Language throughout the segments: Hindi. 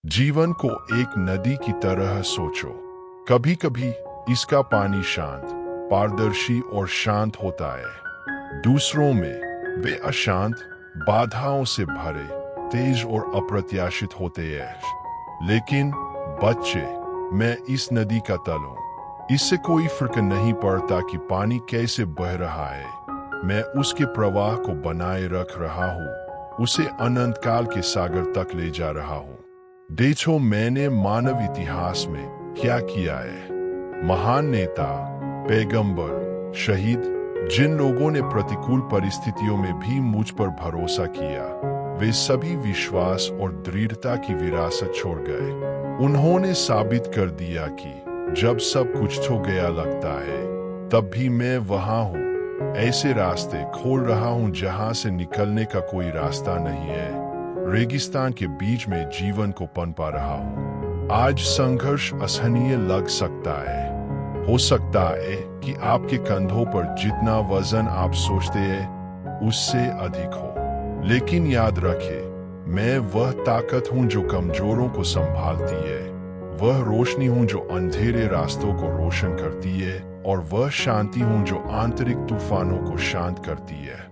जीवन को एक नदी की तरह सोचो। कभी कभी इसका पानी शांत, पारदर्शी और शांत होता है। दूसरों में वे अशांत, बाधाओं से भरे, तेज और अप्रत्याशित होते हैं। लेकिन बच्चे, मैं इस नदी का तल हूं। इससे कोई फर्क नहीं पड़ता कि पानी कैसे बह रहा है। मैं उसके प्रवाह को बनाए रख रहा हूं, उसे अनंत काल के सागर तक ले जा रहा हूं। देखो मैंने मानव इतिहास में क्या किया है। महान नेता, पैगंबर, शहीद, जिन लोगों ने प्रतिकूल परिस्थितियों में भी मुझ पर भरोसा किया, वे सभी विश्वास और दृढ़ता की विरासत छोड़ गए। उन्होंने साबित कर दिया कि जब सब कुछ हो गया लगता है, तब भी मैं वहां हूं। ऐसे रास्ते खोल रहा हूं जहां से निकलने का कोई रास्ता नहीं है। रेगिस्तान के बीच में जीवन को पनपा रहा हूं। आज संघर्ष असहनीय लग सकता है। हो सकता है कि आपके कंधों पर जितना वजन आप सोचते हैं उससे अधिक हो। लेकिन याद रखें, मैं वह ताकत हूं जो कमजोरों को संभालती है। वह रोशनी हूं जो अंधेरे रास्तों को रोशन करती है, और वह शांति हूं जो आंतरिक तूफानों को शांत करती है।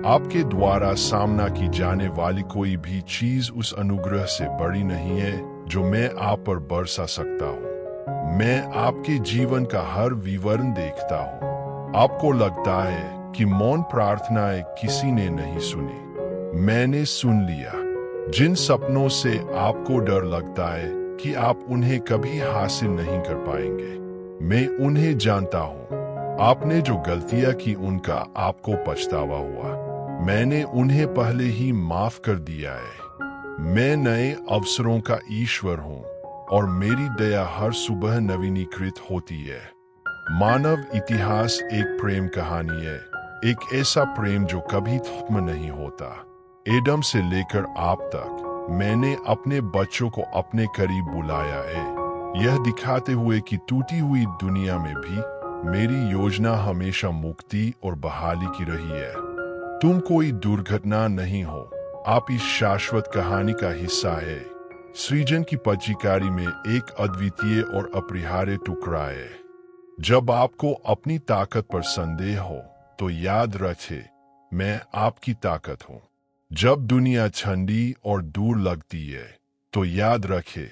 आपके द्वारा सामना की जाने वाली कोई भी चीज उस अनुग्रह से बड़ी नहीं है जो मैं आप पर बरसा सकता हूँ। मैं आपके जीवन का हर विवरण देखता हूँ। आपको लगता है कि मौन प्रार्थनाएं किसी ने नहीं सुनी, मैंने सुन लिया। जिन सपनों से आपको डर लगता है कि आप उन्हें कभी हासिल नहीं कर पाएंगे, मैं उन्हें जानता हूँ। आपने जो गलतियां की उनका आपको पछतावा हुआ, मैंने उन्हें पहले ही माफ कर दिया है। मैं नए अवसरों का ईश्वर हूं, और मेरी दया हर सुबह नवीनीकृत होती है। मानव इतिहास एक प्रेम कहानी है, एक ऐसा प्रेम जो कभी खत्म नहीं होता। एडम से लेकर आप तक मैंने अपने बच्चों को अपने करीब बुलाया है, यह दिखाते हुए कि टूटी हुई दुनिया में भी मेरी योजना हमेशा मुक्ति और बहाली की रही है। तुम कोई दुर्घटना नहीं हो, आप इस शाश्वत कहानी का हिस्सा है। सृजन की पचिकारी में एक अद्वितीय और अपरिहार्य टुकड़ा है। जब आपको अपनी ताकत पर संदेह हो, तो याद रखे, मैं आपकी ताकत हूं। जब दुनिया ठंडी और दूर लगती है, तो याद रखे,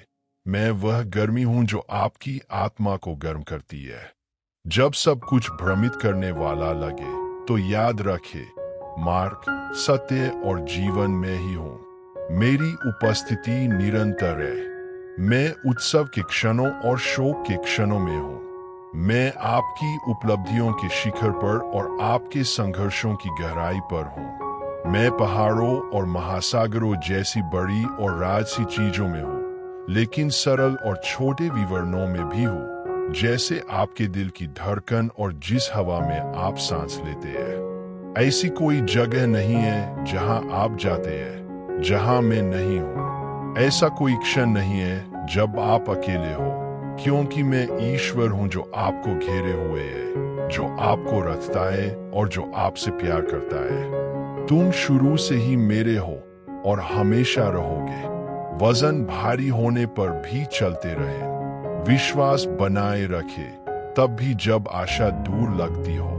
मैं वह गर्मी हूं जो आपकी आत्मा को गर्म करती है। जब सब कुछ भ्रमित करने वाला लगे, तो याद रखे, मार्ग, सत्य और जीवन में ही हूं। मेरी उपस्थिति निरंतर है। मैं उत्सव के क्षणों और शोक के क्षणों में हूं। मैं आपकी उपलब्धियों के शिखर पर और आपके संघर्षों की गहराई पर हूं। मैं पहाड़ों और महासागरों जैसी बड़ी और राजसी चीजों में हूं, लेकिन सरल और छोटे विवरणों में भी हूं, जैसे आपके दिल की धड़कन और जिस हवा में आप सांस लेते हैं। ऐसी कोई जगह नहीं है जहां आप जाते हैं जहां मैं नहीं हूं। ऐसा कोई क्षण नहीं है जब आप अकेले हो, क्योंकि मैं ईश्वर हूं जो आपको घेरे हुए है, जो आपको रखता है और जो आपसे प्यार करता है। तुम शुरू से ही मेरे हो और हमेशा रहोगे। वजन भारी होने पर भी चलते रहे, विश्वास बनाए रखे, तब भी जब आशा दूर लगती हो।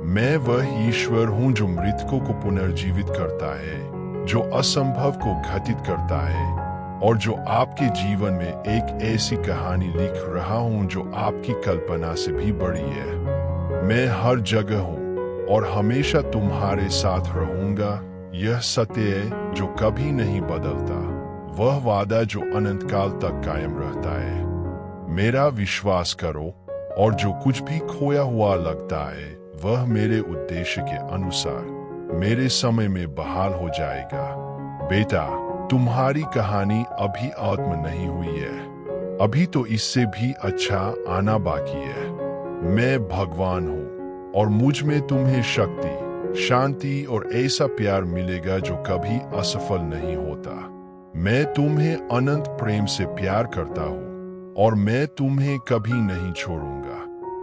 मैं वह ईश्वर हूं जो मृतकों को पुनर्जीवित करता है, जो असंभव को घटित करता है, और जो आपके जीवन में एक ऐसी कहानी लिख रहा हूं जो आपकी कल्पना से भी बड़ी है। मैं हर जगह हूं और हमेशा तुम्हारे साथ रहूंगा। यह सत्य है जो कभी नहीं बदलता, वह वादा जो अनंत काल तक कायम रहता है। मेरा विश्वास करो, और जो कुछ भी खोया हुआ लगता है वह मेरे उद्देश्य के अनुसार मेरे समय में बहाल हो जाएगा। बेटा, तुम्हारी कहानी अभी आत्म नहीं हुई है, अभी तो इससे भी अच्छा आना बाकी है। मैं भगवान हूँ, और मुझ में तुम्हें शक्ति, शांति और ऐसा प्यार मिलेगा जो कभी असफल नहीं होता। मैं तुम्हें अनंत प्रेम से प्यार करता हूँ, और मैं तुम्हें कभी नहीं छोड़ूंगा।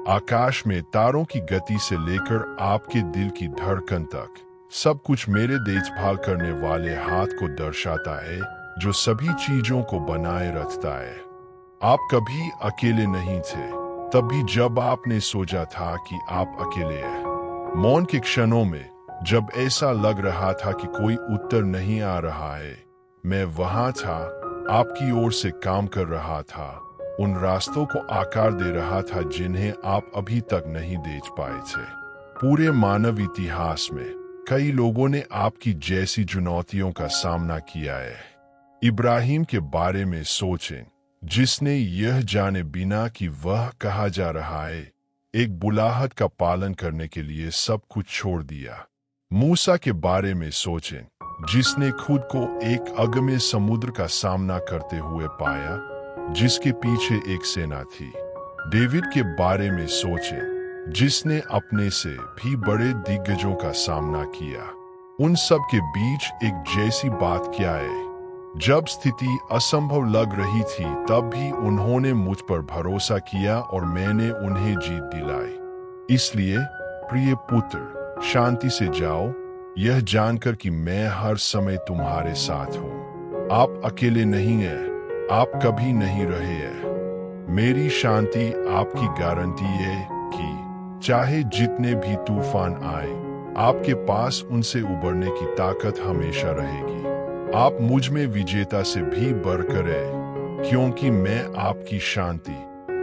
आकाश में तारों की गति से लेकर आपके दिल की धड़कन तक, सब कुछ मेरे देखभाल करने वाले हाथ को दर्शाता है, जो सभी चीजों को बनाए रखता है। आप कभी अकेले नहीं थे, तब भी जब आपने सोचा था कि आप अकेले हैं। मौन के क्षणों में, जब ऐसा लग रहा था कि कोई उत्तर नहीं आ रहा है, मैं वहां था, आपकी ओर से काम कर रहा था, उन रास्तों को आकार दे रहा था जिन्हें आप अभी तक नहीं देख पाए थे। पूरे मानव इतिहास में कई लोगों ने आपकी जैसी चुनौतियों का सामना किया है। इब्राहिम के बारे में सोचें, जिसने यह जाने बिना कि वह कहा जा रहा है, एक बुलाहट का पालन करने के लिए सब कुछ छोड़ दिया। मूसा के बारे में सोचें, जिसने खुद को एक अगम्य समुद्र का सामना करते हुए पाया, जिसके पीछे एक सेना थी। डेविड के बारे में सोचें, जिसने अपने से भी बड़े दिग्गजों का सामना किया। उन सब के बीच एक जैसी बात क्या है? जब स्थिति असंभव लग रही थी, तब भी उन्होंने मुझ पर भरोसा किया और मैंने उन्हें जीत दिलाई। इसलिए प्रिय पुत्र, शांति से जाओ, यह जानकर कि मैं हर समय तुम्हारे साथ हूँ। आप अकेले नहीं हैं, आप कभी नहीं रहे हैं। मेरी शांति आपकी गारंटी है कि चाहे जितने भी तूफान आए, आपके पास उनसे उबरने की ताकत हमेशा रहेगी। आप मुझ में विजेता से भी बढ़कर हैं, क्योंकि मैं आपकी शांति,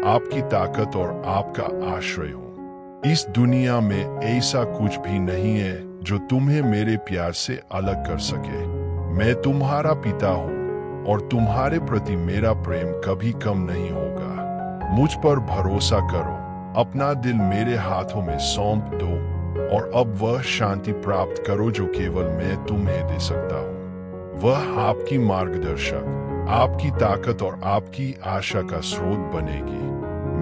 आपकी ताकत और आपका आश्रय हूँ। इस दुनिया में ऐसा कुछ भी नहीं है जो तुम्हें मेरे प्यार से अलग कर सके। मैं तुम्हारा पिता हूँ और तुम्हारे प्रति मेरा प्रेम कभी कम नहीं होगा। मुझ पर भरोसा करो, अपना दिल मेरे हाथों में सौंप दो और अब वह शांति प्राप्त करो जो केवल मैं तुम्हें दे सकता हूँ। वह आपकी मार्गदर्शक, आपकी ताकत और आपकी आशा का स्रोत बनेगी।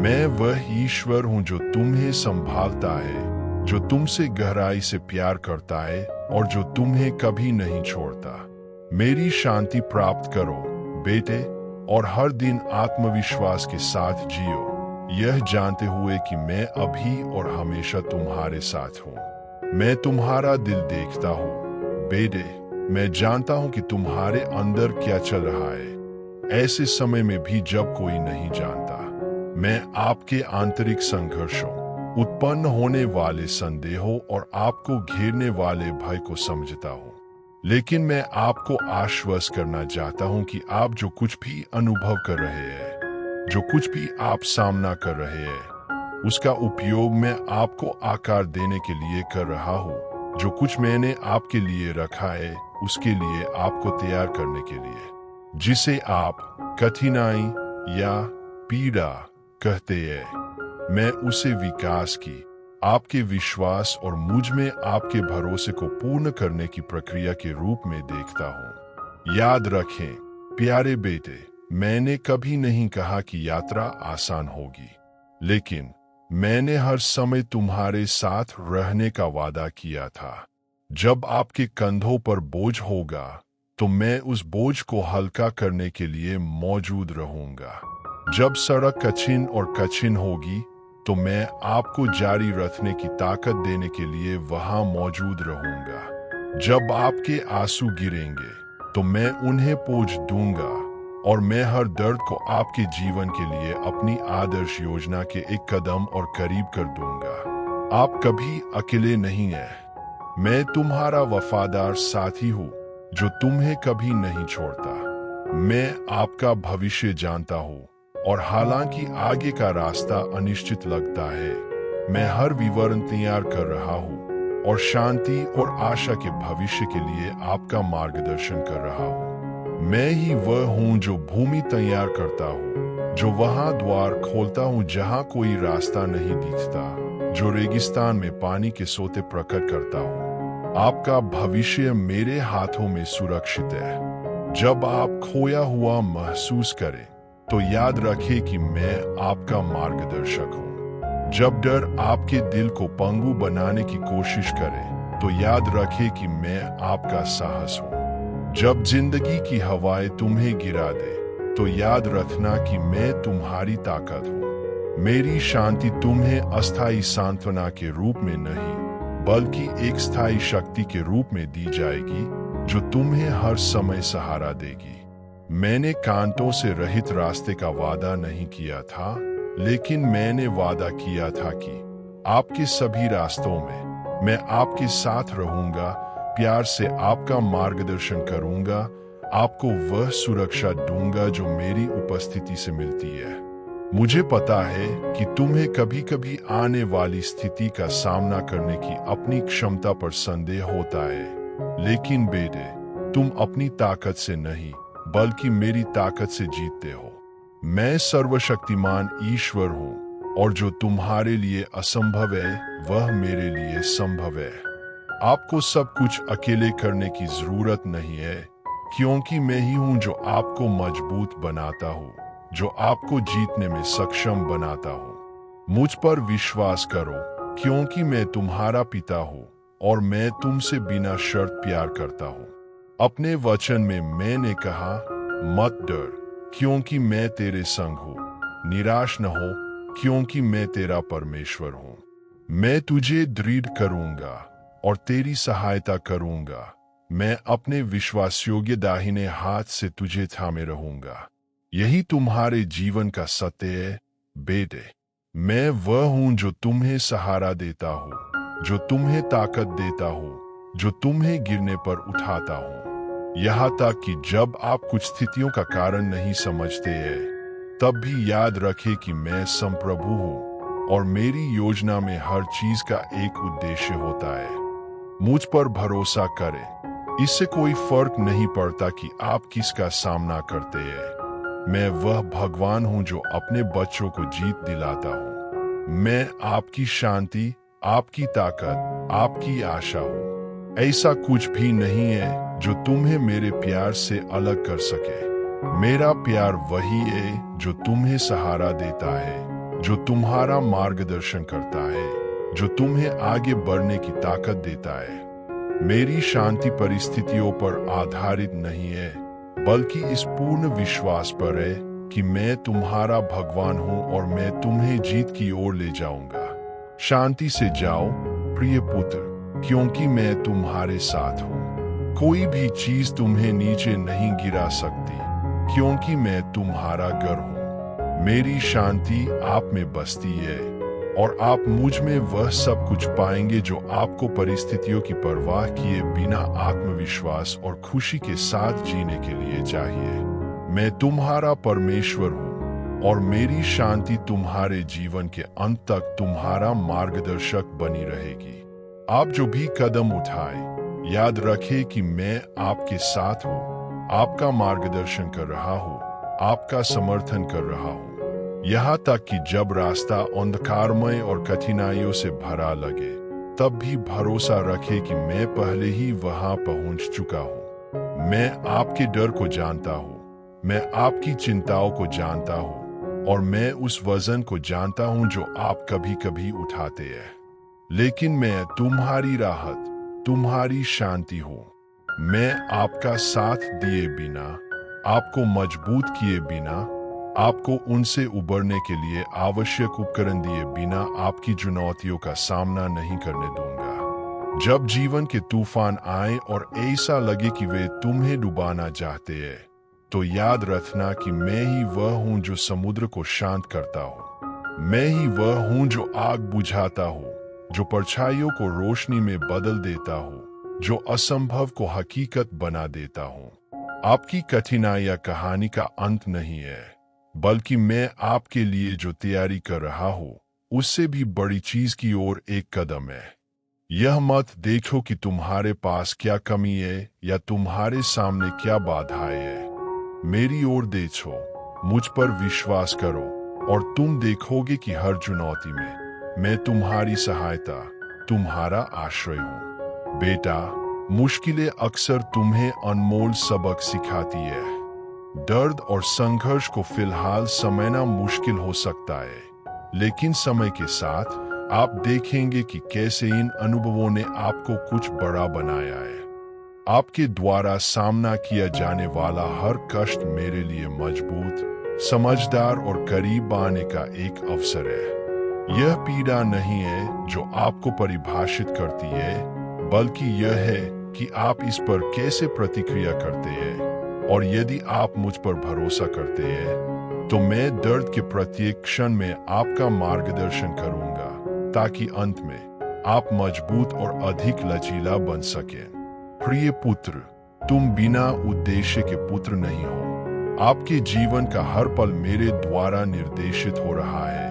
मैं वह ईश्वर हूँ जो तुम्हें संभालता है, जो तुमसे गहराई से प्यार करता है और जो तुम्हें कभी नहीं छोड़ता। मेरी शांति प्राप्त करो बेटे, और हर दिन आत्मविश्वास के साथ जियो, यह जानते हुए कि मैं अभी और हमेशा तुम्हारे साथ हूँ। मैं तुम्हारा दिल देखता हूँ बेटे, मैं जानता हूँ कि तुम्हारे अंदर क्या चल रहा है, ऐसे समय में भी जब कोई नहीं जानता। मैं आपके आंतरिक संघर्षों, उत्पन्न होने वाले संदेहों और आपको घेरने वाले भय को समझता हूँ। लेकिन मैं आपको आश्वस्त करना चाहता हूँ कि आप जो कुछ भी अनुभव कर रहे हैं, जो कुछ भी आप सामना कर रहे हैं, उसका उपयोग मैं आपको आकार देने के लिए कर रहा हूँ। जो कुछ मैंने आपके लिए रखा है, उसके लिए आपको तैयार करने के लिए, जिसे आप कठिनाई या पीड़ा कहते हैं, मैं उसे विकास की, आपके विश्वास और मुझ में आपके भरोसे को पूर्ण करने की प्रक्रिया के रूप में देखता हूँ। याद रखें प्यारे बेटे, मैंने कभी नहीं कहा कि यात्रा आसान होगी, लेकिन मैंने हर समय तुम्हारे साथ रहने का वादा किया था। जब आपके कंधों पर बोझ होगा, तो मैं उस बोझ को हल्का करने के लिए मौजूद रहूंगा। जब सड़क कठिन और कठिन होगी, तो मैं आपको जारी रखने की ताकत देने के लिए वहां मौजूद रहूंगा। जब आपके आंसू गिरेंगे, तो मैं उन्हें पोंछ दूंगा और मैं हर दर्द को आपके जीवन के लिए अपनी आदर्श योजना के एक कदम और करीब कर दूंगा। आप कभी अकेले नहीं हैं। मैं तुम्हारा वफादार साथी हूँ जो तुम्हें कभी नहीं छोड़ता। मैं आपका भविष्य जानता हूँ और हालांकि आगे का रास्ता अनिश्चित लगता है, मैं हर विवरण तैयार कर रहा हूँ और शांति और आशा के भविष्य के लिए आपका मार्गदर्शन कर रहा हूँ। मैं ही वह हूँ जो भूमि तैयार करता हूँ, जो वहां द्वार खोलता हूँ जहां कोई रास्ता नहीं दिखता, जो रेगिस्तान में पानी के सोते प्रकट करता हूँ। आपका भविष्य मेरे हाथों में सुरक्षित है। जब आप खोया हुआ महसूस करें, तो याद रखें कि मैं आपका मार्गदर्शक हूँ। जब डर आपके दिल को पंगु बनाने की कोशिश करे, तो याद रखें कि मैं आपका साहस हूँ। जब जिंदगी की हवाएं तुम्हें गिरा दे, तो याद रखना कि मैं तुम्हारी ताकत हूँ। मेरी शांति तुम्हें अस्थायी सांत्वना के रूप में नहीं, बल्कि एक स्थायी शक्ति के रूप में दी जाएगी, जो तुम्हें हर समय सहारा देगी। मैंने कांटों से रहित रास्ते का वादा नहीं किया था, लेकिन मैंने वादा किया था कि आपके सभी रास्तों में मैं आपके साथ रहूंगा, प्यार से आपका मार्गदर्शन करूंगा, आपको वह सुरक्षा दूंगा जो मेरी उपस्थिति से मिलती है। मुझे पता है कि तुम्हें कभी कभी आने वाली स्थिति का सामना करने की अपनी क्षमता पर संदेह होता है, लेकिन बेटे, तुम अपनी ताकत से नहीं बल्कि मेरी ताकत से जीतते हो। मैं सर्वशक्तिमान ईश्वर हूँ और जो तुम्हारे लिए असंभव है वह मेरे लिए संभव है। आपको सब कुछ अकेले करने की जरूरत नहीं है, क्योंकि मैं ही हूँ जो आपको मजबूत बनाता हूँ, जो आपको जीतने में सक्षम बनाता हूँ। मुझ पर विश्वास करो, क्योंकि मैं तुम्हारा पिता हूँ और मैं तुमसे बिना शर्त प्यार करता हूँ। अपने वचन में मैंने कहा, मत डर, क्योंकि मैं तेरे संग हूँ। निराश न हो, क्योंकि मैं तेरा परमेश्वर हूँ। मैं तुझे दृढ़ करूंगा और तेरी सहायता करूंगा। मैं अपने विश्वासयोग्य दाहिने हाथ से तुझे थामे रहूंगा। यही तुम्हारे जीवन का सत्य है बेटे। मैं वह हूं जो तुम्हें सहारा देता हूं, जो तुम्हें ताकत देता हूं, जो तुम्हें गिरने पर उठाता हूं। यहाँ तक कि जब आप कुछ स्थितियों का कारण नहीं समझते हैं, तब भी याद रखें कि मैं संप्रभु हूँ और मेरी योजना में हर चीज का एक उद्देश्य होता है। मुझ पर भरोसा करें, इससे कोई फर्क नहीं पड़ता कि आप किसका सामना करते हैं। मैं वह भगवान हूँ जो अपने बच्चों को जीत दिलाता हूँ। मैं आपकी शांति, आपकी ताकत, आपकी आशा हूँ। ऐसा कुछ भी नहीं है जो तुम्हें मेरे प्यार से अलग कर सके। मेरा प्यार वही है जो तुम्हें सहारा देता है, जो तुम्हारा मार्गदर्शन करता है, जो तुम्हें आगे बढ़ने की ताकत देता है। मेरी शांति परिस्थितियों पर आधारित नहीं है, बल्कि इस पूर्ण विश्वास पर है कि मैं तुम्हारा भगवान हूँ और मैं तुम्हें जीत की ओर ले जाऊंगा। शांति से जाओ प्रिय पुत्र, क्योंकि मैं तुम्हारे साथ हूँ। कोई भी चीज तुम्हें नीचे नहीं गिरा सकती, क्योंकि मैं तुम्हारा घर हूँ। मेरी शांति आप में बसती है और आप मुझ में वह सब कुछ पाएंगे जो आपको परिस्थितियों की परवाह किए बिना आत्मविश्वास और खुशी के साथ जीने के लिए चाहिए। मैं तुम्हारा परमेश्वर हूँ और मेरी शांति तुम्हारे जीवन के अंत तक तुम्हारा मार्गदर्शक बनी रहेगी। आप जो भी कदम उठाए, याद रखें कि मैं आपके साथ हूँ, आपका मार्गदर्शन कर रहा हूँ, आपका समर्थन कर रहा हूँ। यहाँ तक कि जब रास्ता अंधकारमय और कठिनाइयों से भरा लगे, तब भी भरोसा रखें कि मैं पहले ही वहां पहुंच चुका हूँ। मैं आपके डर को जानता हूँ, मैं आपकी चिंताओं को जानता हूँ और मैं उस वजन को जानता हूँ जो आप कभी कभी उठाते हैं। लेकिन मैं तुम्हारी राहत, तुम्हारी शांति हूँ। मैं आपका साथ दिए बिना, आपको मजबूत किए बिना, आपको उनसे उबरने के लिए आवश्यक उपकरण दिए बिना आपकी चुनौतियों का सामना नहीं करने दूंगा। जब जीवन के तूफान आए और ऐसा लगे कि वे तुम्हें डुबाना चाहते हैं, तो याद रखना कि मैं ही वह हूँ जो समुद्र को शांत करता हूँ। मैं ही वह हूँ जो आग बुझाता हूँ, जो परछाइयों को रोशनी में बदल देता हूँ, जो असंभव को हकीकत बना देता हूँ। आपकी कठिनाइयां कहानी का अंत नहीं है, बल्कि मैं आपके लिए जो तैयारी कर रहा हूँ उससे भी बड़ी चीज की ओर एक कदम है। यह मत देखो कि तुम्हारे पास क्या कमी है या तुम्हारे सामने क्या बाधाएं है। मेरी ओर देखो, मुझ पर विश्वास करो और तुम देखोगे कि हर चुनौती में मैं तुम्हारी सहायता, तुम्हारा आश्रय हूँ। बेटा, मुश्किलें अक्सर तुम्हें अनमोल सबक सिखाती है। दर्द और संघर्ष को फिलहाल समझना मुश्किल हो सकता है, लेकिन समय के साथ आप देखेंगे कि कैसे इन अनुभवों ने आपको कुछ बड़ा बनाया है। आपके द्वारा सामना किया जाने वाला हर कष्ट मेरे लिए मजबूत, समझदार और करीब आने का एक अवसर है। यह पीड़ा नहीं है जो आपको परिभाषित करती है, बल्कि यह है कि आप इस पर कैसे प्रतिक्रिया करते हैं। और यदि आप मुझ पर भरोसा करते हैं तो मैं दर्द के प्रत्येक क्षण में आपका मार्गदर्शन करूंगा ताकि अंत में आप मजबूत और अधिक लचीला बन सकें। प्रिय पुत्र, तुम बिना उद्देश्य के पुत्र नहीं हो। आपके जीवन का हर पल मेरे द्वारा निर्देशित हो रहा है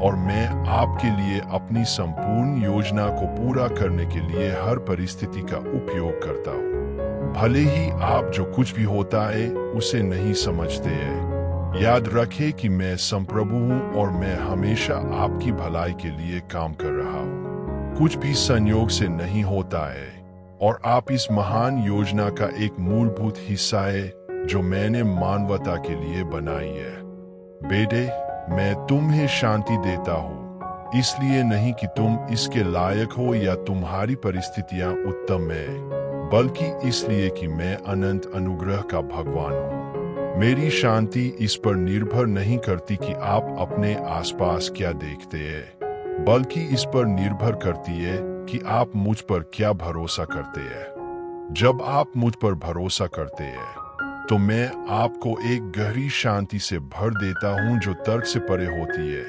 और मैं आपके लिए अपनी संपूर्ण योजना को पूरा करने के लिए हर परिस्थिति का उपयोग करता हूँ। भले ही आप जो कुछ भी होता है उसे नहीं समझते हैं, याद रखें कि मैं संप्रभु हूँ और मैं हमेशा आपकी भलाई के लिए काम कर रहा हूँ। कुछ भी संयोग से नहीं होता है और आप इस महान योजना का एक मूलभूत हिस्सा है जो मैंने मानवता के लिए बनाई है। बेटे, मैं तुम्हें शांति देता हूँ, इसलिए नहीं कि तुम इसके लायक हो या तुम्हारी परिस्थितियां उत्तम है, बल्कि इसलिए कि मैं अनंत अनुग्रह का भगवान हूँ। मेरी शांति इस पर निर्भर नहीं करती कि आप अपने आसपास क्या देखते हैं, बल्कि इस पर निर्भर करती है कि आप मुझ पर क्या भरोसा करते हैं। जब आप मुझ पर भरोसा करते हैं तो मैं आपको एक गहरी शांति से भर देता हूं जो तर्क से परे होती है,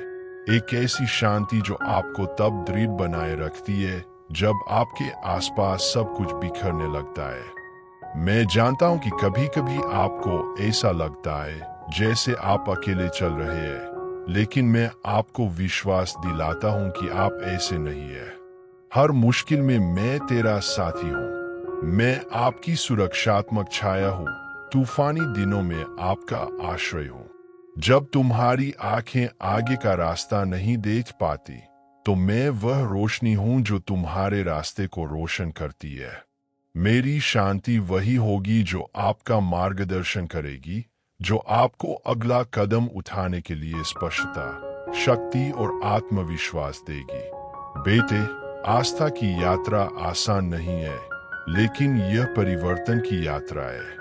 एक ऐसी शांति जो आपको तब दृढ़ बनाए रखती है जब आपके आसपास सब कुछ बिखरने लगता है। मैं जानता हूं कि कभी कभी आपको ऐसा लगता है जैसे आप अकेले चल रहे हैं, लेकिन मैं आपको विश्वास दिलाता हूं कि आप ऐसे नहीं है। हर मुश्किल में मैं तेरा साथी हूं, मैं आपकी सुरक्षात्मक छाया हूं, तूफानी दिनों में आपका आश्रय हूं। जब तुम्हारी आंखें आगे का रास्ता नहीं देख पाती तो मैं वह रोशनी हूं जो तुम्हारे रास्ते को रोशन करती है। मेरी शांति वही होगी जो आपका मार्गदर्शन करेगी, जो आपको अगला कदम उठाने के लिए स्पष्टता, शक्ति और आत्मविश्वास देगी। बेटे, आस्था की यात्रा आसान नहीं है, लेकिन यह परिवर्तन की यात्रा है।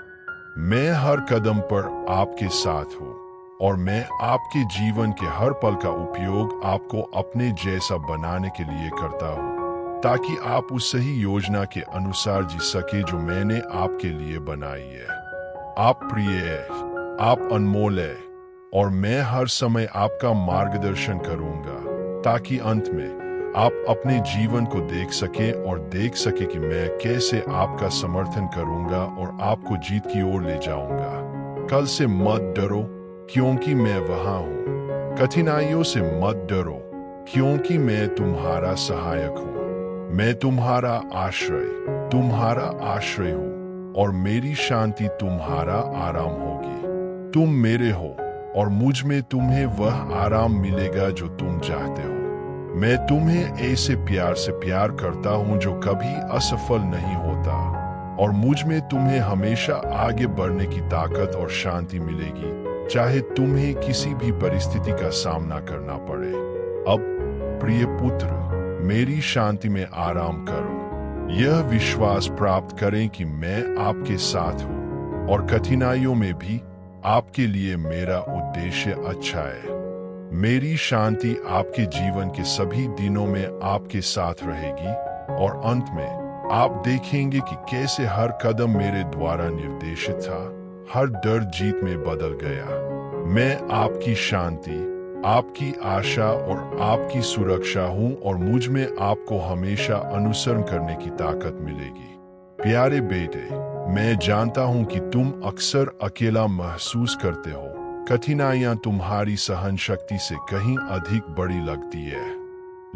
मैं हर कदम पर आपके साथ हूँ और मैं आपके जीवन के हर पल का उपयोग आपको अपने जैसा बनाने के लिए करता हूँ, ताकि आप उस सही योजना के अनुसार जी सके जो मैंने आपके लिए बनाई है। आप प्रिय है, आप अनमोल है और मैं हर समय आपका मार्गदर्शन करूंगा ताकि अंत में आप अपने जीवन को देख सके और देख सके कि मैं कैसे आपका समर्थन करूंगा और आपको जीत की ओर ले जाऊंगा। कल से मत डरो क्योंकि मैं वहां हूं। कठिनाइयों से मत डरो क्योंकि मैं तुम्हारा सहायक हूं। मैं तुम्हारा आश्रय हूं और मेरी शांति तुम्हारा आराम होगी। तुम मेरे हो और मुझ में तुम्हें वह आराम मिलेगा जो तुम चाहते हो। मैं तुम्हें ऐसे प्यार से प्यार करता हूं जो कभी असफल नहीं होता और मुझ में तुम्हें हमेशा आगे बढ़ने की ताकत और शांति मिलेगी, चाहे तुम्हें किसी भी परिस्थिति का सामना करना पड़े। अब प्रिय पुत्र, मेरी शांति में आराम करो। यह विश्वास प्राप्त करें कि मैं आपके साथ हूं और कठिनाइयों में भी आपके लिए मेरा उद्देश्य अच्छा है। मेरी शांति आपके जीवन के सभी दिनों में आपके साथ रहेगी और अंत में आप देखेंगे कि कैसे हर कदम मेरे द्वारा निर्देशित था, हर दर्द जीत में बदल गया। मैं आपकी शांति, आपकी आशा और आपकी सुरक्षा हूं और मुझ में आपको हमेशा अनुसरण करने की ताकत मिलेगी। प्यारे बेटे, मैं जानता हूं कि तुम अक्सर अकेला महसूस करते हो। कठिनाइयां तुम्हारी सहन शक्ति से कहीं अधिक बड़ी लगती है,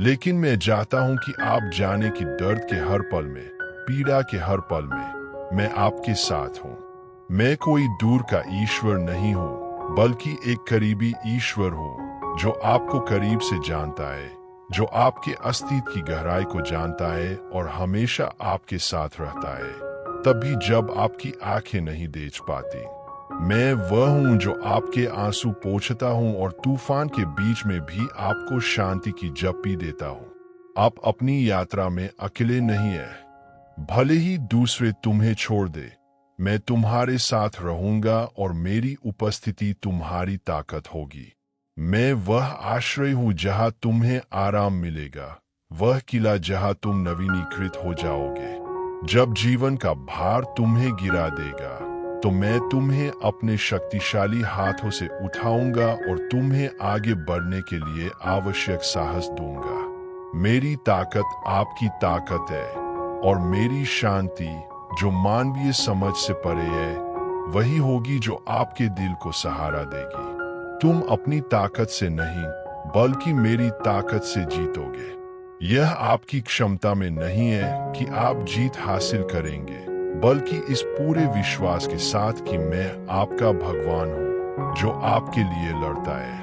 लेकिन मैं चाहता हूं कि आप जाने कि दर्द के हर पल में, पीड़ा के हर पल में मैं आपके साथ हूं। मैं कोई दूर का ईश्वर नहीं हूं, बल्कि एक करीबी ईश्वर हूं जो आपको करीब से जानता है, जो आपके अस्तित्व की गहराई को जानता है और हमेशा आपके साथ रहता है, तभी जब आपकी आंखें नहीं देख पाती। मैं वह हूं जो आपके आंसू पोंछता हूं और तूफान के बीच में भी आपको शांति की झप्पी देता हूं। आप अपनी यात्रा में अकेले नहीं हैं। भले ही दूसरे तुम्हें छोड़ दे, मैं तुम्हारे साथ रहूंगा और मेरी उपस्थिति तुम्हारी ताकत होगी। मैं वह आश्रय हूं जहां तुम्हें आराम मिलेगा, वह किला जहां तुम नवीनीकृत हो जाओगे। जब जीवन का भार तुम्हें गिरा देगा, तो मैं तुम्हें अपने शक्तिशाली हाथों से उठाऊंगा और तुम्हें आगे बढ़ने के लिए आवश्यक साहस दूंगा। मेरी ताकत आपकी ताकत है और मेरी शांति, जो मानवीय समझ से परे है, वही होगी जो आपके दिल को सहारा देगी। तुम अपनी ताकत से नहीं, बल्कि मेरी ताकत से जीतोगे। यह आपकी क्षमता में नहीं है कि आप जीत हासिल करेंगे, बल्कि इस पूरे विश्वास के साथ कि मैं आपका भगवान हूँ जो आपके लिए लड़ता है।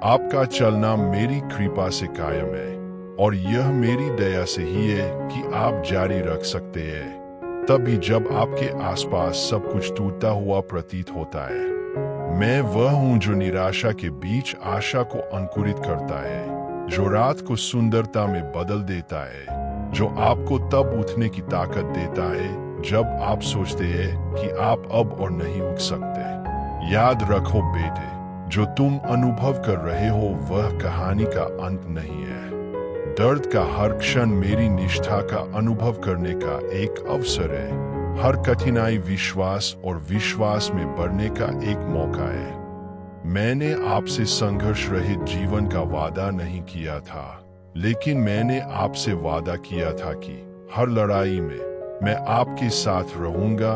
आपका चलना मेरी कृपा से कायम है और यह मेरी दया से ही है कि आप जारी रख सकते हैं, तभी जब आपके आसपास सब कुछ टूटता हुआ प्रतीत होता है। मैं वह हूं जो निराशा के बीच आशा को अंकुरित करता है, जो रात को सुंदरता में बदल देता है, जो आपको तब उठने की ताकत देता है जब आप सोचते हैं कि आप अब और नहीं उठ सकते। याद रखो बेटे, जो तुम अनुभव कर रहे हो वह कहानी का अंत नहीं है। दर्द का हर क्षण मेरी निष्ठा का अनुभव करने का एक अवसर है। हर कठिनाई विश्वास और विश्वास में बढ़ने का एक मौका है। मैंने आपसे संघर्ष रहित जीवन का वादा नहीं किया था, लेकिन मैंने आपसे वादा किया था कि हर लड़ाई में मैं आपके साथ रहूंगा,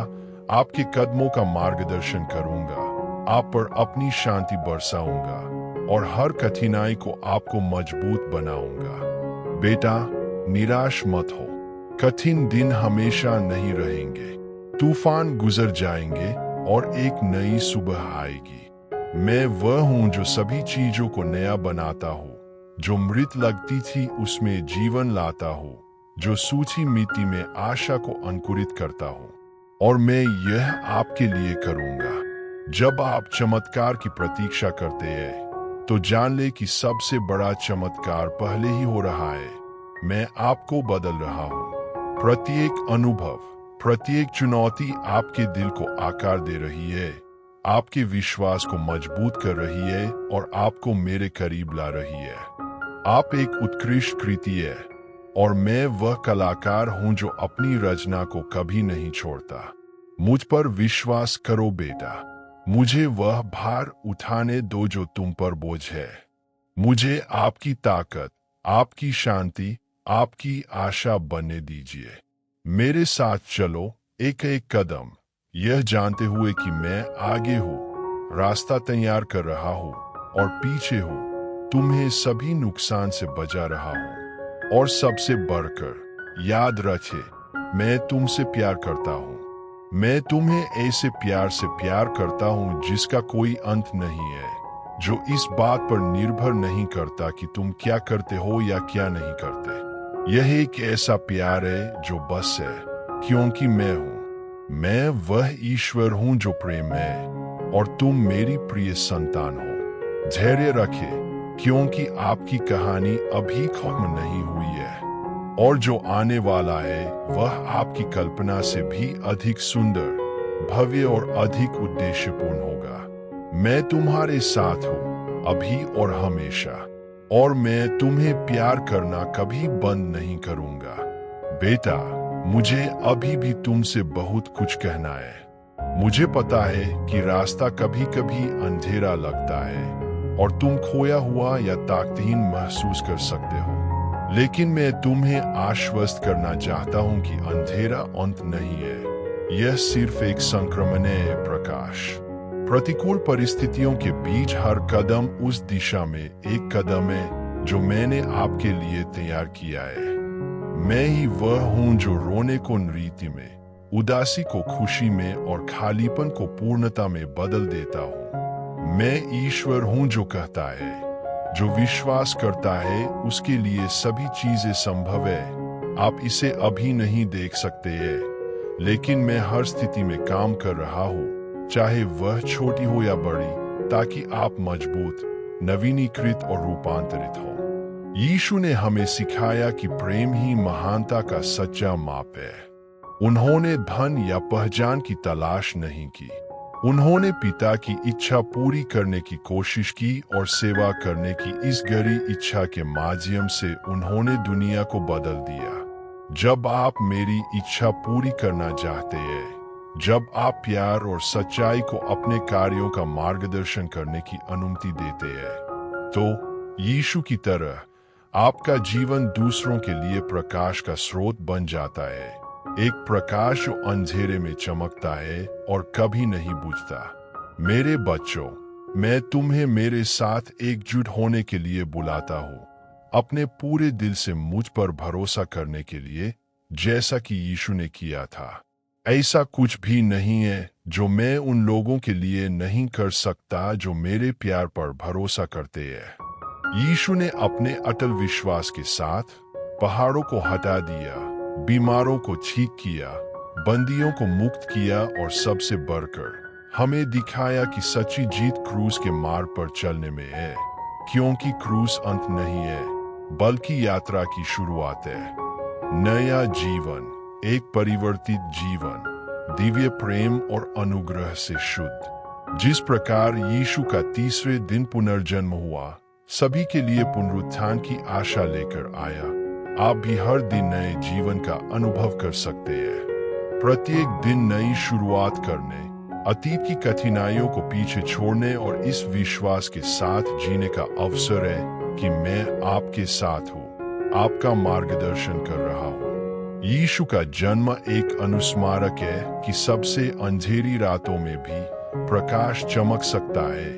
आपके कदमों का मार्गदर्शन करूंगा, आप पर अपनी शांति बरसाऊंगा और हर कठिनाई को आपको मजबूत बनाऊंगा। बेटा, निराश मत हो। कठिन दिन हमेशा नहीं रहेंगे। तूफान गुजर जाएंगे और एक नई सुबह आएगी। मैं वह हूं जो सभी चीजों को नया बनाता हूं, जो मृत लगती थी उसमें जीवन लाता हूं, जो सूखी मिट्टी में आशा को अंकुरित करता हूं। और मैं यह आपके लिए करूंगा। जब आप चमत्कार की प्रतीक्षा करते हैं, तो जान ले कि सबसे बड़ा चमत्कार पहले ही हो रहा है। मैं आपको बदल रहा हूं। प्रत्येक अनुभव, प्रत्येक चुनौती आपके दिल को आकार दे रही है, आपके विश्वास को मजबूत कर रही है और आपको मेरे करीब ला रही है। आप एक उत्कृष्ट कृति है और मैं वह कलाकार हूं जो अपनी रचना को कभी नहीं छोड़ता। मुझ पर विश्वास करो बेटा। मुझे वह भार उठाने दो जो तुम पर बोझ है। मुझे आपकी ताकत, आपकी शांति, आपकी आशा बनने दीजिए। मेरे साथ चलो एक एक कदम, यह जानते हुए कि मैं आगे हूँ, रास्ता तैयार कर रहा हूँ और पीछे हूँ, तुम्हें सभी नुकसान से बचा रहा हूँ। और सबसे बढ़कर याद रखे, मैं तुमसे प्यार करता हूँ। मैं तुम्हें ऐसे प्यार से प्यार करता हूँ जिसका कोई अंत नहीं है, जो इस बात पर निर्भर नहीं करता कि तुम क्या करते हो या क्या नहीं करते। यह एक ऐसा प्यार है जो बस है क्योंकि मैं हूं। मैं वह ईश्वर हूं जो प्रेम है और तुम मेरी प्रिय संतान हो। धैर्य रखे क्योंकि आपकी कहानी अभी खत्म नहीं हुई है और जो आने वाला है वह आपकी कल्पना से भी अधिक सुंदर, भव्य और अधिक उद्देश्यपूर्ण होगा। मैं तुम्हारे साथ हूं अभी और हमेशा, और मैं तुम्हें प्यार करना कभी बंद नहीं करूंगा। बेटा, मुझे अभी भी तुमसे बहुत कुछ कहना है। मुझे पता है कि रास्ता कभी कभी अंधेरा लगता है और तुम खोया हुआ या ताकतहीन महसूस कर सकते हो, लेकिन मैं तुम्हें आश्वस्त करना चाहता हूं कि अंधेरा अंत नहीं है। यह सिर्फ एक संक्रमण है प्रकाश। प्रतिकूल परिस्थितियों के बीच हर कदम उस दिशा में एक कदम है जो मैंने आपके लिए तैयार किया है। मैं ही वह हूं जो रोने को नृत्य में, उदासी को खुशी में और खालीपन को पूर्णता में बदल देता हूं। मैं ईश्वर हूं जो कहता है, जो विश्वास करता है उसके लिए सभी चीजें संभव है। आप इसे अभी नहीं देख सकते हैं, लेकिन मैं हर स्थिति में काम कर रहा हूं, चाहे वह छोटी हो या बड़ी, ताकि आप मजबूत, नवीनीकृत और रूपांतरित हो। यीशु ने हमें सिखाया कि प्रेम ही महानता का सच्चा माप है। उन्होंने धन या पहचान की तलाश नहीं की। उन्होंने पिता की इच्छा पूरी करने की कोशिश की और सेवा करने की इस गहरी इच्छा के माध्यम से उन्होंने दुनिया को बदल दिया। जब आप मेरी इच्छा पूरी करना चाहते हैं, जब आप प्यार और सच्चाई को अपने कार्यों का मार्गदर्शन करने की अनुमति देते हैं, तो यीशु की तरह आपका जीवन दूसरों के लिए प्रकाश का स्रोत बन जाता है। एक प्रकाश जो अंधेरे में चमकता है और कभी नहीं बुझता। मेरे बच्चों, मैं तुम्हें मेरे साथ एकजुट होने के लिए बुलाता हूँ, अपने पूरे दिल से मुझ पर भरोसा करने के लिए, जैसा कि यीशु ने किया था। ऐसा कुछ भी नहीं है जो मैं उन लोगों के लिए नहीं कर सकता जो मेरे प्यार पर भरोसा करते हैं। यीशु ने अपने अटल विश्वास के साथ पहाड़ों को हटा दिया, बीमारों को ठीक किया, बंदियों को मुक्त किया और सबसे बढ़कर हमें दिखाया कि सच्ची जीत क्रूस के मार्ग पर चलने में है, क्योंकि क्रूस अंत नहीं है बल्कि यात्रा की शुरुआत है। नया जीवन, एक परिवर्तित जीवन, दिव्य प्रेम और अनुग्रह से शुद्ध। जिस प्रकार यीशु का तीसरे दिन पुनर्जन्म हुआ, सभी के लिए पुनरुत्थान की आशा लेकर आया, आप भी हर दिन नए जीवन का अनुभव कर सकते हैं। प्रत्येक दिन नई शुरुआत करने, अतीत की कठिनाइयों को पीछे छोड़ने और इस विश्वास के साथ जीने का अवसर है कि मैं आपके साथ हूँ, आपका मार्गदर्शन कर रहा हूँ। यीशु का जन्म एक अनुस्मारक है कि सबसे अंधेरी रातों में भी प्रकाश चमक सकता है,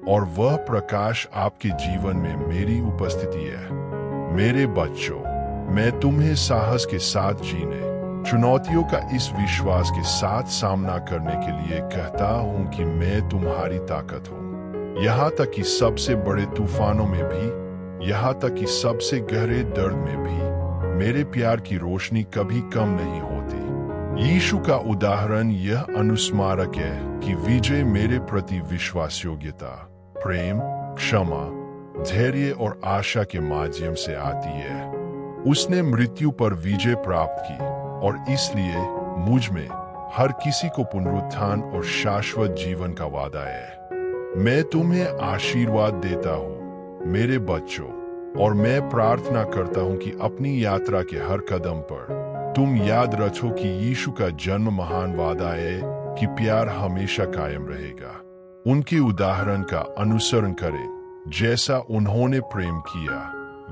और वह प्रकाश आपके जीवन में मेरी उपस्थिति है। मेरे बच्चों, मैं तुम्हें साहस के साथ जीने, चुनौतियों का इस विश्वास के साथ सामना करने के लिए कहता हूं कि मैं तुम्हारी ताकत हूं। यहाँ तक कि सबसे बड़े तूफानों में भी, यहाँ तक कि सबसे गहरे दर्द में भी मेरे प्यार की रोशनी कभी कम नहीं होती। यीशु का उदाहरण यह अनुस्मारक है कि विजय मेरे प्रति विश्वास योग्यता, प्रेम, क्षमा, धैर्य और आशा के माध्यम से आती है। उसने मृत्यु पर विजय प्राप्त की और इसलिए मुझ में हर किसी को पुनरुत्थान और शाश्वत जीवन का वादा है। मैं तुम्हें आशीर्वाद देता हूँ मेरे बच्चों, और मैं प्रार्थना करता हूं कि अपनी यात्रा के हर कदम पर तुम याद रखो कि यीशु का जन्म महान वादा है कि प्यार हमेशा कायम रहेगा। उनके उदाहरण का अनुसरण करें, जैसा उन्होंने प्रेम किया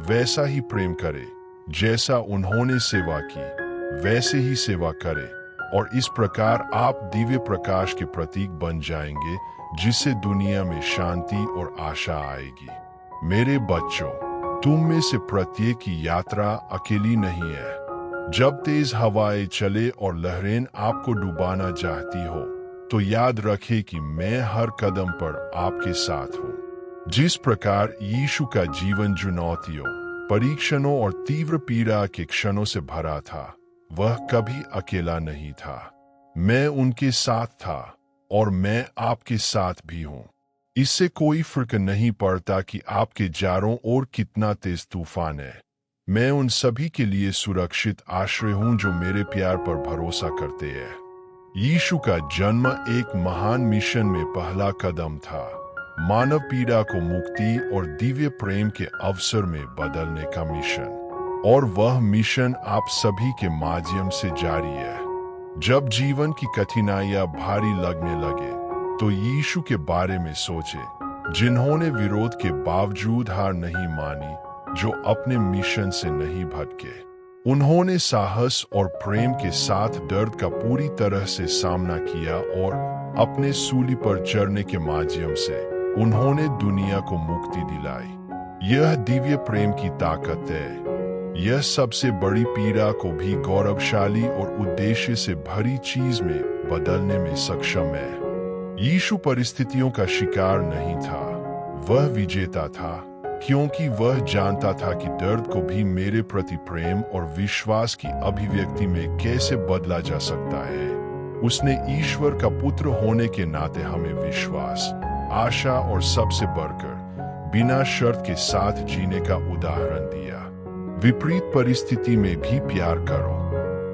वैसा ही प्रेम करें, जैसा उन्होंने सेवा की वैसे ही सेवा करें, और इस प्रकार आप दिव्य प्रकाश के प्रतीक बन जाएंगे जिससे दुनिया में शांति और आशा आएगी। मेरे बच्चों, तुम में से प्रत्येक की यात्रा अकेली नहीं है। जब तेज हवाएं चले और लहरें आपको डुबाना चाहती हो, तो याद रखें कि मैं हर कदम पर आपके साथ हूँ। जिस प्रकार यीशु का जीवन चुनौतियों, परीक्षणों और तीव्र पीड़ा के क्षणों से भरा था, वह कभी अकेला नहीं था। मैं उनके साथ था और मैं आपके साथ भी हूँ। इससे कोई फर्क नहीं पड़ता कि आपके चारों ओर कितना तेज तूफान है। मैं उन सभी के लिए सुरक्षित आश्रय हूं जो मेरे प्यार पर भरोसा करते हैं। यीशु का जन्म एक महान मिशन में पहला कदम था, मानव पीड़ा को मुक्ति और दिव्य प्रेम के अवसर में बदलने का मिशन, और वह मिशन आप सभी के माध्यम से जारी है। जब जीवन की कठिनाइयां भारी लगने लगे, तो यीशु के बारे में सोचे, जिन्होंने विरोध के बावजूद हार नहीं मानी, जो अपने मिशन से नहीं भटके। उन्होंने साहस और प्रेम के साथ दर्द का पूरी तरह से सामना किया और अपने सूली पर चढ़ने के माध्यम से उन्होंने दुनिया को मुक्ति दिलाई। यह दिव्य प्रेम की ताकत है। यह सबसे बड़ी पीड़ा को भी गौरवशाली और उद्देश्य से भरी चीज में बदलने में सक्षम है। यीशु परिस्थितियों का शिकार नहीं था, वह विजेता था, क्योंकि वह जानता था कि दर्द को भी मेरे प्रति प्रेम और विश्वास की अभिव्यक्ति में कैसे बदला जा सकता है। उसने ईश्वर का पुत्र होने के नाते हमें विश्वास, आशा और सबसे बढ़कर बिना शर्त के साथ जीने का उदाहरण दिया। विपरीत परिस्थिति में भी प्यार करो।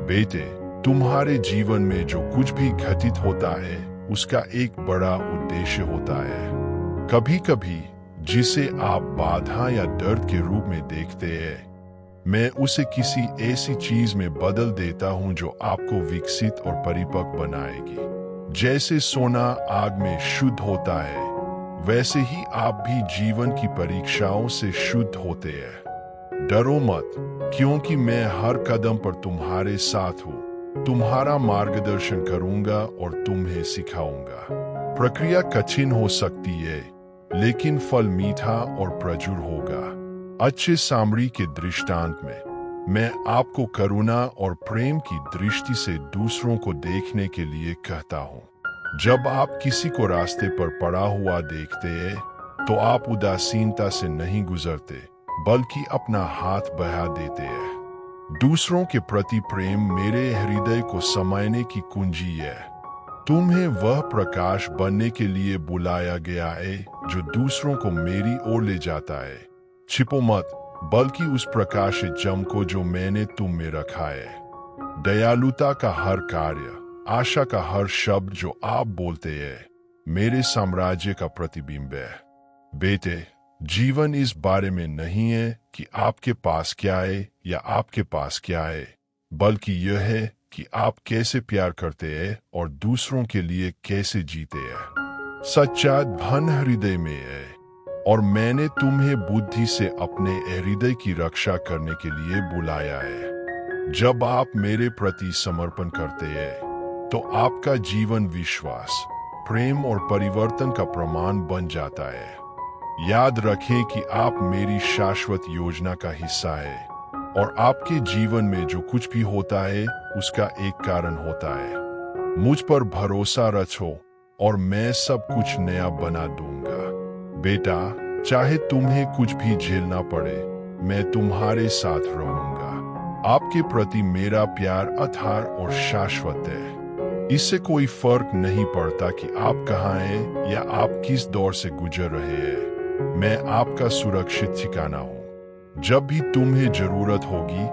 बेटे, तुम्हारे जीवन में जो कुछ भी घटित होता है, उसका एक बड़ा उद्देश्य होता है। कभी कभी जिसे आप बाधा या दर्द के रूप में देखते हैं, मैं उसे किसी ऐसी चीज में बदल देता हूं जो आपको विकसित और परिपक्व बनाएगी। जैसे सोना आग में शुद्ध होता है, वैसे ही आप भी जीवन की परीक्षाओं से शुद्ध होते हैं। डरो मत, क्योंकि मैं हर कदम पर तुम्हारे साथ हूं, तुम्हारा मार्गदर्शन करूंगा और तुम्हें सिखाऊंगा। प्रक्रिया कठिन हो सकती है, लेकिन फल मीठा और प्रचुर होगा। अच्छे सामरी के दृष्टांत में मैं आपको करुणा और प्रेम की दृष्टि से दूसरों को देखने के लिए कहता हूं। जब आप किसी को रास्ते पर पड़ा हुआ देखते हैं, तो आप उदासीनता से नहीं गुजरते, बल्कि अपना हाथ बढ़ा देते हैं। दूसरों के प्रति प्रेम मेरे हृदय को समाने की कुंजी है। तुम्हें वह प्रकाश बनने के लिए बुलाया गया है जो दूसरों को मेरी ओर ले जाता है। छिपो मत, बल्कि उस प्रकाश से चमको जो मैंने तुम में रखा है। दयालुता का हर कार्य, आशा का हर शब्द जो आप बोलते हैं, मेरे साम्राज्य का प्रतिबिंब है। बेटे, जीवन इस बारे में नहीं है कि आपके पास क्या है या आपके पास क्या है, बल्कि यह है कि आप कैसे प्यार करते हैं और दूसरों के लिए कैसे जीते हैं। सच्चा धन हृदय में है, और मैंने तुम्हें बुद्धि से अपने हृदय की रक्षा करने के लिए बुलाया है। जब आप मेरे प्रति समर्पण करते हैं, तो आपका जीवन विश्वास, प्रेम और परिवर्तन का प्रमाण बन जाता है। याद रखें कि आप मेरी शाश्वत योजना का हिस्सा है, और आपके जीवन में जो कुछ भी होता है, उसका एक कारण होता है। मुझ पर भरोसा रखो और मैं सब कुछ नया बना दूंगा। बेटा, चाहे तुम्हें कुछ भी झेलना पड़े, मैं तुम्हारे साथ रहूंगा। आपके प्रति मेरा प्यार अथाह और शाश्वत है। इससे कोई फर्क नहीं पड़ता कि आप कहाँ हैं या आप किस दौर से गुजर रहे हैं। मैं आपका सुरक्षित ठिकाना हूँ। जब भी तुम्हें जरूरत होगी,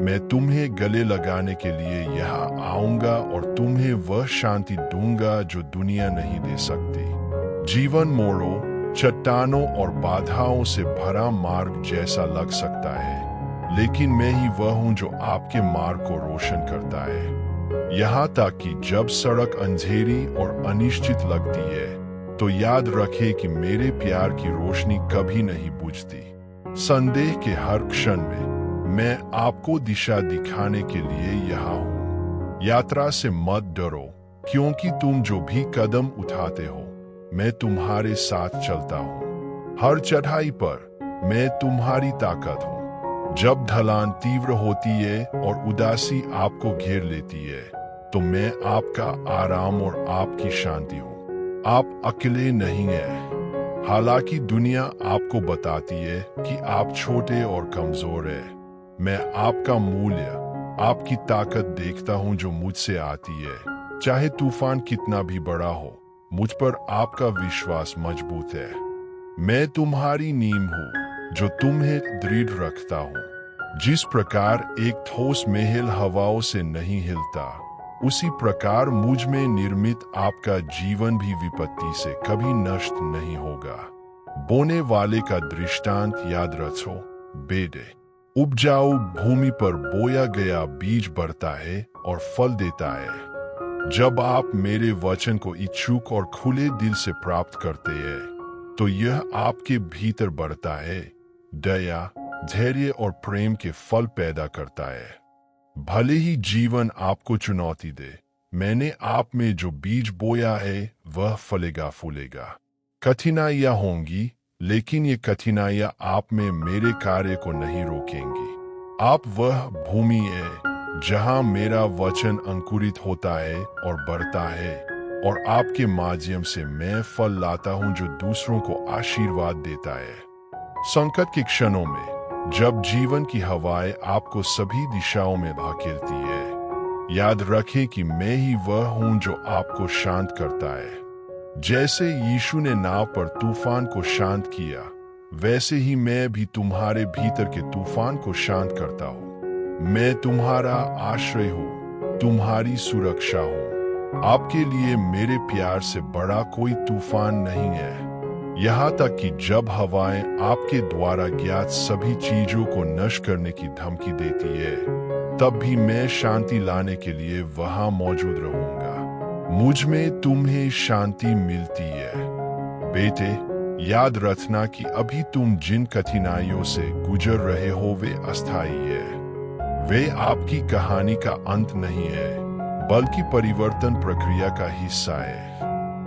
मैं तुम्हें गले लगाने के लिए यहाँ आऊंगा और तुम्हें वह शांति दूंगा जो दुनिया नहीं दे सकती। जीवन मोड़ों, चट्टानों और बाधाओं से भरा मार्ग जैसा लग सकता है, लेकिन मैं ही वह हूं जो आपके मार्ग को रोशन करता है। यहाँ तक कि जब सड़क अंधेरी और अनिश्चित लगती है, तो याद रखें कि मेरे प्यार की रोशनी कभी नहीं बुझती। संदेह के हर क्षण में मैं आपको दिशा दिखाने के लिए यहाँ हूँ। यात्रा से मत डरो, क्योंकि तुम जो भी कदम उठाते हो, मैं तुम्हारे साथ चलता हूँ। हर चढ़ाई पर मैं तुम्हारी ताकत हूँ। जब ढलान तीव्र होती है और उदासी आपको घेर लेती है, तो मैं आपका आराम और आपकी शांति हूँ। आप अकेले नहीं हैं। हालांकि दुनिया आपको बताती है कि आप छोटे और कमजोर हैं, मैं आपका मूल्य, आपकी ताकत देखता हूँ जो मुझसे आती है। चाहे तूफान कितना भी बड़ा हो, मुझ पर आपका विश्वास मजबूत है। मैं तुम्हारी नींव हूँ जो तुम्हें दृढ़ रखता हूँ। जिस प्रकार एक ठोस महल हवाओं से नहीं हिलता, उसी प्रकार मुझ में निर्मित आपका जीवन भी विपत्ति से कभी नष्ट नहीं होगा। बोने वाले का दृष्टांत याद रखो बेटे। उपजाऊ भूमि पर बोया गया बीज बढ़ता है और फल देता है। जब आप मेरे वचन को इच्छुक और खुले दिल से प्राप्त करते हैं, तो यह आपके भीतर बढ़ता है, दया, धैर्य और प्रेम के फल पैदा करता है। भले ही जीवन आपको चुनौती दे, मैंने आप में जो बीज बोया है वह फलेगा फूलेगा। कठिनाइयां होंगी, लेकिन ये कठिनाइयां आप में मेरे कार्य को नहीं रोकेंगी। आप वह भूमि है जहां मेरा वचन अंकुरित होता है और बढ़ता है, और आपके माध्यम से मैं फल लाता हूं जो दूसरों को आशीर्वाद देता है। संकट के क्षणों में जब जीवन की हवाएं आपको सभी दिशाओं में धकेलती है, याद रखें कि मैं ही वह हूं जो आपको शांत करता है। जैसे यीशु ने नाव पर तूफान को शांत किया, वैसे ही मैं भी तुम्हारे भीतर के तूफान को शांत करता हूँ। मैं तुम्हारा आश्रय हूँ, तुम्हारी सुरक्षा हूँ। आपके लिए मेरे प्यार से बड़ा कोई तूफान नहीं है। यहाँ तक कि जब हवाएं आपके द्वारा ज्ञात सभी चीजों को नष्ट करने की धमकी देती है, तब भी मैं शांति लाने के लिए वहां मौजूद रहूंगा। मुझ में तुम्हें शांति मिलती है। बेटे, याद रखना कि अभी तुम जिन कठिनाइयों से गुजर रहे हो वे अस्थायी है। वे आपकी कहानी का अंत नहीं है, बल्कि परिवर्तन प्रक्रिया का हिस्सा है।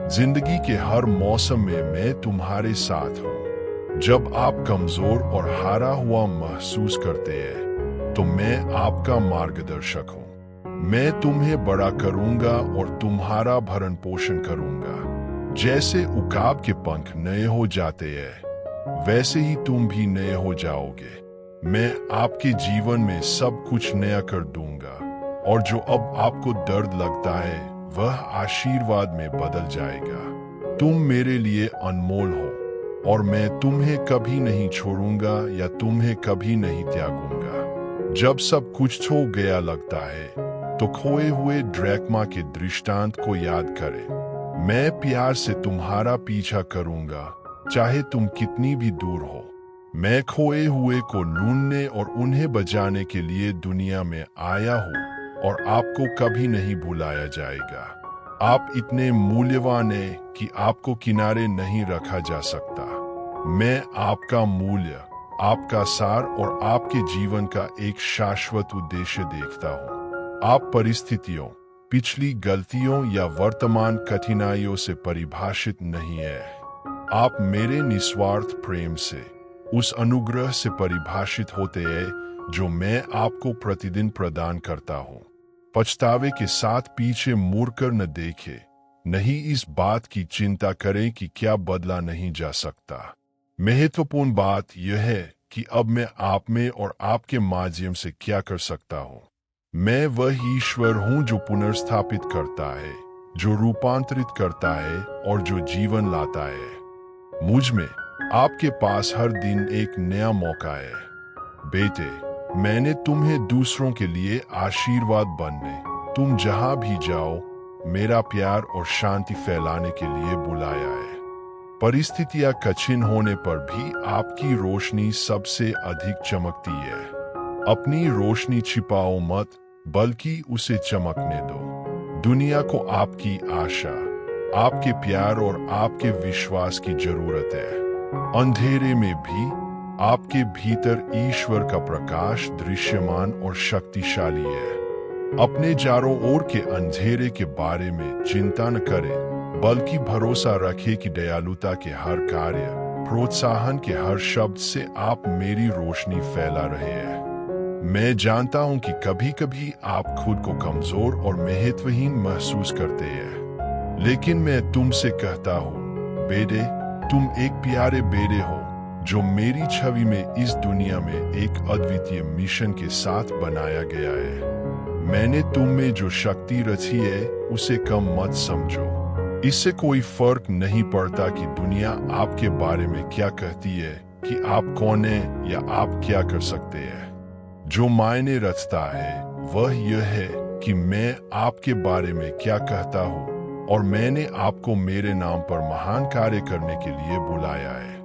जिंदगी के हर मौसम में मैं तुम्हारे साथ हूँ। जब आप कमजोर और हारा हुआ महसूस करते हैं, तो मैं आपका मार्गदर्शक हूँ। मैं तुम्हें बड़ा करूंगा और तुम्हारा भरण पोषण करूंगा। जैसे उकाब के पंख नए हो जाते हैं, वैसे ही तुम भी नए हो जाओगे। मैं आपके जीवन में सब कुछ नया कर दूंगा, और जो अब आपको दर्द लगता है वह आशीर्वाद में बदल जाएगा। तुम मेरे लिए अनमोल हो, और मैं तुम्हें कभी नहीं छोड़ूंगा या तुम्हें कभी नहीं त्यागूंगा। जब सब कुछ हो गया लगता है, तो खोए हुए ड्रैक्मा के दृष्टांत को याद करें। मैं प्यार से तुम्हारा पीछा करूंगा, चाहे तुम कितनी भी दूर हो। मैं खोए हुए को ढूंढने और उन्हें बचाने के लिए दुनिया में आया हूँ, और आपको कभी नहीं भुलाया जाएगा। आप इतने मूल्यवान हैं कि आपको किनारे नहीं रखा जा सकता। मैं आपका मूल्य, आपका सार और आपके जीवन का एक शाश्वत उद्देश्य देखता हूँ। आप परिस्थितियों, पिछली गलतियों या वर्तमान कठिनाइयों से परिभाषित नहीं है। आप मेरे निस्वार्थ प्रेम से, उस अनुग्रह से परिभाषित होते हैं जो मैं आपको प्रतिदिन प्रदान करता हूँ। पछतावे के साथ पीछे मुड़कर न देखें, नहीं इस बात की चिंता करें कि क्या बदला नहीं जा सकता। महत्वपूर्ण बात यह है कि अब मैं आप में और आपके माध्यम से क्या कर सकता हूँ। मैं वह ईश्वर हूँ जो पुनर्स्थापित करता है, जो रूपांतरित करता है और जो जीवन लाता है। मुझ में आपके पास हर दिन एक नया मौका है। बेटे, मैंने तुम्हें दूसरों के लिए आशीर्वाद बनने, तुम जहां भी जाओ, मेरा प्यार और शांति फैलाने के लिए बुलाया है। परिस्थितियां कठिन होने पर भी आपकी रोशनी सबसे अधिक चमकती है। अपनी रोशनी छिपाओ मत, बल्कि उसे चमकने दो। दुनिया को आपकी आशा, आपके प्यार और आपके विश्वास की जरूरत है। अंधेरे में भी आपके भीतर ईश्वर का प्रकाश दृश्यमान और शक्तिशाली है। अपने चारों ओर के अंधेरे के बारे में चिंता न करें, बल्कि भरोसा रखें कि दयालुता के हर कार्य, प्रोत्साहन के हर शब्द से आप मेरी रोशनी फैला रहे हैं। मैं जानता हूं कि कभी कभी आप खुद को कमजोर और महत्वहीन महसूस करते हैं, लेकिन मैं तुमसे कहता हूं, बेटे, तुम एक प्यारे बेटे हो जो मेरी छवि में इस दुनिया में एक अद्वितीय मिशन के साथ बनाया गया है। मैंने तुम में जो शक्ति रची है उसे कम मत समझो। इससे कोई फर्क नहीं पड़ता कि दुनिया आपके बारे में क्या कहती है, कि आप कौन हैं या आप क्या कर सकते हैं। जो मायने रचता है वह यह है कि मैं आपके बारे में क्या कहता हूँ, और मैंने आपको मेरे नाम पर महान कार्य करने के लिए बुलाया है।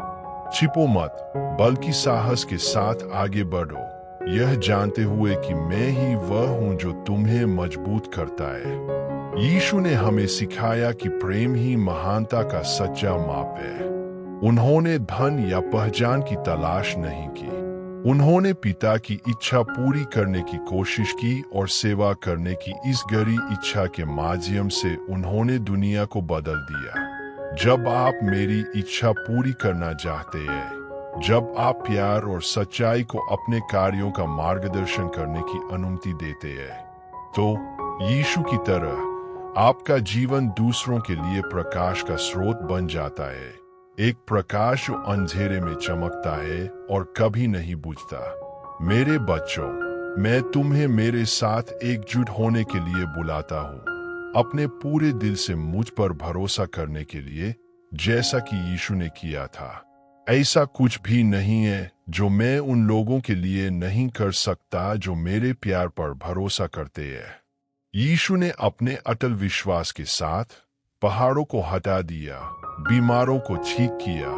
छिपो मत, बल्कि साहस के साथ आगे बढ़ो, यह जानते हुए कि मैं ही वह हूँ जो तुम्हें मजबूत करता है। यीशु ने हमें सिखाया कि प्रेम ही महानता का सच्चा माप है। उन्होंने धन या पहचान की तलाश नहीं की। उन्होंने पिता की इच्छा पूरी करने की कोशिश की, और सेवा करने की इस गहरी इच्छा के माध्यम से उन्होंने दुनिया को बदल दिया। जब आप मेरी इच्छा पूरी करना चाहते हैं, जब आप प्यार और सच्चाई को अपने कार्यों का मार्गदर्शन करने की अनुमति देते हैं, तो यीशु की तरह आपका जीवन दूसरों के लिए प्रकाश का स्रोत बन जाता है। एक प्रकाश जो अंधेरे में चमकता है और कभी नहीं बुझता। मेरे बच्चों, मैं तुम्हें मेरे साथ एकजुट होने के लिए बुलाता हूँ, अपने पूरे दिल से मुझ पर भरोसा करने के लिए, जैसा कि यीशु ने किया था। ऐसा कुछ भी नहीं है जो मैं उन लोगों के लिए नहीं कर सकता जो मेरे प्यार पर भरोसा करते हैं। यीशु ने अपने अटल विश्वास के साथ, पहाड़ों को हटा दिया, बीमारों को ठीक किया,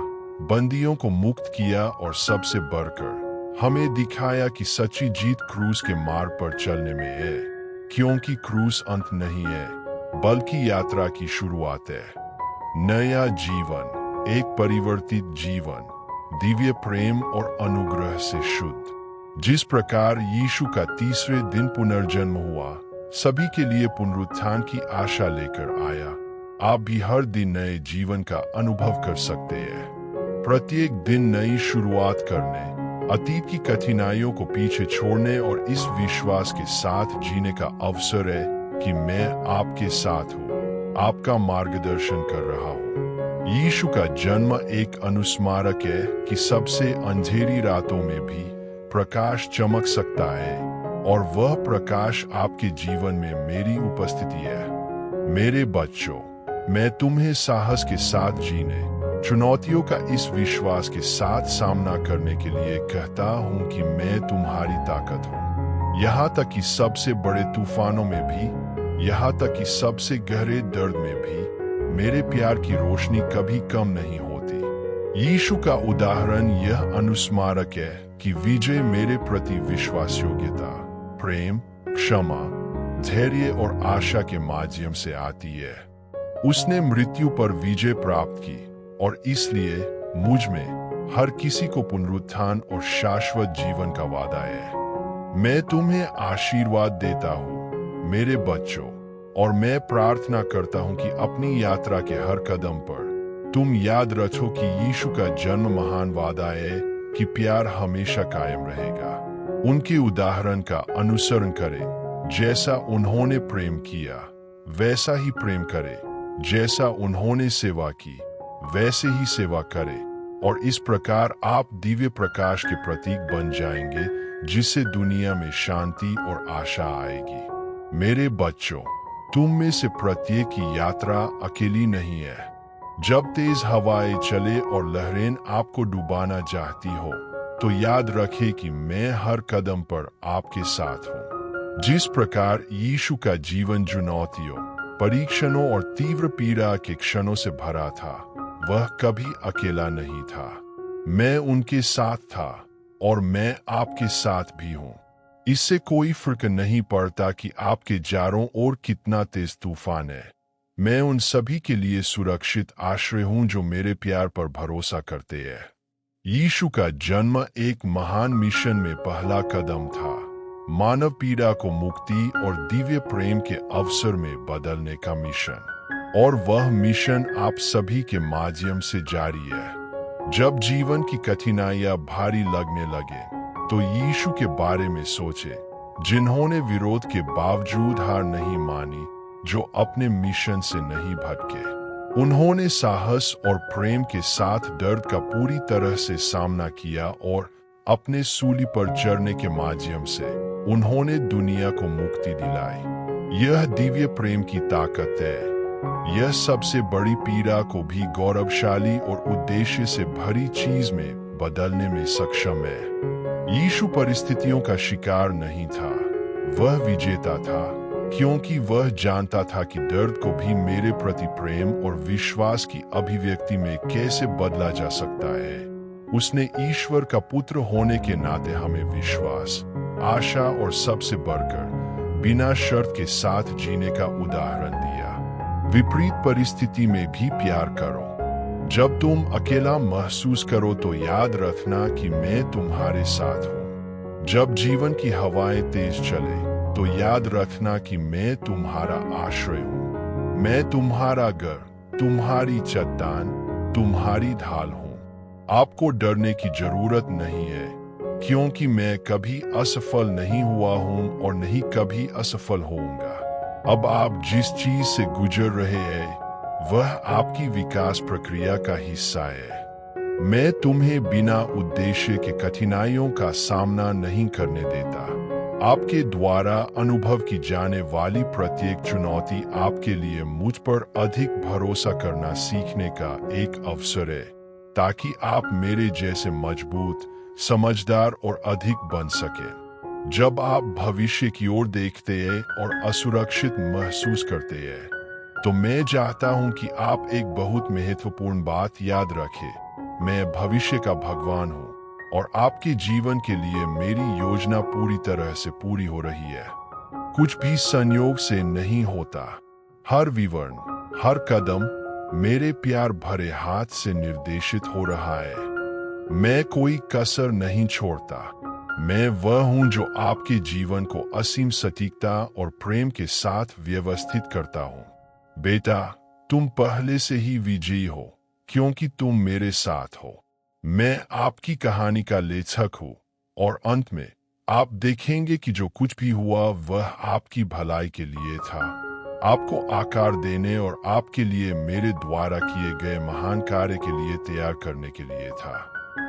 बंदियों को मुक्त किया और सबसे बढ़कर हमें दिखाया कि सच्ची जीत क्रूस के मार्ग पर चलने में है, क्योंकि क्रूस अंत नहीं है बल्कि यात्रा की शुरुआत है। नया जीवन, एक परिवर्तित जीवन, दिव्य प्रेम और अनुग्रह से शुद्ध। जिस प्रकार यीशु का तीसरे दिन पुनर्जन्म हुआ, सभी के लिए पुनरुत्थान की आशा लेकर आया, आप भी हर दिन नए जीवन का अनुभव कर सकते हैं। प्रत्येक दिन नई शुरुआत करने, अतीत की कठिनाइयों को पीछे छोड़ने और इस विश्वास के साथ जीने का अवसर है कि मैं आपके साथ हूँ, आपका मार्गदर्शन कर रहा हूँ। यीशु का जन्म एक अनुस्मारक है कि सबसे अंधेरी रातों में भी प्रकाश चमक सकता है, और वह प्रकाश आपके जीवन में मेरी उपस्थिति है। मेरे बच्चों, मैं तुम्हें साहस के साथ जीने, चुनौतियों का इस विश्वास के साथ सामना करने के लिए कहता हूं कि मैं तुम्हारी ताकत हूं। यहाँ तक कि सबसे बड़े तूफानों में भी, यहाँ तक कि सबसे गहरे दर्द में भी मेरे प्यार की रोशनी कभी कम नहीं होती। यीशु का उदाहरण यह अनुस्मारक है कि विजय मेरे प्रति विश्वास योग्यता, प्रेम, क्षमा, धैर्य और आशा के माध्यम से आती है। उसने मृत्यु पर विजय प्राप्त की और इसलिए मुझ में हर किसी को पुनरुत्थान और शाश्वत जीवन का वादा है। मैं तुम्हें आशीर्वाद देता हूँ मेरे बच्चों, और मैं प्रार्थना करता हूँ कि अपनी यात्रा के हर कदम पर तुम याद रखो कि यीशु का जन्म महान वादा है कि प्यार हमेशा कायम रहेगा। उनके उदाहरण का अनुसरण करें, जैसा उन्होंने प्रेम किया वैसा ही प्रेम करें, जैसा उन्होंने सेवा की वैसे ही सेवा करें, और इस प्रकार आप दिव्य प्रकाश के प्रतीक बन जाएंगे जिससे दुनिया में शांति और आशा आएगी। मेरे बच्चों, तुम में से प्रत्येक की यात्रा अकेली नहीं है। जब तेज हवाएं चले और लहरें आपको डुबाना चाहती हो, तो याद रखें कि मैं हर कदम पर आपके साथ हूँ। जिस प्रकार यीशु का जीवन चुनौतियों, परीक्षणों और तीव्र पीड़ा के क्षणों से भरा था, वह कभी अकेला नहीं था। मैं उनके साथ था और मैं आपके साथ भी हूँ। इससे कोई फर्क नहीं पड़ता कि आपके चारों ओर कितना तेज तूफान है। मैं उन सभी के लिए सुरक्षित आश्रय हूँ जो मेरे प्यार पर भरोसा करते हैं। यीशु का जन्म एक महान मिशन में पहला कदम था, मानव पीड़ा को मुक्ति और दिव्य प्रेम के अवसर में बदलने का मिशन, और वह मिशन आप सभी के माध्यम से जारी है। जब जीवन की कठिनाइयां भारी लगने लगे, तो यीशु के बारे में सोचे, जिन्होंने विरोध के बावजूद हार नहीं मानी, जो अपने मिशन से नहीं भटके। उन्होंने साहस और प्रेम के साथ दर्द का पूरी तरह से सामना किया और अपने सूली पर चढ़ने के माध्यम से उन्होंने दुनिया को मुक्ति दिलाई। यह दिव्य प्रेम की ताकत है। यह सबसे बड़ी पीड़ा को भी गौरवशाली और उद्देश्य से भरी चीज में बदलने में सक्षम है। यीशु परिस्थितियों का शिकार नहीं था, वह विजेता था, क्योंकि वह जानता था कि दर्द को भी मेरे प्रति प्रेम और विश्वास की अभिव्यक्ति में कैसे बदला जा सकता है। उसने ईश्वर का पुत्र होने के नाते हमें विश्वास, आशा और सबसे बढ़कर बिना शर्त के साथ जीने का उदाहरण दिया। विपरीत परिस्थिति में भी प्यार करो। जब तुम अकेला महसूस करो तो याद रखना कि मैं तुम्हारे साथ हूँ। जब जीवन की हवाएं तेज चले तो याद रखना कि मैं तुम्हारा आश्रय हूँ। मैं तुम्हारा घर, तुम्हारी चट्टान, तुम्हारी ढाल हूँ। आपको डरने की जरूरत नहीं है, क्योंकि मैं कभी असफल नहीं हुआ हूँ और नहीं कभी असफल होऊंगा। अब आप जिस चीज से गुजर रहे हैं, वह आपकी विकास प्रक्रिया का हिस्सा है। मैं तुम्हें बिना उद्देश्य के कठिनाइयों का सामना नहीं करने देता। आपके द्वारा अनुभव की जाने वाली प्रत्येक चुनौती आपके लिए मुझ पर अधिक भरोसा करना सीखने का एक अवसर है, ताकि आप मेरे जैसे मजबूत, समझदार और अधिक बन सके। जब आप भविष्य की ओर देखते हैं और असुरक्षित महसूस करते हैं, तो मैं चाहता हूं कि आप एक बहुत महत्वपूर्ण बात याद रखें। मैं भविष्य का भगवान हूं और आपके जीवन के लिए मेरी योजना पूरी तरह से पूरी हो रही है। कुछ भी संयोग से नहीं होता। हर विवरण, हर कदम मेरे प्यार भरे हाथ से निर्देशित हो रहा है। मैं कोई कसर नहीं छोड़ता। मैं वह हूं जो आपके जीवन को असीम सटीकता और प्रेम के साथ व्यवस्थित करता हूं। बेटा, तुम पहले से ही विजयी हो क्योंकि तुम मेरे साथ हो। मैं आपकी कहानी का लेखक हूं और अंत में आप देखेंगे कि जो कुछ भी हुआ वह आपकी भलाई के लिए था, आपको आकार देने और आपके लिए मेरे द्वारा किए गए महान कार्य के लिए तैयार करने के लिए था।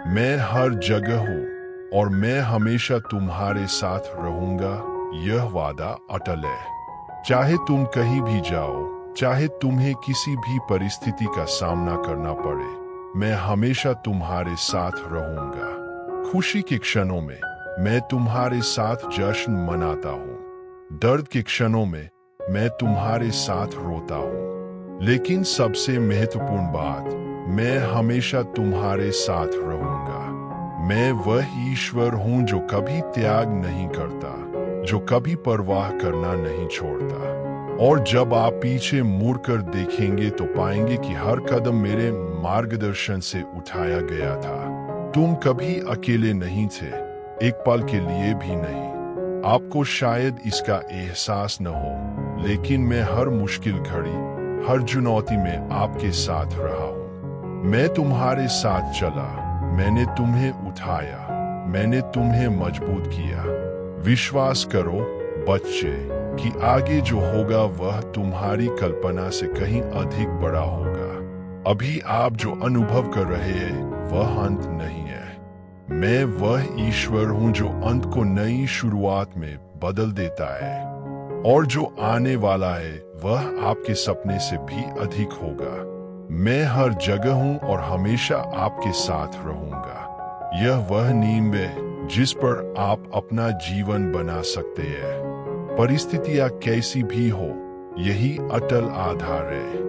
मैं हर जगह हूं और मैं हमेशा तुम्हारे साथ रहूंगा। यह वादा अटल है। चाहे तुम कहीं भी जाओ, चाहे तुम्हें किसी भी परिस्थिति का सामना करना पड़े, मैं हमेशा तुम्हारे साथ रहूंगा। खुशी के क्षणों में मैं तुम्हारे साथ जश्न मनाता हूँ। दर्द के क्षणों में मैं तुम्हारे साथ रोता हूँ। लेकिन सबसे महत्वपूर्ण बात, मैं हमेशा तुम्हारे साथ रहूंगा। मैं वह ईश्वर हूँ जो कभी त्याग नहीं करता, जो कभी परवाह करना नहीं छोड़ता। और जब आप पीछे मुड़कर देखेंगे तो पाएंगे कि हर कदम मेरे मार्गदर्शन से उठाया गया था। तुम कभी अकेले नहीं थे, एक पल के लिए भी नहीं। आपको शायद इसका एहसास न हो, लेकिन मैं हर मुश्किल घड़ी, हर चुनौती में आपके साथ रहा हूँ। मैं तुम्हारे साथ चला, मैंने तुम्हें उठाया, मैंने तुम्हें मजबूत किया। विश्वास करो बच्चे कि आगे जो होगा वह तुम्हारी कल्पना से कहीं अधिक बड़ा होगा। अभी आप जो अनुभव कर रहे हैं वह अंत नहीं है। मैं वह ईश्वर हूं जो अंत को नई शुरुआत में बदल देता है, और जो आने वाला है वह आपके सपने से भी अधिक होगा। मैं हर जगह हूं और हमेशा आपके साथ रहूंगा। यह वह नींव है जिस पर आप अपना जीवन बना सकते हैं। परिस्थितियां कैसी भी हो, यही अटल आधार है।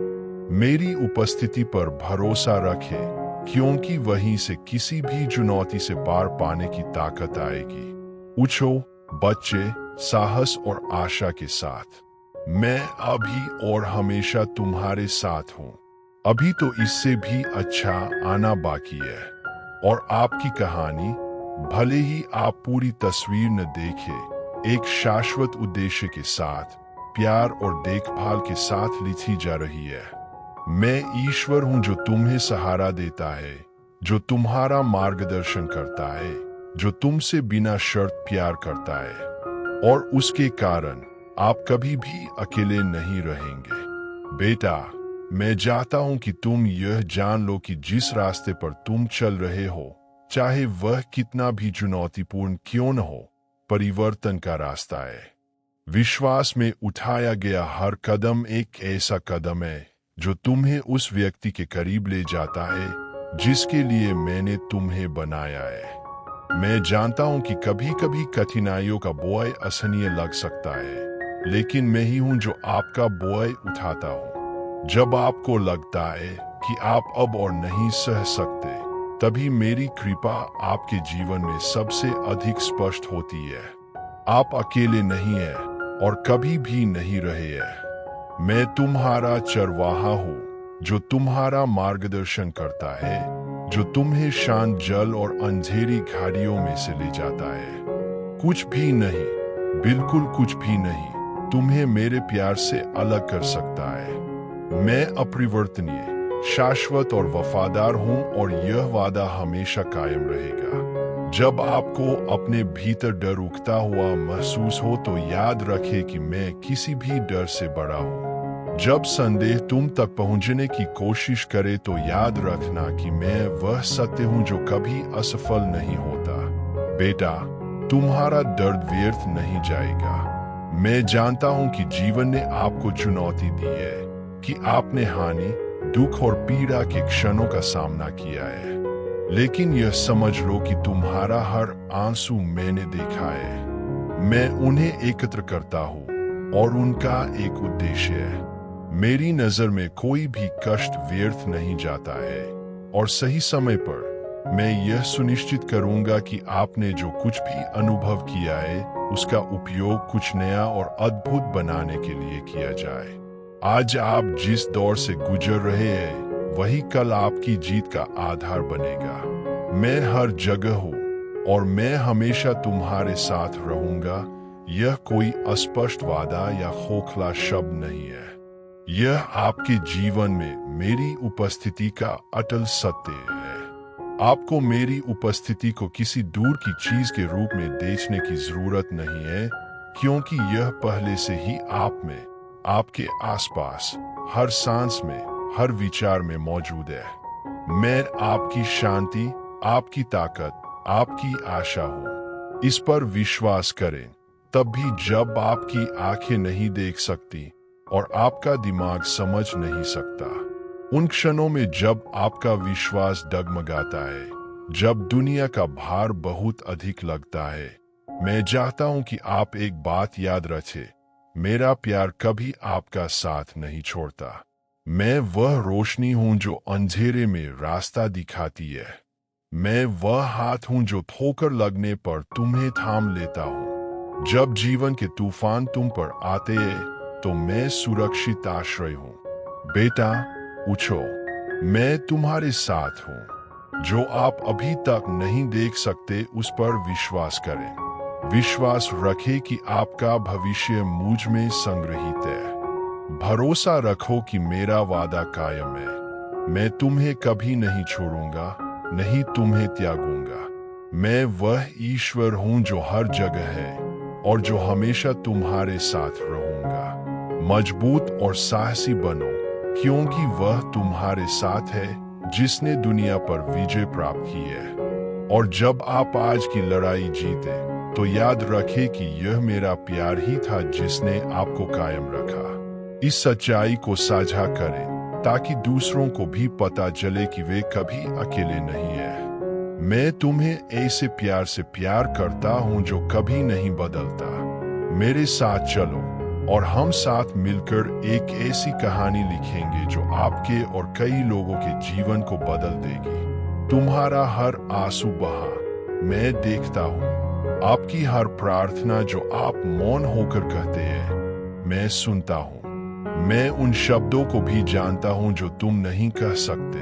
मेरी उपस्थिति पर भरोसा रखें, क्योंकि वहीं से किसी भी चुनौती से पार पाने की ताकत आएगी। उठो बच्चे, साहस और आशा के साथ। मैं अभी और हमेशा तुम्हारे साथ हूँ। अभी तो इससे भी अच्छा आना बाकी है। और आपकी कहानी, भले ही आप पूरी तस्वीर न देखें, एक शाश्वत उद्देश्य के साथ, प्यार और देखभाल के साथ लिखी जा रही है। मैं ईश्वर हूं जो तुम्हें सहारा देता है, जो तुम्हारा मार्गदर्शन करता है, जो तुमसे बिना शर्त प्यार करता है, और उसके कारण आप कभी भी अकेले नहीं रहेंगे। बेटा, मैं चाहता हूं कि तुम यह जान लो कि जिस रास्ते पर तुम चल रहे हो, चाहे वह कितना भी चुनौतीपूर्ण क्यों न हो, परिवर्तन का रास्ता है। विश्वास में उठाया गया हर कदम एक ऐसा कदम है जो तुम्हें उस व्यक्ति के करीब ले जाता है जिसके लिए मैंने तुम्हें बनाया है। मैं जानता हूं कि कभी कभी कठिनाइयों का बोझ असहनीय लग सकता है, लेकिन मैं ही हूं जो आपका बोझ उठाता हूं। जब आपको लगता है कि आप अब और नहीं सह सकते, तभी मेरी कृपा आपके जीवन में सबसे अधिक स्पष्ट होती है। आप अकेले नहीं हैं और कभी भी नहीं रहे हैं। मैं तुम्हारा चरवाहा हूँ जो तुम्हारा मार्गदर्शन करता है, जो तुम्हें शांत जल और अंधेरी घाटियों में से ले जाता है। कुछ भी नहीं, बिल्कुल कुछ भी नहीं, तुम्हें मेरे प्यार से अलग कर सकता है। मैं अपरिवर्तनीय, शाश्वत और वफादार हूं और यह वादा हमेशा कायम रहेगा। जब आपको अपने भीतर डर उगता हुआ महसूस हो तो याद रखें कि मैं किसी भी डर से बड़ा हूं। जब संदेह तुम तक पहुंचने की कोशिश करे तो याद रखना कि मैं वह सत्य हूं जो कभी असफल नहीं होता। बेटा, तुम्हारा दर्द व्यर्थ नहीं जाएगा। मैं जानता हूं कि जीवन ने आपको चुनौती दी है, कि आपने हानि, दुख और पीड़ा के क्षणों का सामना किया है, लेकिन यह समझ लो कि तुम्हारा हर आंसू मैंने देखा है। मैं उन्हें एकत्र करता हूँ और उनका एक उद्देश्य है। मेरी नजर में कोई भी कष्ट व्यर्थ नहीं जाता है, और सही समय पर मैं यह सुनिश्चित करूंगा कि आपने जो कुछ भी अनुभव किया है उसका उपयोग कुछ नया और अद्भुत बनाने के लिए किया जाए। आज आप जिस दौर से गुजर रहे हैं वही कल आपकी जीत का आधार बनेगा। मैं हर जगह हूँ और मैं हमेशा तुम्हारे साथ रहूंगा। यह कोई अस्पष्ट वादा या खोखला शब्द नहीं है, यह आपके जीवन में मेरी उपस्थिति का अटल सत्य है। आपको मेरी उपस्थिति को किसी दूर की चीज के रूप में देखने की जरूरत नहीं है, क्योंकि यह पहले से ही आप में, आपके आसपास, हर सांस में, हर विचार में मौजूद है। मैं आपकी शांति, आपकी ताकत, आपकी आशा हूं। इस पर विश्वास करें, तब भी जब आपकी आंखें नहीं देख सकती और आपका दिमाग समझ नहीं सकता। उन क्षणों में जब आपका विश्वास डगमगाता है, जब दुनिया का भार बहुत अधिक लगता है, मैं चाहता हूं कि आप एक बात याद रखें, मेरा प्यार कभी आपका साथ नहीं छोड़ता। मैं वह रोशनी हूं जो अंधेरे में रास्ता दिखाती है। मैं वह हाथ हूं जो ठोकर लगने पर तुम्हें थाम लेता हूं। जब जीवन के तूफान तुम पर आते हैं तो मैं सुरक्षित आश्रय हूं। बेटा, उठो, मैं तुम्हारे साथ हूं। जो आप अभी तक नहीं देख सकते उस पर विश्वास करें। विश्वास रखें कि आपका भविष्य मुझ में संग्रहित है। भरोसा रखो कि मेरा वादा कायम है। मैं तुम्हें कभी नहीं छोड़ूंगा, नहीं तुम्हें त्यागूंगा। मैं वह ईश्वर हूं जो हर जगह है और जो हमेशा तुम्हारे साथ रहूंगा। मजबूत और साहसी बनो, क्योंकि वह तुम्हारे साथ है जिसने दुनिया पर विजय प्राप्त की है। और जब आप आज की लड़ाई जीते तो याद रखें कि यह मेरा प्यार ही था जिसने आपको कायम रखा। इस सच्चाई को साझा करें ताकि दूसरों को भी पता चले कि वे कभी अकेले नहीं हैं। मैं तुम्हें ऐसे प्यार से प्यार करता हूं जो कभी नहीं बदलता। मेरे साथ चलो और हम साथ मिलकर एक ऐसी कहानी लिखेंगे जो आपके और कई लोगों के जीवन को बदल देगी। तुम्हारा हर आंसू बहा मैं देखता हूँ। आपकी हर प्रार्थना जो आप मौन होकर कहते हैं, मैं सुनता हूँ। मैं उन शब्दों को भी जानता हूँ जो तुम नहीं कह सकते,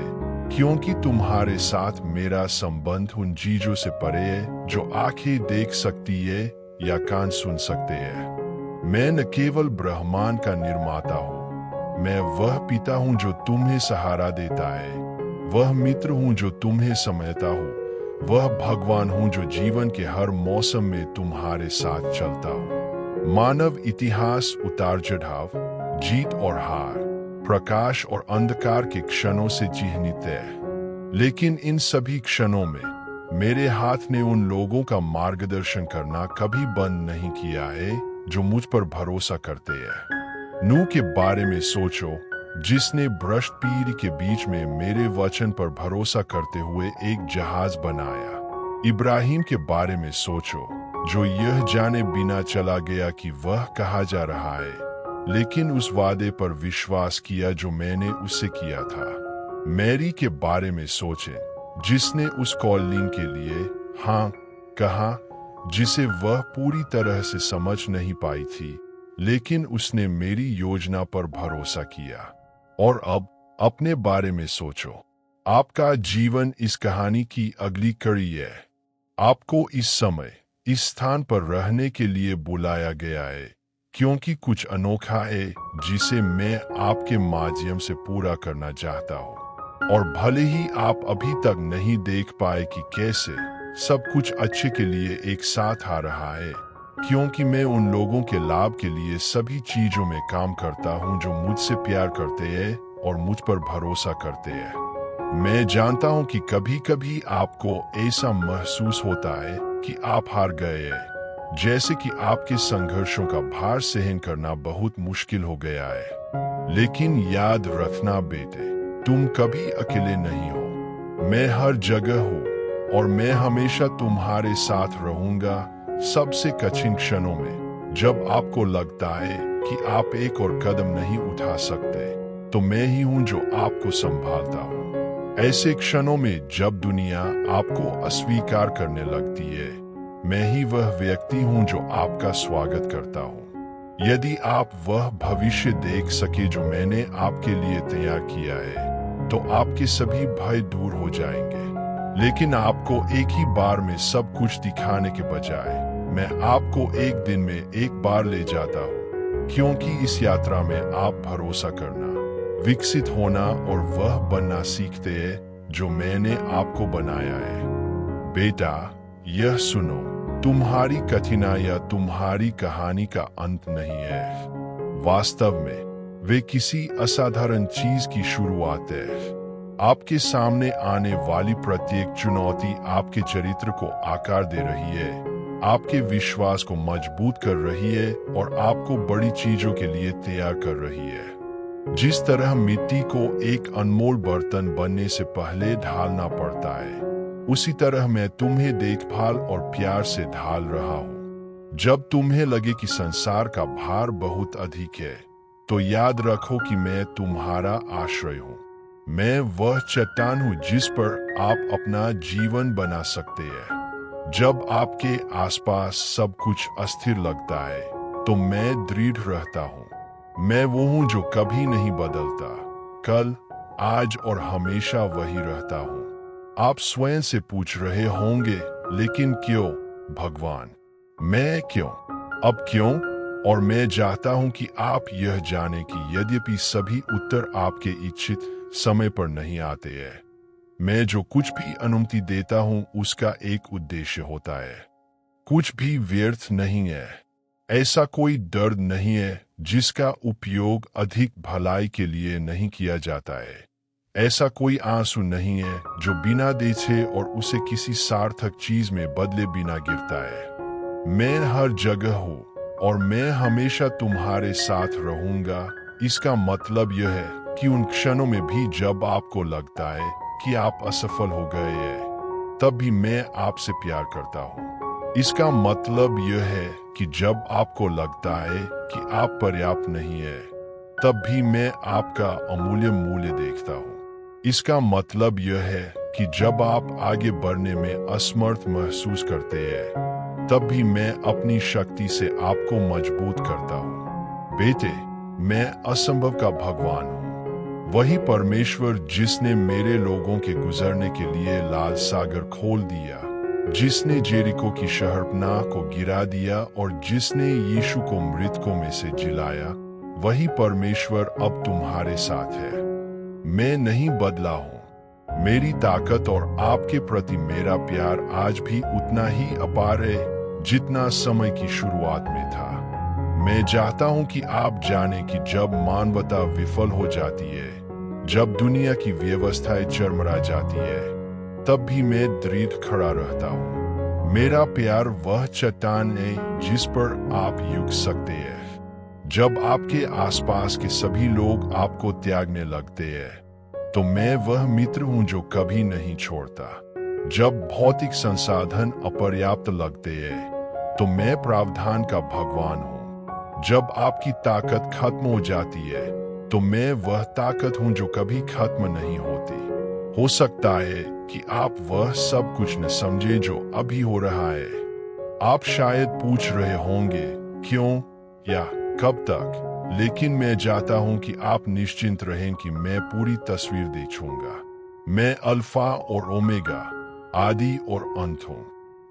क्योंकि तुम्हारे साथ मेरा संबंध उन चीजों से परे है जो आंखें देख सकती है या कान सुन सकते हैं। मैं न केवल ब्रह्मांड का निर्माता हूँ, मैं वह पिता हूँ जो तुम्हें सहारा देता है, वह मित्र हूँ जो तुम्हें समझता हूँ, वह भगवान हूँ जो जीवन के हर मौसम में तुम्हारे साथ चलता हूँ। मानव इतिहास उतार चढ़ाव, जीत और हार, प्रकाश और अंधकार के क्षणों से चिह्नित है, लेकिन इन सभी क्षणों में मेरे हाथ ने उन लोगों का मार्गदर्शन करना कभी बंद नहीं किया है जो मुझ पर भरोसा करते हैं। नूह के बारे में सोचो, जिसने भ्रष्ट पीढ़ी के बीच में मेरे वचन पर भरोसा करते हुए एक जहाज बनाया। इब्राहिम के बारे में सोचो, जो यह जाने बिना चला गया कि वह कहाँ जा रहा है, लेकिन उस वादे पर विश्वास किया जो मैंने उससे किया था। मैरी के बारे में सोचें, जिसने उस कॉलिंग के लिए हाँ कहा जिसे वह पूरी तरह से समझ नहीं पाई थी, लेकिन उसने मेरी योजना पर भरोसा किया। और अब अपने बारे में सोचो, आपका जीवन इस कहानी की अगली कड़ी है। आपको इस समय, इस स्थान पर रहने के लिए बुलाया गया है, क्योंकि कुछ अनोखा है जिसे मैं आपके माध्यम से पूरा करना चाहता हूँ। और भले ही आप अभी तक नहीं देख पाए कि कैसे सब कुछ अच्छे के लिए एक साथ आ रहा है, क्योंकि मैं उन लोगों के लाभ के लिए सभी चीजों में काम करता हूं जो मुझसे प्यार करते हैं और मुझ पर भरोसा करते हैं। मैं जानता हूं कि कभी कभी आपको ऐसा महसूस होता है कि आप हार गए हैं, जैसे कि आपके संघर्षों का भार सहन करना बहुत मुश्किल हो गया है। लेकिन याद रखना बेटे, तुम कभी अकेले नहीं हो। मैं हर जगह हूँ और मैं हमेशा तुम्हारे साथ रहूंगा, सबसे कठिन क्षणों में, जब आपको लगता है कि आप एक और कदम नहीं उठा सकते, तो मैं ही हूं जो आपको संभालता हूं। ऐसे क्षणों में जब दुनिया आपको अस्वीकार करने लगती है, मैं ही वह व्यक्ति हूं जो आपका स्वागत करता हूं। यदि आप वह भविष्य देख सके जो मैंने आपके लिए तैयार किया है, तो आपके सभी भय दूर हो जाएंगे। लेकिन आपको एक ही बार में सब कुछ दिखाने के बजाय मैं आपको एक दिन में एक बार ले जाता हूँ, क्योंकि इस यात्रा में आप भरोसा करना, विकसित होना और वह बनना सीखते हैं जो मैंने आपको बनाया है। बेटा, यह सुनो, तुम्हारी कठिनाइयां तुम्हारी कहानी का अंत नहीं है। वास्तव में वे किसी असाधारण चीज की शुरुआत है। आपके सामने आने वाली प्रत्येक चुनौती आपके चरित्र को आकार दे रही है, आपके विश्वास को मजबूत कर रही है और आपको बड़ी चीजों के लिए तैयार कर रही है। जिस तरह मिट्टी को एक अनमोल बर्तन बनने से पहले ढालना पड़ता है, उसी तरह मैं तुम्हें देखभाल और प्यार से ढाल रहा हूँ। जब तुम्हें लगे कि संसार का भार बहुत अधिक है, तो याद रखो कि मैं तुम्हारा आश्रय हूँ। मैं वह चट्टान हूँ जिस पर आप अपना जीवन बना सकते हैं। जब आपके आसपास सब कुछ अस्थिर लगता है, तो मैं दृढ़ रहता हूँ। मैं वो हूँ जो कभी नहीं बदलता, कल, आज और हमेशा वही रहता हूँ। आप स्वयं से पूछ रहे होंगे, लेकिन क्यों भगवान? मैं क्यों? अब क्यों? और मैं चाहता हूं कि आप यह जाने कि यद्यपि सभी उत्तर आपके इच्छित समय पर नहीं आते हैं, मैं जो कुछ भी अनुमति देता हूं उसका एक उद्देश्य होता है। कुछ भी व्यर्थ नहीं है। ऐसा कोई दर्द नहीं है जिसका उपयोग अधिक भलाई के लिए नहीं किया जाता है। ऐसा कोई आंसू नहीं है जो बिना देखे और उसे किसी सार्थक चीज में बदले बिना गिरता है। मैं हर जगह हूँ और मैं हमेशा तुम्हारे साथ रहूंगा। इसका मतलब यह है कि उन क्षणों में भी जब आपको लगता है कि आप असफल हो गए हैं, तब भी मैं आपसे प्यार करता हूँ। इसका मतलब यह है कि जब आपको लगता है कि आप पर्याप्त नहीं है, तब भी मैं आपका अमूल्य मूल्य देखता हूँ। इसका मतलब यह है कि जब आप आगे बढ़ने में असमर्थ महसूस करते हैं, तब भी मैं अपनी शक्ति से आपको मजबूत करता हूँ। बेटे, मैं असंभव का भगवान हूँ। वही परमेश्वर जिसने मेरे लोगों के गुजरने के लिए लाल सागर खोल दिया, जिसने जेरिको की शहरपनाह को गिरा दिया और जिसने यीशु को मृतकों में से जिलाया, वही परमेश्वर अब तुम्हारे साथ है। मैं नहीं बदला हूँ। मेरी ताकत और आपके प्रति मेरा प्यार आज भी उतना ही अपार है जितना समय की शुरुआत में था। मैं चाहता हूं कि आप जाने कि जब मानवता विफल हो जाती है, जब दुनिया की व्यवस्थाएं चरमरा जाती है, तब भी मैं दृढ़ खड़ा रहता हूं। मेरा प्यार वह चट्टान है जिस पर आप झुक सकते हैं। जब आपके आसपास के सभी लोग आपको त्यागने लगते हैं, तो मैं वह मित्र हूं जो कभी नहीं छोड़ता। जब भौतिक संसाधन अपर्याप्त लगते हैं, तो मैं प्रावधान का भगवान हूँ। जब आपकी ताकत खत्म हो जाती है, तो मैं वह ताकत हूँ जो कभी खत्म नहीं होती। हो सकता है कि आप वह सब कुछ न समझे जो अभी हो रहा है। आप शायद पूछ रहे होंगे, क्यों या कब तक? लेकिन मैं चाहता हूँ कि आप निश्चिंत रहें कि मैं पूरी तस्वीर देखूंगा। मैं अल्फा और ओमेगा, आदि और अंत हूँ।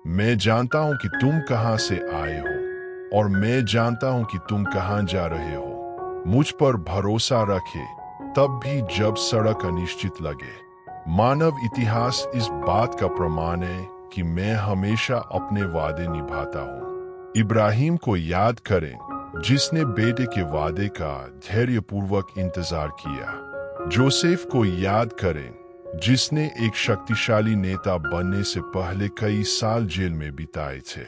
मैं जानता हूं कि तुम कहां से आए हो और मैं जानता हूं कि तुम कहां जा रहे हो। मुझ पर भरोसा रखे, तब भी जब सड़क अनिश्चित लगे। मानव इतिहास इस बात का प्रमाण है कि मैं हमेशा अपने वादे निभाता हूं। इब्राहिम को याद करें, जिसने बेटे के वादे का धैर्यपूर्वक इंतजार किया। जोसेफ को याद करें, जिसने एक शक्तिशाली नेता बनने से पहले कई साल जेल में बिताए थे।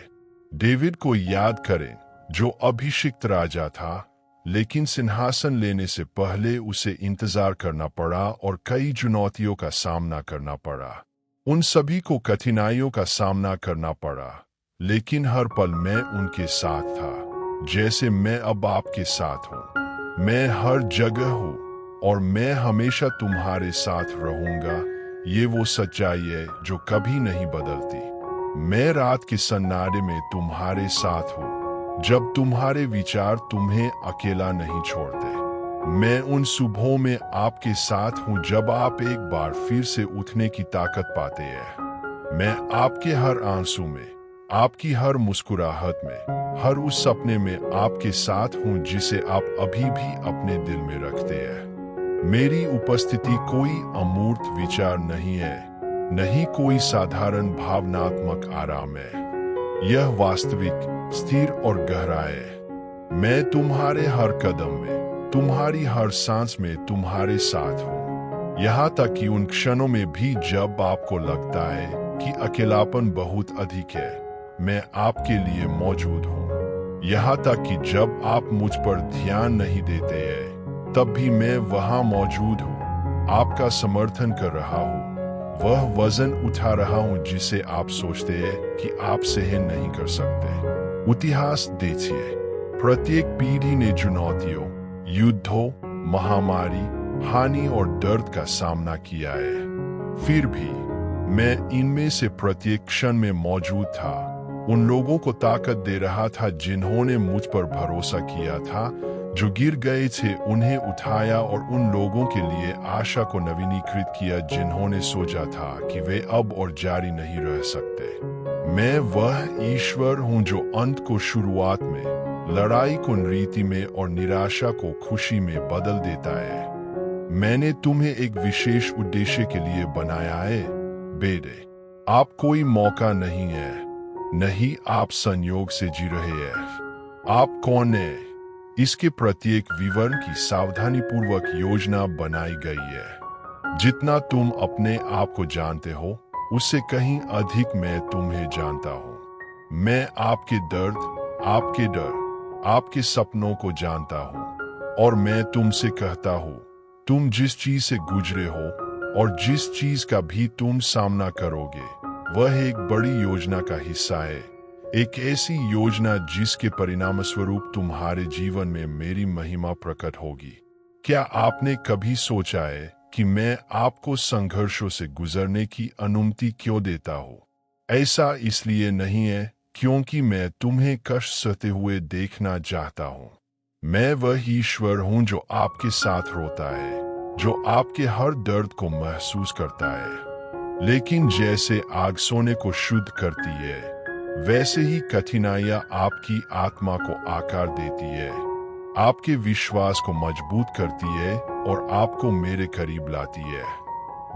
डेविड को याद करें, जो अभिषिक्त राजा था, लेकिन सिंहासन लेने से पहले उसे इंतजार करना पड़ा और कई चुनौतियों का सामना करना पड़ा। उन सभी को कठिनाइयों का सामना करना पड़ा, लेकिन हर पल मैं उनके साथ था। जैसे मैं अब आपके साथ हूँ। मैं हर जगह हूँ और मैं हमेशा तुम्हारे साथ रहूंगा। ये वो सच्चाई है जो कभी नहीं बदलती। मैं रात के सन्नाटे में तुम्हारे साथ हूँ, जब तुम्हारे विचार तुम्हें अकेला नहीं छोड़ते। मैं उन सुबहों में आपके साथ हूँ जब आप एक बार फिर से उठने की ताकत पाते हैं। मैं आपके हर आंसू में, आपकी हर मुस्कुराहट में, हर उस सपने में आपके साथ हूँ जिसे आप अभी भी अपने दिल में रखते हैं। मेरी उपस्थिति कोई अमूर्त विचार नहीं है, नहीं कोई साधारण भावनात्मक आराम है। यह वास्तविक, स्थिर और गहरा है। मैं तुम्हारे हर कदम में, तुम्हारी हर सांस में तुम्हारे साथ हूँ। यहाँ तक कि उन क्षणों में भी जब आपको लगता है कि अकेलापन बहुत अधिक है, मैं आपके लिए मौजूद हूँ। यहाँ तक कि जब आप मुझ पर ध्यान नहीं देते हैं, तब भी मैं वहाँ मौजूद हूँ, आपका समर्थन कर रहा हूँ। वह वजन उठा रहा हूँ जिसे आप सोचते हैं कि आप सहन नहीं कर सकते। इतिहास देखिए, प्रत्येक पीढ़ी ने चुनौतियों, युद्धों, महामारी, हानि और दर्द का सामना किया है। फिर भी मैं इनमें से प्रत्येक क्षण में मौजूद था। उन लोगों को ताकत दे रहा था जिन्होंने मुझ पर भरोसा किया था। जो गिर गए थे उन्हें उठाया और उन लोगों के लिए आशा को नवीनीकृत किया जिन्होंने सोचा था कि वे अब और जारी नहीं रह सकते। मैं वह ईश्वर हूँ जो अंत को शुरुआत में, लड़ाई को रीति में और निराशा को खुशी में बदल देता है। मैंने तुम्हें एक विशेष उद्देश्य के लिए बनाया है बेटे। आप कोई मौका नहीं है, नहीं आप संयोग से जी रहे हैं। आप कौन है, इसके प्रत्येक विवरण की सावधानीपूर्वक योजना बनाई गई है। जितना तुम अपने आप को जानते हो, उससे कहीं अधिक मैं तुम्हें जानता हूँ। मैं आपके दर्द, आपके डर, आपके सपनों को जानता हूँ और मैं तुमसे कहता हूँ, तुम जिस चीज से गुजरे हो और जिस चीज का भी तुम सामना करोगे, वह एक बड़ी योजना का हिस्सा है। एक ऐसी योजना जिसके परिणाम स्वरूप तुम्हारे जीवन में मेरी महिमा प्रकट होगी। क्या आपने कभी सोचा है कि मैं आपको संघर्षों से गुजरने की अनुमति क्यों देता हूँ? ऐसा इसलिए नहीं है क्योंकि मैं तुम्हें कष्ट सहते हुए देखना चाहता हूँ। मैं वह ईश्वर हूँ जो आपके साथ रोता है, जो आपके हर दर्द को महसूस करता है। लेकिन जैसे आग सोने को शुद्ध करती है, वैसे ही कठिनाइयां आपकी आत्मा को आकार देती है, आपके विश्वास को मजबूत करती है और आपको मेरे करीब लाती है।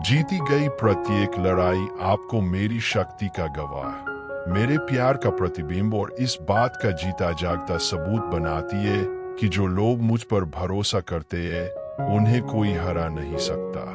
जीती गई प्रत्येक लड़ाई आपको मेरी शक्ति का गवाह, मेरे प्यार का प्रतिबिंब और इस बात का जीता जागता सबूत बनाती है कि जो लोग मुझ पर भरोसा करते हैं, उन्हें कोई हरा नहीं सकता।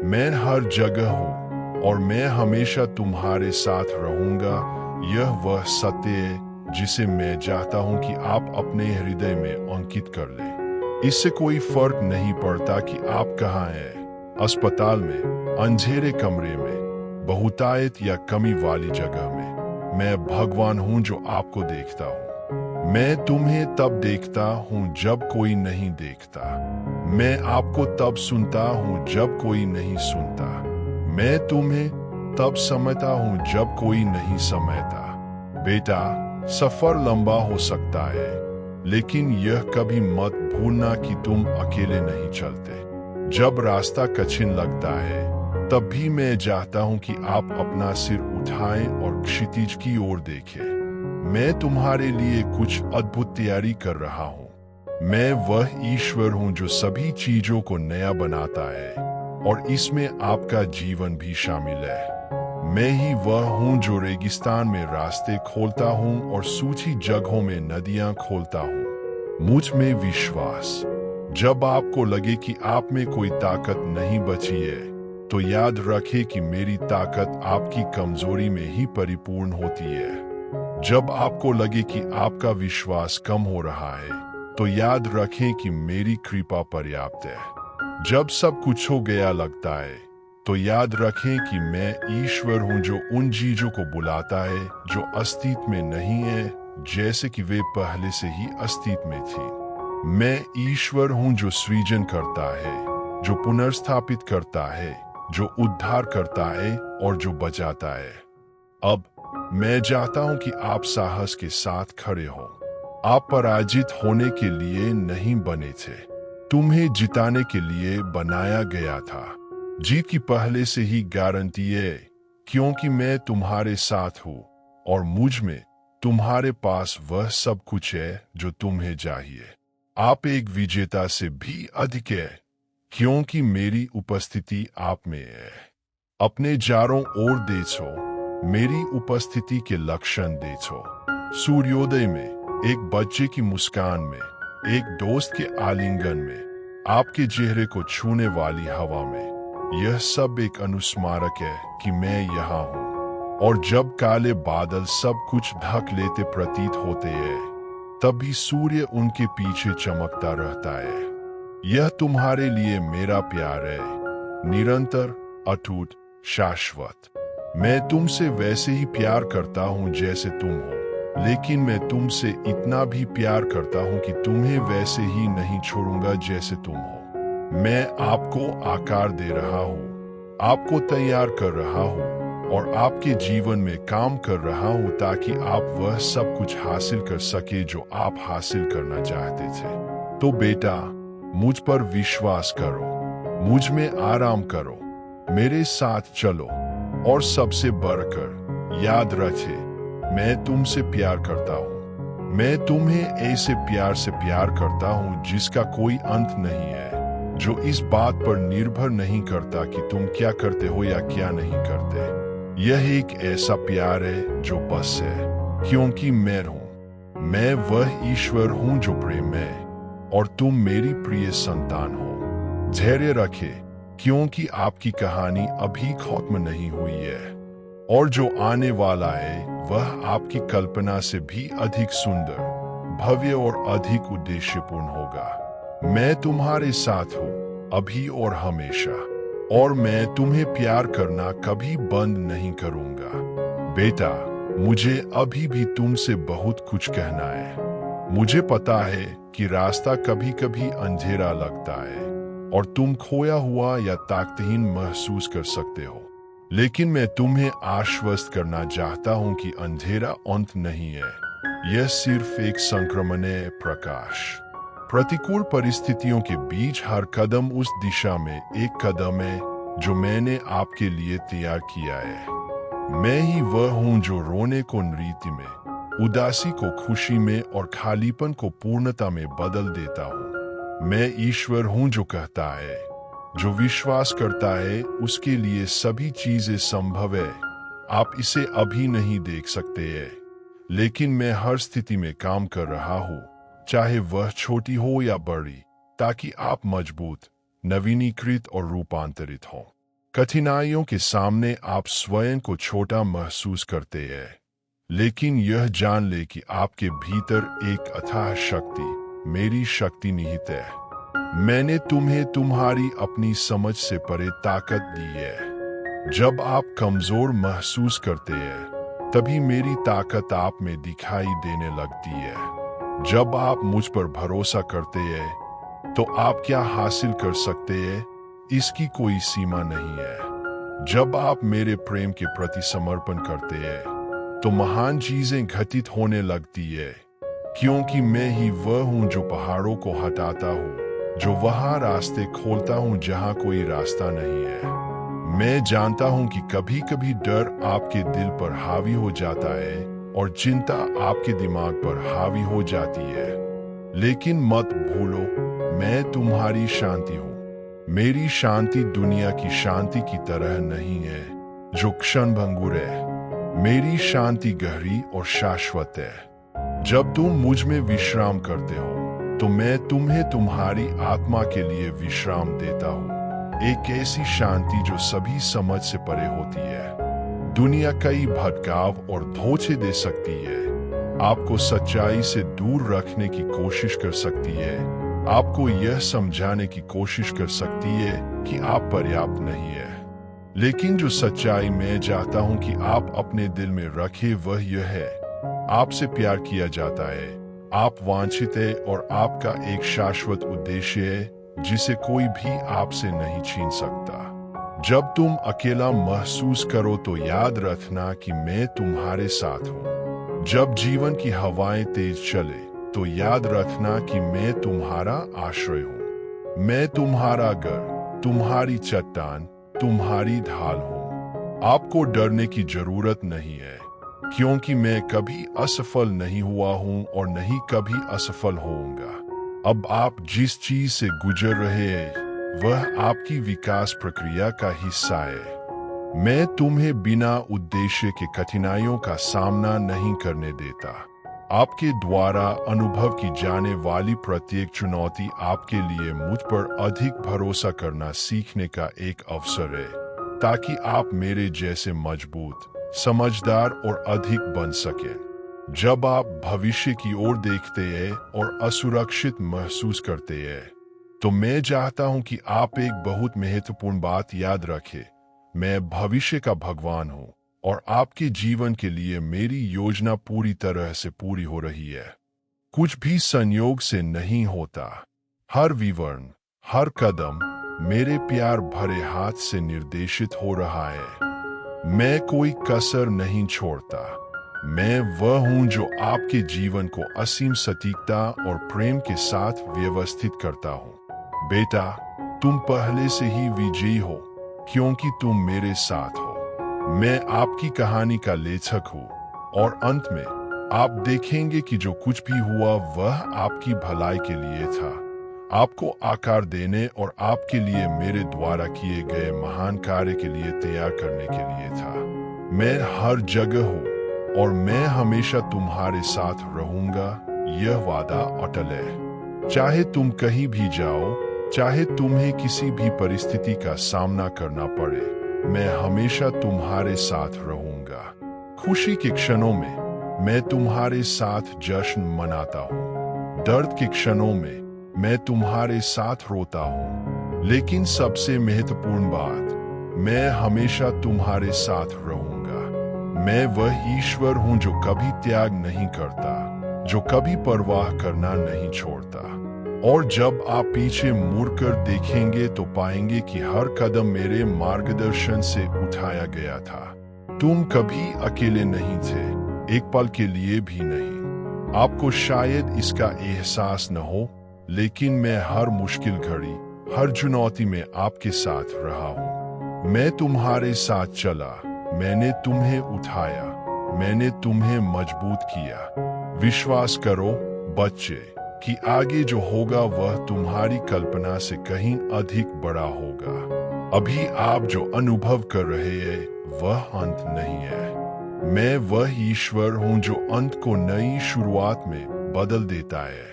मैं हर जगह हूँ और मैं हमेशा तुम्हारे साथ रहूंगा। यह वह सत्य है जिसे मैं चाहता हूं कि आप अपने हृदय में अंकित कर लें। इससे कोई फर्क नहीं पड़ता कि आप कहाँ हैं, अस्पताल में, अंधेरे कमरे में, बहुतायत या कमी वाली जगह में। मैं भगवान हूं जो आपको देखता हूं। मैं तुम्हें तब देखता हूं जब कोई नहीं देखता। मैं आपको तब सुनता हूं जब कोई नहीं सुनता। मैं तुम्हें तब समझता हूँ जब कोई नहीं समझता। बेटा, सफर लंबा हो सकता है, लेकिन यह कभी मत भूलना कि तुम अकेले नहीं चलते। जब रास्ता कठिन लगता है, तब भी मैं चाहता हूँ कि आप अपना सिर उठाएं और क्षितिज की ओर देखें। मैं तुम्हारे लिए कुछ अद्भुत तैयारी कर रहा हूँ। मैं वह ईश्वर हूँ जो सभी चीजों को नया बनाता है और इसमें आपका जीवन भी शामिल है। मैं ही वह हूँ जो रेगिस्तान में रास्ते खोलता हूँ और सूखी जगहों में नदियाँ खोलता हूँ। मुझ में विश्वास। जब आपको लगे कि आप में कोई ताकत नहीं बची है, तो याद रखें कि मेरी ताकत आपकी कमजोरी में ही परिपूर्ण होती है। जब आपको लगे कि आपका विश्वास कम हो रहा है, तो याद रखें कि मेरी कृपा पर्याप्त है। जब सब कुछ हो गया लगता है, तो याद रखें कि मैं ईश्वर हूं जो उन चीजों को बुलाता है जो अस्तित्व में नहीं है, जैसे कि वे पहले से ही अस्तित्व में थी। मैं ईश्वर हूं जो सृजन करता है, जो पुनर्स्थापित करता है, जो उद्धार करता है और जो बचाता है। अब मैं चाहता हूं कि आप साहस के साथ खड़े हो। आप पराजित होने के लिए नहीं बने थे, तुम्हें जिताने के लिए बनाया गया था। जीत की पहले से ही गारंटी है, क्योंकि मैं तुम्हारे साथ हूं और मुझ में तुम्हारे पास वह सब कुछ है जो तुम्हें चाहिए। आप एक विजेता से भी अधिक है, क्योंकि मेरी उपस्थिति आप में है। अपने चारों ओर देखो, मेरी उपस्थिति के लक्षण देखो। सूर्योदय में, एक बच्चे की मुस्कान में, एक दोस्त के आलिंगन में, आपके चेहरे को छूने वाली हवा में। यह सब एक अनुस्मारक है कि मैं यहाँ हूँ। और जब काले बादल सब कुछ ढक लेते प्रतीत होते हैं, तभी सूर्य उनके पीछे चमकता रहता है। यह तुम्हारे लिए मेरा प्यार है, निरंतर, अटूट, शाश्वत। मैं तुमसे वैसे ही प्यार करता हूँ जैसे तुम हो, लेकिन मैं तुमसे इतना भी प्यार करता हूँ कि तुम्हें वैसे ही नहीं छोड़ूंगा जैसे तुम हो। मैं आपको आकार दे रहा हूँ, आपको तैयार कर रहा हूँ और आपके जीवन में काम कर रहा हूँ ताकि आप वह सब कुछ हासिल कर सके जो आप हासिल करना चाहते थे। तो बेटा, मुझ पर विश्वास करो, मुझ में आराम करो, मेरे साथ चलो और सबसे बढ़कर याद रखे, मैं तुमसे प्यार करता हूँ। मैं तुम्हें ऐसे प्यार से प्यार करता हूँ जिसका कोई अंत नहीं है, जो इस बात पर निर्भर नहीं करता कि तुम क्या करते हो या क्या नहीं करते। यह एक ऐसा प्यार है जो बस है, क्योंकि मैं हूं। मैं वह ईश्वर हूं जो प्रेम है और तुम मेरी प्रिय संतान हो। धैर्य रखे, क्योंकि आपकी कहानी अभी खत्म नहीं हुई है और जो आने वाला है वह आपकी कल्पना से भी अधिक सुंदर, भव्य और अधिक उद्देश्यपूर्ण होगा। मैं तुम्हारे साथ हूँ अभी और हमेशा, और मैं तुम्हें प्यार करना कभी बंद नहीं करूंगा। बेटा, मुझे अभी भी तुमसे बहुत कुछ कहना है। मुझे पता है कि रास्ता कभी कभी अंधेरा लगता है और तुम खोया हुआ या ताकतहीन महसूस कर सकते हो, लेकिन मैं तुम्हें आश्वस्त करना चाहता हूं कि अंधेरा अंत नहीं है, यह सिर्फ एक संक्रमण है। प्रकाश प्रतिकूल परिस्थितियों के बीच हर कदम उस दिशा में एक कदम है जो मैंने आपके लिए तैयार किया है। मैं ही वह हूं जो रोने को नृत्य में, उदासी को खुशी में और खालीपन को पूर्णता में बदल देता हूं। मैं ईश्वर हूं जो कहता है, जो विश्वास करता है उसके लिए सभी चीजें संभव है। आप इसे अभी नहीं देख सकते हैं, लेकिन मैं हर स्थिति में काम कर रहा हूं, चाहे वह छोटी हो या बड़ी, ताकि आप मजबूत, नवीनीकृत और रूपांतरित हों। कठिनाइयों के सामने आप स्वयं को छोटा महसूस करते हैं, लेकिन यह जान ले कि आपके भीतर एक अथाह शक्ति, मेरी शक्ति निहित है। मैंने तुम्हें तुम्हारी अपनी समझ से परे ताकत दी है। जब आप कमजोर महसूस करते हैं, तभी मेरी ताकत आप में दिखाई देने लगती है। जब आप मुझ पर भरोसा करते हैं, तो आप क्या हासिल कर सकते हैं, इसकी कोई सीमा नहीं है। जब आप मेरे प्रेम के प्रति समर्पण करते हैं, तो महान चीजें घटित होने लगती है, क्योंकि मैं ही वह हूं जो पहाड़ों को हटाता हूं, जो वहां रास्ते खोलता हूं जहां कोई रास्ता नहीं है। मैं जानता हूं कि कभी कभी डर आपके दिल पर हावी हो जाता है और चिंता आपके दिमाग पर हावी हो जाती है, लेकिन मत भूलो, मैं तुम्हारी शांति हूँ। मेरी शांति दुनिया की शांति की तरह नहीं है, जो क्षणभंगुर है। मेरी शांति गहरी और शाश्वत है। जब तुम मुझ में विश्राम करते हो, तो मैं तुम्हें तुम्हारी आत्मा के लिए विश्राम देता हूँ, एक ऐसी शांति जो सभी समझ से परे होती है। दुनिया कई भटकाव और धोखे दे सकती है, आपको सच्चाई से दूर रखने की कोशिश कर सकती है, आपको यह समझाने की कोशिश कर सकती है कि आप पर्याप्त नहीं है। लेकिन जो सच्चाई मैं चाहता हूं कि आप अपने दिल में रखें वह यह है, आपसे प्यार किया जाता है, आप वांछित है और आपका एक शाश्वत उद्देश्य है जिसे कोई भी आपसे नहीं छीन सकता। जब तुम अकेला महसूस करो तो याद रखना कि मैं तुम्हारे साथ हूं। जब जीवन की हवाएं तेज चले तो याद रखना कि मैं तुम्हारा आश्रय हूं। मैं तुम्हारा घर, तुम्हारी चट्टान, तुम्हारी ढाल हूं। आपको डरने की जरूरत नहीं है, क्योंकि मैं कभी असफल नहीं हुआ हूं और नहीं कभी असफल होऊंगा। अब आप जिस चीज से गुजर रहे हैं वह आपकी विकास प्रक्रिया का हिस्सा है। मैं तुम्हें बिना उद्देश्य के कठिनाइयों का सामना नहीं करने देता। आपके द्वारा अनुभव की जाने वाली प्रत्येक चुनौती आपके लिए मुझ पर अधिक भरोसा करना सीखने का एक अवसर है, ताकि आप मेरे जैसे मजबूत, समझदार और अधिक बन सकें। जब आप भविष्य की ओर देखते हैं और असुरक्षित महसूस करते हैं, तो मैं चाहता हूं कि आप एक बहुत महत्वपूर्ण बात याद रखें। मैं भविष्य का भगवान हूं और आपके जीवन के लिए मेरी योजना पूरी तरह से पूरी हो रही है। कुछ भी संयोग से नहीं होता। हर विवरण, हर कदम मेरे प्यार भरे हाथ से निर्देशित हो रहा है। मैं कोई कसर नहीं छोड़ता। मैं वह हूं जो आपके जीवन को असीम सटीकता और प्रेम के साथ व्यवस्थित करता हूं। बेटा, तुम पहले से ही विजयी हो, क्योंकि तुम मेरे साथ हो। मैं आपकी कहानी का लेखक हूँ और अंत में आप देखेंगे कि जो कुछ भी हुआ वह आपकी भलाई के लिए था, आपको आकार देने और आपके लिए मेरे द्वारा किए गए महान कार्य के लिए तैयार करने के लिए था। मैं हर जगह हूँ और मैं हमेशा तुम्हारे साथ रहूंगा। यह वादा अटल है। चाहे तुम कहीं भी जाओ, चाहे तुम्हें किसी भी परिस्थिति का सामना करना पड़े, मैं हमेशा तुम्हारे साथ रहूंगा। खुशी के क्षणों में मैं तुम्हारे साथ जश्न मनाता हूँ। दर्द के क्षणों में मैं तुम्हारे साथ रोता हूँ। लेकिन सबसे महत्वपूर्ण बात, मैं हमेशा तुम्हारे साथ रहूंगा। मैं वह ईश्वर हूँ जो कभी त्याग नहीं करता, जो कभी परवाह करना नहीं छोड़ता। और जब आप पीछे मुड़कर देखेंगे तो पाएंगे कि हर कदम मेरे मार्गदर्शन से उठाया गया था। तुम कभी अकेले नहीं थे, एक पल के लिए भी नहीं। आपको शायद इसका एहसास न हो, लेकिन मैं हर मुश्किल घड़ी, हर चुनौती में आपके साथ रहा हूँ। मैं तुम्हारे साथ चला, मैंने तुम्हें उठाया, मैंने तुम्हें मजबूत किया। विश्वास करो बच्चे कि आगे जो होगा वह तुम्हारी कल्पना से कहीं अधिक बड़ा होगा। अभी आप जो अनुभव कर रहे हैं वह अंत नहीं है। मैं वह ईश्वर हूं जो अंत को नई शुरुआत में बदल देता है,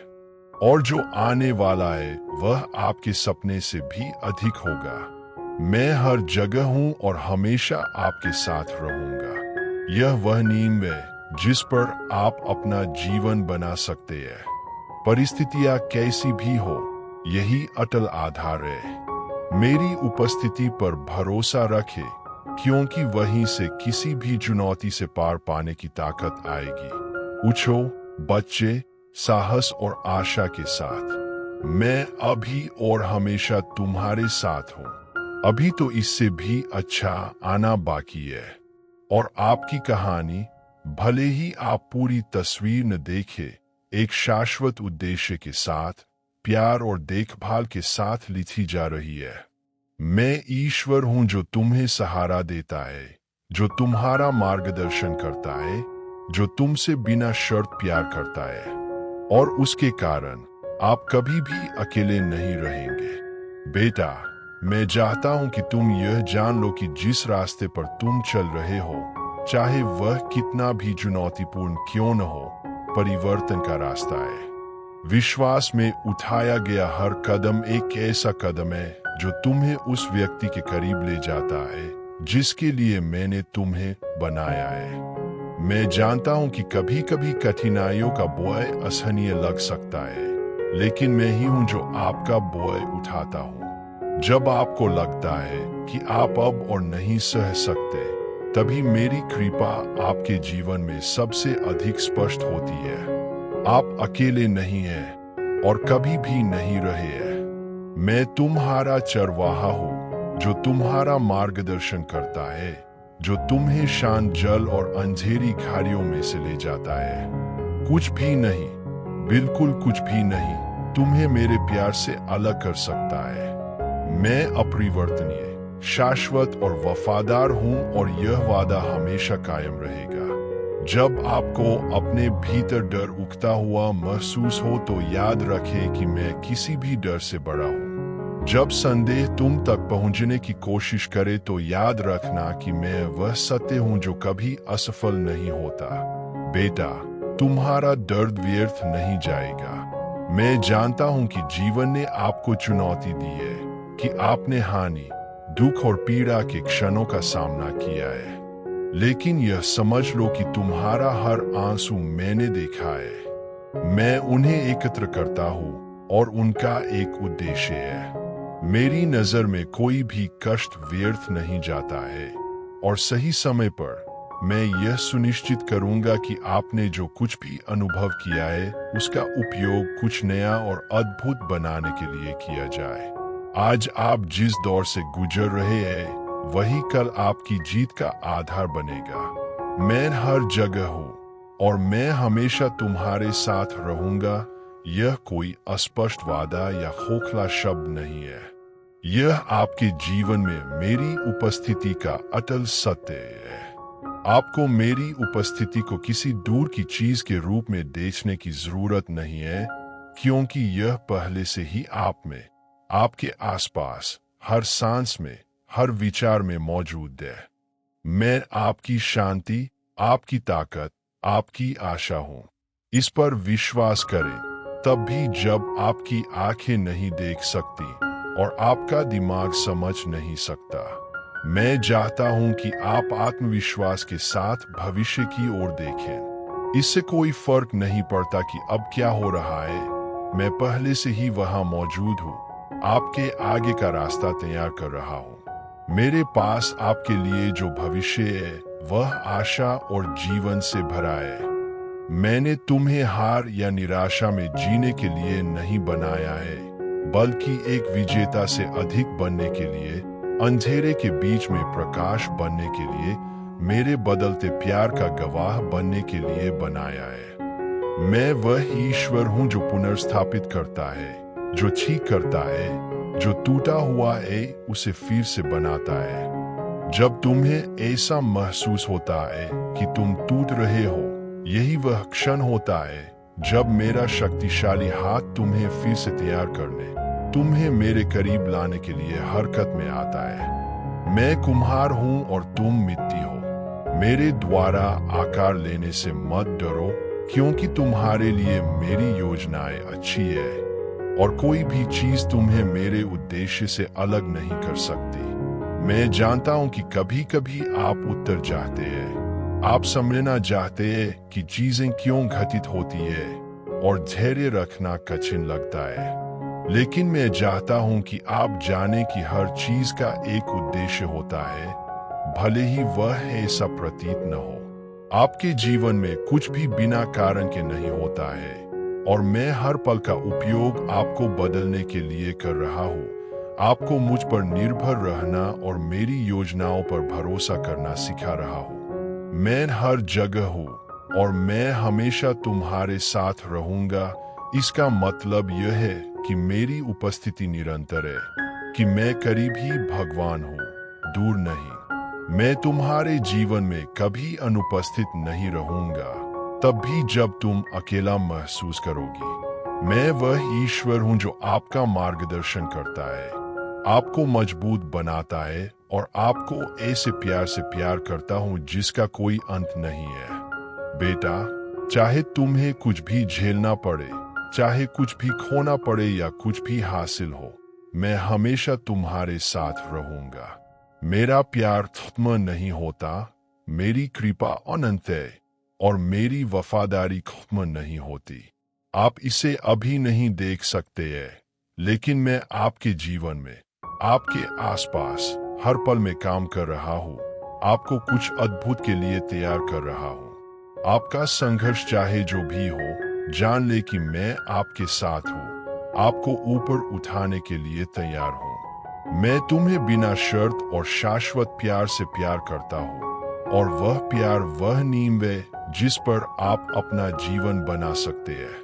और जो आने वाला है वह आपके सपने से भी अधिक होगा। मैं हर जगह हूं और हमेशा आपके साथ रहूंगा। यह वह नींव है जिस पर आप अपना जीवन बना सकते हैं। परिस्थितियां कैसी भी हो, यही अटल आधार है। मेरी उपस्थिति पर भरोसा रखें, क्योंकि वहीं से किसी भी चुनौती से पार पाने की ताकत आएगी। उठो बच्चे, साहस और आशा के साथ। मैं अभी और हमेशा तुम्हारे साथ हूँ। अभी तो इससे भी अच्छा आना बाकी है। और आपकी कहानी, भले ही आप पूरी तस्वीर न देखें, एक शाश्वत उद्देश्य के साथ, प्यार और देखभाल के साथ लिखी जा रही है। मैं ईश्वर हूं जो तुम्हें सहारा देता है, जो तुम्हारा मार्गदर्शन करता है, जो तुमसे बिना शर्त प्यार करता है, और उसके कारण आप कभी भी अकेले नहीं रहेंगे। बेटा, मैं चाहता हूं कि तुम यह जान लो कि जिस रास्ते पर तुम चल रहे हो, चाहे वह कितना भी चुनौतीपूर्ण क्यों न हो, परिवर्तन का रास्ता है। विश्वास में उठाया गया हर कदम एक ऐसा कदम है जो तुम्हें उस व्यक्ति के करीब ले जाता है जिसके लिए मैंने तुम्हें बनाया है। मैं जानता हूं कि कभी कभी कठिनाइयों का बोझ असहनीय लग सकता है, लेकिन मैं ही हूं जो आपका बोझ उठाता हूं। जब आपको लगता है कि आप अब और नहीं सह सकते, तभी मेरी कृपा आपके जीवन में सबसे अधिक स्पष्ट होती है। आप अकेले नहीं हैं और कभी भी नहीं रहे हैं। मैं तुम्हारा चरवाहा हूँ जो तुम्हारा मार्गदर्शन करता है, जो तुम्हें शांत जल और अंधेरी खाड़ियों में से ले जाता है। कुछ भी नहीं, बिल्कुल कुछ भी नहीं तुम्हें मेरे प्यार से अलग कर सकता है। मैं अपरिवर्तनीय, शाश्वत और वफादार हूं और यह वादा हमेशा कायम रहेगा। जब आपको अपने भीतर डर उगता हुआ महसूस हो तो याद रखें कि मैं किसी भी डर से बड़ा हूं। जब संदेह तुम तक पहुंचने की कोशिश करे तो याद रखना कि मैं वह सत्य हूं जो कभी असफल नहीं होता। बेटा, तुम्हारा दर्द व्यर्थ नहीं जाएगा। मैं जानता हूं कि जीवन ने आपको चुनौती दी है, कि आपने हानि, दुख और पीड़ा के क्षणों का सामना किया है। लेकिन यह समझ लो कि तुम्हारा हर आंसू मैंने देखा है। मैं उन्हें एकत्र करता हूँ और उनका एक उद्देश्य है। मेरी नजर में कोई भी कष्ट व्यर्थ नहीं जाता है और सही समय पर मैं यह सुनिश्चित करूंगा कि आपने जो कुछ भी अनुभव किया है उसका उपयोग कुछ नया और अद्भुत बनाने के लिए किया जाए। आज आप जिस दौर से गुजर रहे हैं वही कल आपकी जीत का आधार बनेगा। मैं हर जगह हूँ और मैं हमेशा तुम्हारे साथ रहूंगा। यह कोई अस्पष्ट वादा या खोखला शब्द नहीं है। यह आपके जीवन में मेरी उपस्थिति का अटल सत्य है। आपको मेरी उपस्थिति को किसी दूर की चीज के रूप में देखने की जरूरत नहीं है, क्योंकि यह पहले से ही आप में, आपके आसपास, हर सांस में, हर विचार में मौजूद है। मैं आपकी शांति, आपकी ताकत, आपकी आशा हूं। इस पर विश्वास करें, तब भी जब आपकी आंखें नहीं देख सकती और आपका दिमाग समझ नहीं सकता। मैं चाहता हूं कि आप आत्मविश्वास के साथ भविष्य की ओर देखें। इससे कोई फर्क नहीं पड़ता कि अब क्या हो रहा है, मैं पहले से ही वहां मौजूद हूं, आपके आगे का रास्ता तैयार कर रहा हूं। मेरे पास आपके लिए जो भविष्य है वह आशा और जीवन से भरा है। मैंने तुम्हें हार या निराशा में जीने के लिए नहीं बनाया है, बल्कि एक विजेता से अधिक बनने के लिए, अंधेरे के बीच में प्रकाश बनने के लिए, मेरे बदलते प्यार का गवाह बनने के लिए बनाया है। मैं वह ईश्वर हूं जो पुनर्स्थापित करता है, जो ठीक करता है, जो टूटा हुआ है उसे फिर से बनाता है। जब तुम्हें ऐसा महसूस होता है कि तुम टूट रहे हो, यही वह क्षण होता है जब मेरा शक्तिशाली हाथ तुम्हें फिर से तैयार करने, तुम्हें मेरे करीब लाने के लिए हरकत में आता है। मैं कुम्हार हूं और तुम मिट्टी हो। मेरे द्वारा आकार लेने से मत डरो, क्योंकि तुम्हारे लिए मेरी योजनाएं अच्छी है और कोई भी चीज तुम्हें मेरे उद्देश्य से अलग नहीं कर सकती। मैं जानता हूं कि कभी कभी आप उत्तर चाहते हैं, आप समझना चाहते हैं कि चीजें क्यों घटित होती है और धैर्य रखना कठिन लगता है। लेकिन मैं चाहता हूं कि आप जाने कि हर चीज का एक उद्देश्य होता है, भले ही वह ऐसा प्रतीत न हो। आपके जीवन में कुछ भी बिना कारण के नहीं होता है और मैं हर पल का उपयोग आपको बदलने के लिए कर रहा हूं। आपको मुझ पर निर्भर रहना और मेरी योजनाओं पर भरोसा करना सिखा रहा हूं। मैं हर जगह हूँ और मैं हमेशा तुम्हारे साथ रहूंगा। इसका मतलब यह है कि मेरी उपस्थिति निरंतर है, कि मैं करीब ही भगवान हूँ, दूर नहीं। मैं तुम्हारे जीवन में कभी अनुपस्थित नहीं रहूंगा, तब भी जब तुम अकेला महसूस करोगी। मैं वह ईश्वर हूँ जो आपका मार्गदर्शन करता है, आपको मजबूत बनाता है और आपको ऐसे प्यार से प्यार करता हूँ जिसका कोई अंत नहीं है। बेटा, चाहे तुम्हें कुछ भी झेलना पड़े, चाहे कुछ भी खोना पड़े या कुछ भी हासिल हो, मैं हमेशा तुम्हारे साथ रहूंगा। मेरा प्यार खत्म नहीं होता, मेरी कृपा अनंत है और मेरी वफादारी खत्म नहीं होती। आप इसे अभी नहीं देख सकते हैं, लेकिन मैं आपके जीवन में, आपके आसपास हर पल में काम कर रहा हूँ, आपको कुछ अद्भुत के लिए तैयार कर रहा हूँ। आपका संघर्ष चाहे जो भी हो, जान ले कि मैं आपके साथ हूँ, आपको ऊपर उठाने के लिए तैयार हूँ। मैं तुम्हें बिना शर्त और शाश्वत प्यार से प्यार करता हूँ, और वह प्यार वह नींव है जिस पर आप अपना जीवन बना सकते हैं।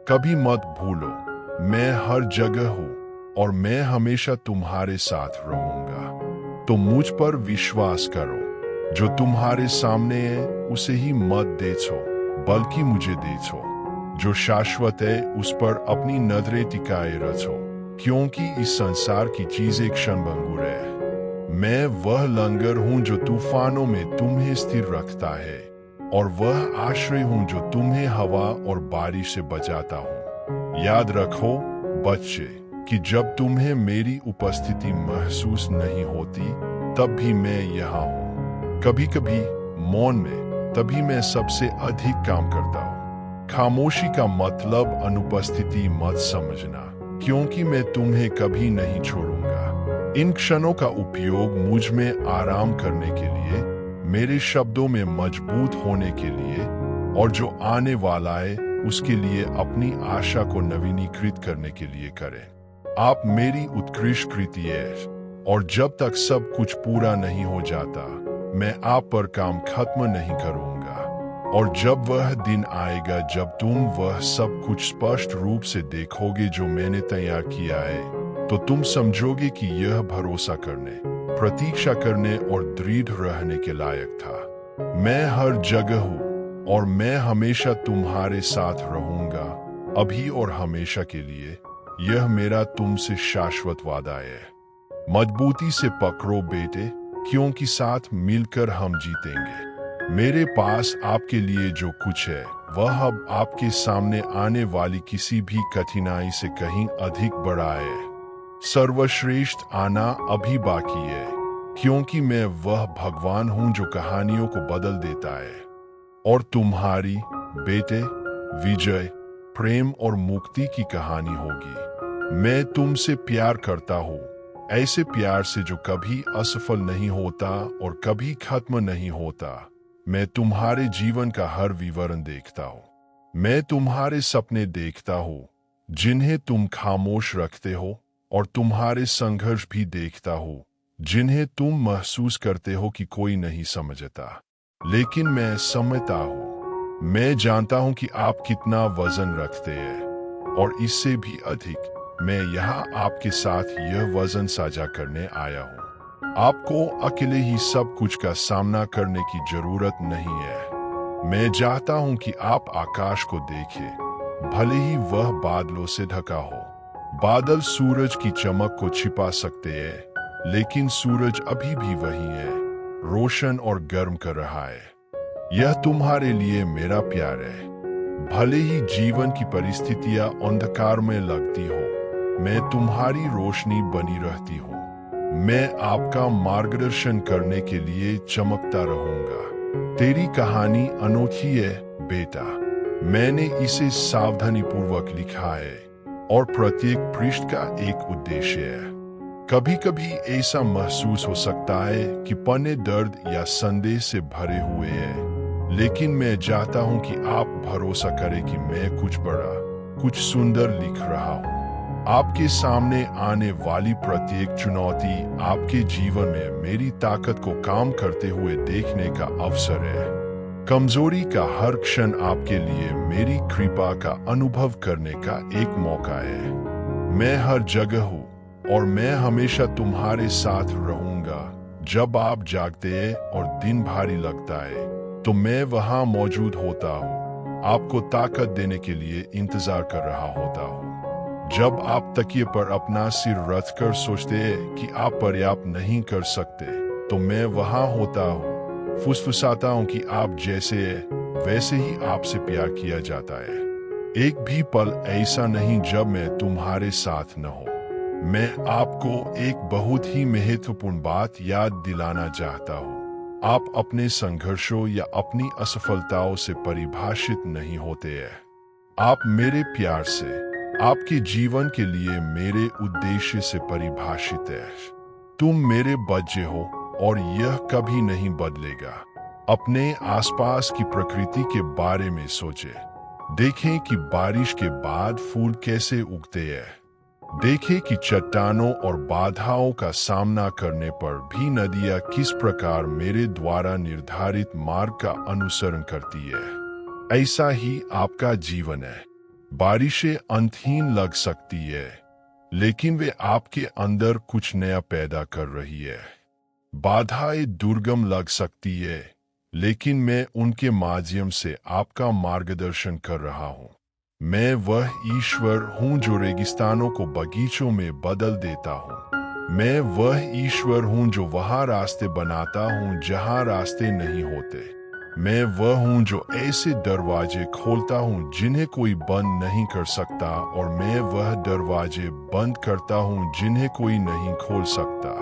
कभी मत भूलो, मैं हर जगह हूँ और मैं हमेशा तुम्हारे साथ रहूंगा। तो मुझ पर विश्वास करो, जो तुम्हारे सामने है उसे ही मत देखो, बल्कि मुझे देखो। जो शाश्वत है उस पर अपनी नजरें टिकाए रखो, क्योंकि इस संसार की चीजें क्षणभंगुर है। मैं वह लंगर हूं जो तूफानों में तुम्हें स्थिर रखता है, और वह आश्रय हूं जो तुम्हें हवा और बारिश से बचाता हूं। याद रखो बच्चे, कि जब तुम्हें मेरी उपस्थिति महसूस नहीं होती, तब भी मैं यहाँ हूँ। कभी कभी मौन में तभी मैं सबसे अधिक काम करता हूँ। खामोशी का मतलब अनुपस्थिति मत समझना, क्योंकि मैं तुम्हें कभी नहीं छोड़ूंगा। इन क्षणों का उपयोग मुझ में आराम करने के लिए, मेरे शब्दों में मजबूत होने के लिए, और जो आने वाला है उसके लिए अपनी आशा को नवीनीकृत करने के लिए करें। आप मेरी उत्कृष्ट कृति है, और जब तक सब कुछ पूरा नहीं हो जाता, मैं आप पर काम खत्म नहीं करूंगा। और जब वह दिन आएगा जब तुम वह सब कुछ स्पष्ट रूप से देखोगे जो मैंने तैयार किया है, तो तुम समझोगे कि यह भरोसा करने, प्रतीक्षा करने और दृढ़ रहने के लायक था। मैं हर जगह हूँ और मैं हमेशा तुम्हारे साथ रहूंगा, अभी और हमेशा के लिए। यह मेरा तुमसे शाश्वत वादा है। मजबूती से पकड़ो बेटे, क्योंकि साथ मिलकर हम जीतेंगे। मेरे पास आपके लिए जो कुछ है, वह अब आपके सामने आने वाली किसी भी कठिनाई से कहीं अधिक बड़ा है। सर्वश्रेष्ठ आना अभी बाकी है, क्योंकि मैं वह भगवान हूं जो कहानियों को बदल देता है। और तुम्हारी बेटे विजय, प्रेम और मुक्ति की कहानी होगी। मैं तुमसे प्यार करता हूँ, ऐसे प्यार से जो कभी असफल नहीं होता और कभी खत्म नहीं होता। मैं तुम्हारे जीवन का हर विवरण देखता हूँ। मैं तुम्हारे सपने देखता हूँ, जिन्हें तुम खामोश रखते हो, और तुम्हारे संघर्ष भी देखता हूँ, जिन्हें तुम महसूस करते हो कि कोई नहीं समझता। लेकिन मैं समझता हूँ, मैं जानता हूँ कि आप कितना वजन रखते हैं, और इससे भी अधिक, मैं यहाँ आपके साथ यह वजन साझा करने आया हूँ। आपको अकेले ही सब कुछ का सामना करने की जरूरत नहीं है। मैं चाहता हूँ कि आप आकाश को देखें, भले ही वह बादलों से ढका हो। बादल सूरज की चमक को छिपा सकते हैं, लेकिन सूरज अभी भी वही है, रोशन और गर्म कर रहा है। यह तुम्हारे लिए मेरा प्यार है। भले ही जीवन की परिस्थितियां अंधकार में लगती हो, मैं तुम्हारी रोशनी बनी रहती हूँ। मैं आपका मार्गदर्शन करने के लिए चमकता रहूंगा। तेरी कहानी अनोखी है बेटा। मैंने इसे सावधानीपूर्वक लिखा है, और प्रत्येक पृष्ठ का एक उद्देश्य है। कभी कभी ऐसा महसूस हो सकता है कि पन्ने दर्द या संदेह से भरे हुए हैं, लेकिन मैं चाहता हूं कि आप भरोसा करें कि मैं कुछ बड़ा, कुछ सुंदर लिख रहा हूं। आपके सामने आने वाली प्रत्येक चुनौती आपके जीवन में मेरी ताकत को काम करते हुए देखने का अवसर है। कमजोरी का हर क्षण आपके लिए मेरी कृपा का अनुभव करने का एक मौका है। मैं हर जगह हूँ, और मैं हमेशा तुम्हारे साथ रहूंगा। जब आप जागते हैं और दिन भारी लगता है, तो मैं वहां मौजूद होता हूँ, आपको ताकत देने के लिए इंतजार कर रहा होता हूँ। जब आप तकिए पर अपना सिर रखकर सोचते हैं कि आप पर्याप्त नहीं कर सकते, तो मैं वहां होता हूँ, फुसफुसाता हूँ कि आप जैसे हैं वैसे ही आपसे प्यार किया जाता है। एक भी पल ऐसा नहीं जब मैं तुम्हारे साथ न हो। मैं आपको एक बहुत ही महत्वपूर्ण बात याद दिलाना चाहता हूँ। आप अपने संघर्षों या अपनी असफलताओं से परिभाषित नहीं होते हैं। आप मेरे प्यार से, आपके जीवन के लिए मेरे उद्देश्य से परिभाषित है। तुम मेरे बच्चे हो और यह कभी नहीं बदलेगा। अपने आसपास की प्रकृति के बारे में सोचें। देखें कि बारिश के बाद फूल कैसे उगते हैं। देखें कि चट्टानों और बाधाओं का सामना करने पर भी नदियां किस प्रकार मेरे द्वारा निर्धारित मार्ग का अनुसरण करती है। ऐसा ही आपका जीवन है। बारिशें अंतहीन लग सकती है, लेकिन वे आपके अंदर कुछ नया पैदा कर रही है। बाधाएं दुर्गम लग सकती है, लेकिन मैं उनके माध्यम से आपका मार्गदर्शन कर रहा हूँ। मैं वह ईश्वर हूँ जो रेगिस्तानों को बगीचों में बदल देता हूँ। मैं वह ईश्वर हूँ जो वहाँ रास्ते बनाता हूँ जहाँ रास्ते नहीं होते। मैं वह हूँ जो ऐसे दरवाजे खोलता हूँ जिन्हें कोई बंद नहीं कर सकता, और मैं वह दरवाजे बंद करता हूँ जिन्हें कोई नहीं खोल सकता।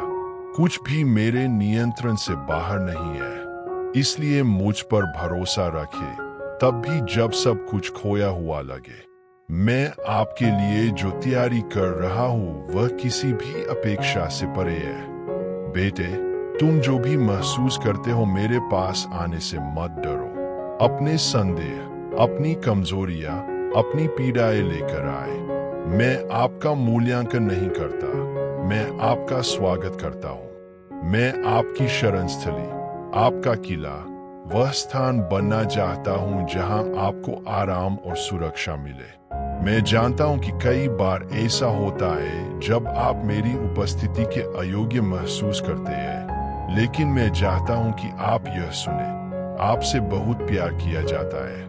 कुछ भी मेरे नियंत्रण से बाहर नहीं है, इसलिए मुझ पर भरोसा रखें, तब भी जब सब कुछ खोया हुआ लगे। मैं आपके लिए जो तैयारी कर रहा हूँ वह किसी भी अपेक्षा से परे है। बेटे, तुम जो भी महसूस करते हो मेरे पास आने से मत डरो। अपने संदेह, अपनी कमजोरियां, अपनी पीड़ाएं लेकर आए। मैं आपका मूल्यांकन नहीं करता, मैं आपका स्वागत करता हूँ। मैं आपकी शरणस्थली, आपका किला, वह स्थान बनना चाहता हूँ जहाँ आपको आराम और सुरक्षा मिले। मैं जानता हूँ कि कई बार ऐसा होता है जब आप मेरी उपस्थिति के अयोग्य महसूस करते हैं, लेकिन मैं चाहता हूँ कि आप यह सुने, आपसे बहुत प्यार किया जाता है।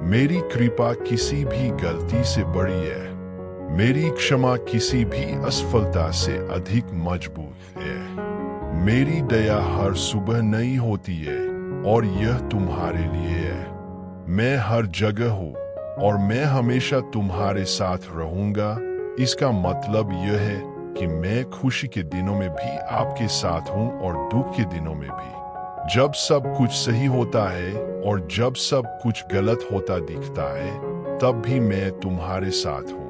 मेरी कृपा किसी भी गलती से बड़ी है। मेरी क्षमा किसी भी असफलता से अधिक मजबूत है। मेरी दया हर सुबह नई होती है, और यह तुम्हारे लिए है। मैं हर जगह हूँ और मैं हमेशा तुम्हारे साथ रहूंगा। इसका मतलब यह है कि मैं खुशी के दिनों में भी आपके साथ हूँ और दुख के दिनों में भी। जब सब कुछ सही होता है और जब सब कुछ गलत होता दिखता है, तब भी मैं तुम्हारे साथ हूँ।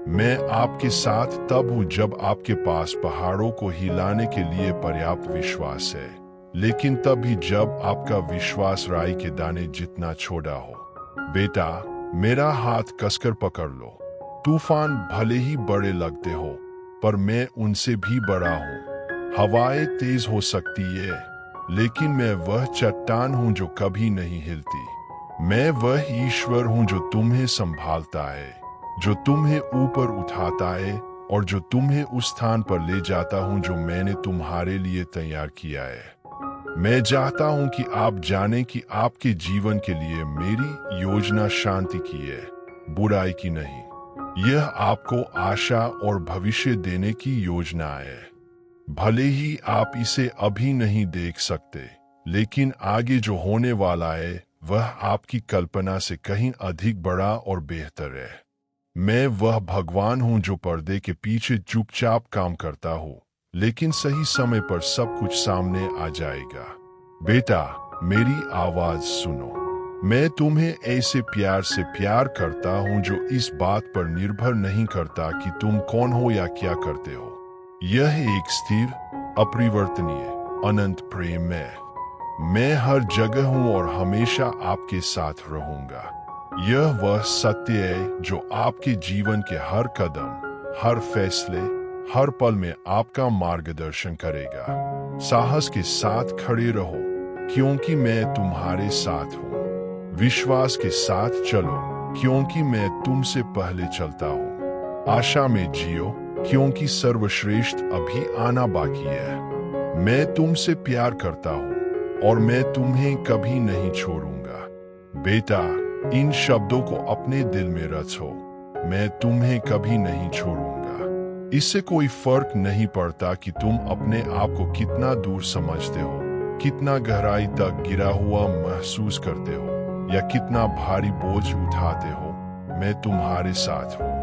मैं आपके साथ तब हूँ जब आपके पास पहाड़ों को हिलाने के लिए पर्याप्त विश्वास है, लेकिन तब भी जब आपका विश्वास राई के दाने जितना छोटा हो। बेटा, मेरा हाथ कसकर पकड़ लो। तूफान भले ही बड़े लगते हो, पर मैं उनसे भी बड़ा हूँ। हवाएं तेज हो सकती है, लेकिन मैं वह चट्टान हूँ जो कभी नहीं हिलती। मैं वह ईश्वर हूँ जो तुम्हें संभालता है, जो तुम्हें ऊपर उठाता है और जो तुम्हें उस स्थान पर ले जाता हूँ जो मैंने तुम्हारे लिए तैयार किया है। मैं चाहता हूं कि आप जानें कि आपके जीवन के लिए मेरी योजना शांति की है, बुराई की नहीं। यह आपको आशा और भविष्य देने की योजना है। भले ही आप इसे अभी नहीं देख सकते, लेकिन आगे जो होने वाला है वह आपकी कल्पना से कहीं अधिक बड़ा और बेहतर है। मैं वह भगवान हूं जो पर्दे के पीछे चुपचाप काम करता हूँ, लेकिन सही समय पर सब कुछ सामने आ जाएगा। बेटा, मेरी आवाज सुनो। मैं तुम्हें ऐसे प्यार से प्यार करता हूँ जो इस बात पर निर्भर नहीं करता कि तुम कौन हो या क्या करते हो। यह एक स्थिर, अपरिवर्तनीय, अनंत प्रेम है। मैं हर जगह हूँ और हमेशा आपके साथ रहूंगा। यह वह सत्य है जो आपके जीवन के हर कदम, हर फैसले, हर पल में आपका मार्गदर्शन करेगा। साहस के साथ खड़े रहो, क्योंकि मैं तुम्हारे साथ हूँ। विश्वास के साथ चलो, क्योंकि मैं तुमसे पहले चलता हूँ। आशा में जियो, क्योंकि सर्वश्रेष्ठ अभी आना बाकी है। मैं तुमसे प्यार करता हूँ और मैं तुम्हें कभी नहीं छोड़ूंगा। बेटा, इन शब्दों को अपने दिल में रखो, मैं तुम्हें कभी नहीं छोड़ूंगा। इससे कोई फर्क नहीं पड़ता कि तुम अपने आप को कितना दूर समझते हो, कितना गहराई तक गिरा हुआ महसूस करते हो, या कितना भारी बोझ उठाते हो। मैं तुम्हारे साथ हूँ।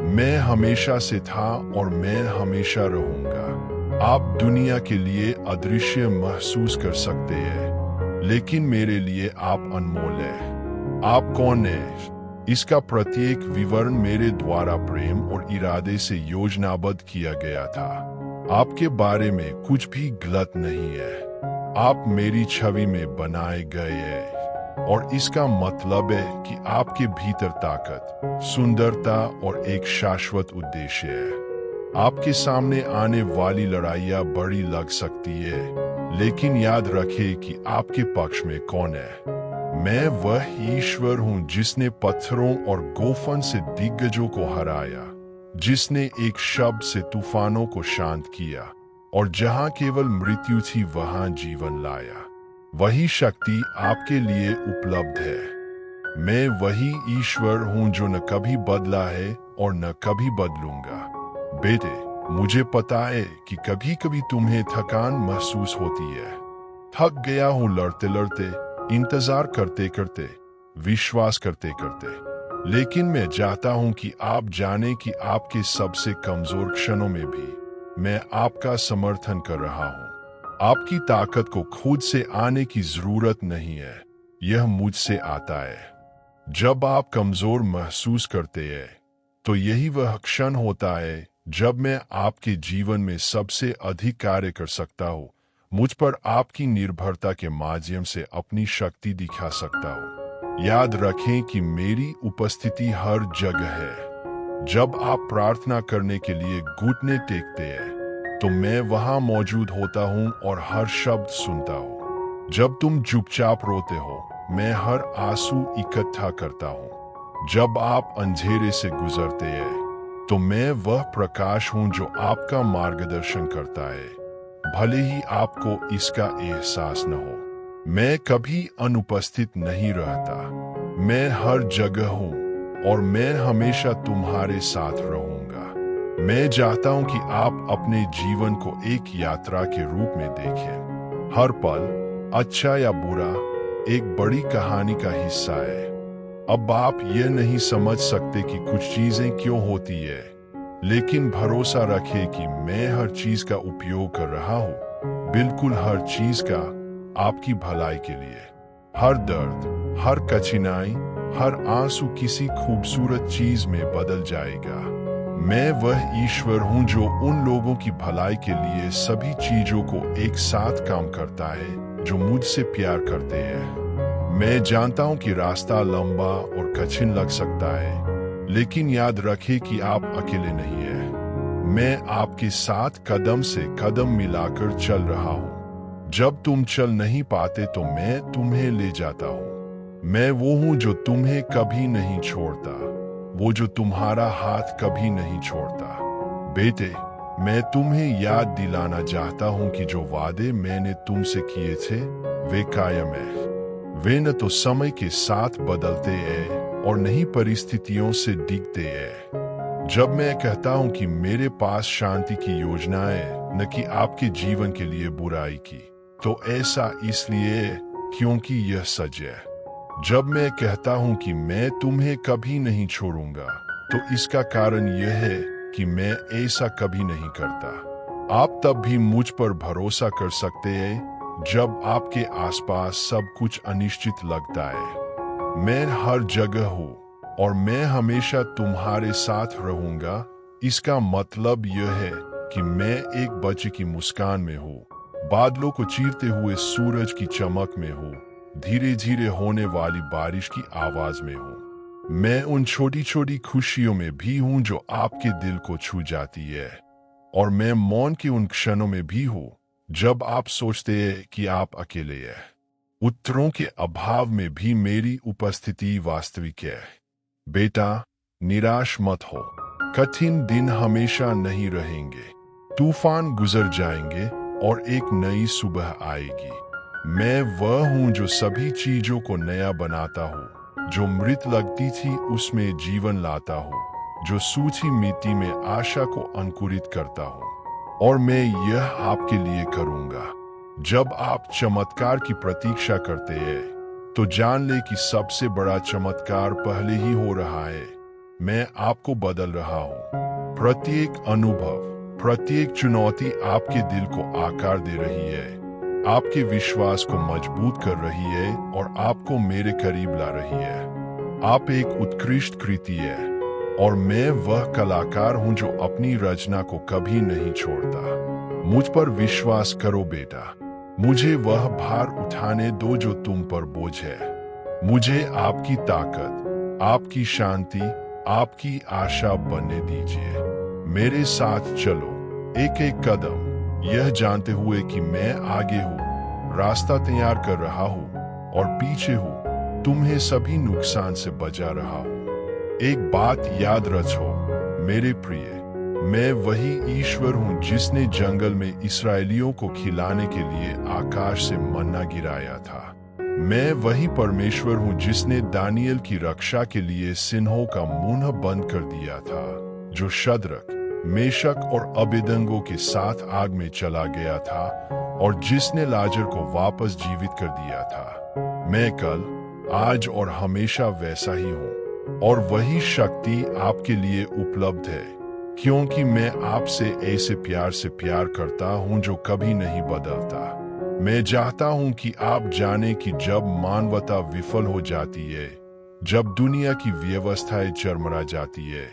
मैं हमेशा से था और मैं हमेशा रहूंगा। आप दुनिया के लिए अदृश्य महसूस कर सकते हैं, लेकिन मेरे लिए आप अनमोल हैं। आप कौन हैं? इसका प्रत्येक विवरण मेरे द्वारा प्रेम और इरादे से योजनाबद्ध किया गया था। आपके बारे में कुछ भी गलत नहीं है। आप मेरी छवि में बनाए गए हैं और इसका मतलब है कि आपके भीतर ताकत, सुंदरता और एक शाश्वत उद्देश्य है। आपके सामने आने वाली लड़ाइयाँ बड़ी लग सकती है, लेकिन याद रखें कि आपके पक्ष में कौन है। मैं वह ईश्वर हूँ जिसने पत्थरों और गोफन से दिग्गजों को हराया, जिसने एक शब्द से तूफानों को शांत किया और जहां केवल मृत्यु थी वहां जीवन लाया। वही शक्ति आपके लिए उपलब्ध है। मैं वही ईश्वर हूं जो न कभी बदला है और न कभी बदलूंगा। बेटे, मुझे पता है कि कभी कभी तुम्हें थकान महसूस होती है। थक गया हूं लड़ते लड़ते, इंतजार करते करते, विश्वास करते करते। लेकिन मैं चाहता हूं कि आप जाने कि आपके सबसे कमजोर क्षणों में भी मैं आपका समर्थन कर रहा हूं। आपकी ताकत को खुद से आने की जरूरत नहीं है, यह मुझसे आता है। जब आप कमजोर महसूस करते हैं, तो यही वह क्षण होता है जब मैं आपके जीवन में सबसे अधिक कार्य कर सकता हूं, मुझ पर आपकी निर्भरता के माध्यम से अपनी शक्ति दिखा सकता हूं। याद रखें कि मेरी उपस्थिति हर जगह है। जब आप प्रार्थना करने के लिए घुटने टेकते हैं, तो मैं वहां मौजूद होता हूं और हर शब्द सुनता हूं। जब तुम चुपचाप रोते हो, मैं हर आंसू इकट्ठा करता हूं। जब आप अंधेरे से गुजरते हैं, तो मैं वह प्रकाश हूं जो आपका मार्गदर्शन करता है, भले ही आपको इसका एहसास न हो। मैं कभी अनुपस्थित नहीं रहता। मैं हर जगह हूं और मैं हमेशा तुम्हारे साथ रहूंगा। मैं चाहता हूं कि आप अपने जीवन को एक यात्रा के रूप में देखें। हर पल, अच्छा या बुरा, एक बड़ी कहानी का हिस्सा है। अब आप यह नहीं समझ सकते कि कुछ चीजें क्यों होती है, लेकिन भरोसा रखें कि मैं हर चीज का उपयोग कर रहा हूं, बिल्कुल हर चीज का, आपकी भलाई के लिए। हर दर्द, हर कठिनाई, हर आंसू किसी खूबसूरत चीज में बदल जाएगा। मैं वह ईश्वर हूं जो उन लोगों की भलाई के लिए सभी चीजों को एक साथ काम करता है जो मुझसे प्यार करते हैं। मैं जानता हूं कि रास्ता लंबा और कठिन लग सकता है, लेकिन याद रखें कि आप अकेले नहीं हैं। मैं आपके साथ कदम से कदम मिलाकर चल रहा हूं। जब तुम चल नहीं पाते तो मैं तुम्हें ले जाता हूं। मैं वो हूं जो तुम्हें कभी नहीं छोड़ता, वो जो तुम्हारा हाथ कभी नहीं छोड़ता। बेटे, मैं तुम्हें याद दिलाना चाहता हूं कि जो वादे मैंने तुमसे किए थे, वे कायम है। वे न तो समय के साथ बदलते हैं और नहीं परिस्थितियों से डिगते हैं। जब मैं कहता हूं कि मेरे पास शांति की योजना है, न कि आपके जीवन के लिए बुराई की, तो ऐसा इसलिए क्योंकि यह सच है। जब मैं कहता हूं कि मैं तुम्हें कभी नहीं छोड़ूंगा, तो इसका कारण यह है कि मैं ऐसा कभी नहीं करता। आप तब भी मुझ पर भरोसा कर सकते हैं जब आपके आसपास सब कुछ अनिश्चित लगता है। मैं हर जगह हूं और मैं हमेशा तुम्हारे साथ रहूंगा। इसका मतलब यह है कि मैं एक बच्चे की मुस्कान में हूं, बादलों को चीरते हुए सूरज की चमक में हूँ, धीरे धीरे होने वाली बारिश की आवाज में हूँ। मैं उन छोटी छोटी खुशियों में भी हूँ जो आपके दिल को छू जाती है, और मैं मौन के उन क्षणों में भी हूँ जब आप सोचते हैं कि आप अकेले हैं। उत्तरों के अभाव में भी मेरी उपस्थिति वास्तविक है। बेटा, निराश मत हो। कठिन दिन हमेशा नहीं रहेंगे। तूफान गुजर जाएंगे और एक नई सुबह आएगी। मैं वह हूं जो सभी चीजों को नया बनाता हूं, जो मृत लगती थी उसमें जीवन लाता हूं, जो सूखी मिट्टी में आशा को अंकुरित करता हूं, और मैं यह आपके लिए करूंगा। जब आप चमत्कार की प्रतीक्षा करते हैं, तो जान ले कि सबसे बड़ा चमत्कार पहले ही हो रहा है। मैं आपको बदल रहा हूं। प्रत्येक अनुभव, प्रत्येक चुनौती आपके दिल को आकार दे रही है, आपके विश्वास को मजबूत कर रही है और आपको मेरे करीब ला रही है। आप एक उत्कृष्ट कृति है और मैं वह कलाकार हूं जो अपनी रचना को कभी नहीं छोड़ता। मुझ पर विश्वास करो बेटा, मुझे वह भार उठाने दो जो तुम पर बोझ है। मुझे आपकी ताकत, आपकी शांति, आपकी आशा बनने दीजिए। मेरे साथ चलो, एक एक कदम, यह जानते हुए कि मैं आगे हूँ, रास्ता तैयार कर रहा हूँ और पीछे हूँ, तुम्हें सभी नुकसान से बचा रहा हूँ। एक बात याद रखो मेरे प्रिय, मैं वही ईश्वर हूँ जिसने जंगल में इस्राएलियों को खिलाने के लिए आकाश से मन्ना गिराया था। मैं वही परमेश्वर हूँ जिसने दानियल की रक्षा के लिए सिंहों का मुंह बंद कर दिया था, जो शद्रक, मेशक और अबेदनगो के साथ आग में चला गया था और जिसने लाजर को वापस जीवित कर दिया था। मैं कल, आज और हमेशा वैसा ही हूँ और वही शक्ति आपके लिए उपलब्ध है, क्योंकि मैं आपसे ऐसे प्यार से प्यार करता हूँ जो कभी नहीं बदलता। मैं चाहता हूँ कि आप जाने कि जब मानवता विफल हो जाती है, जब दुनिया की व्यवस्थाएं चरमरा जाती है,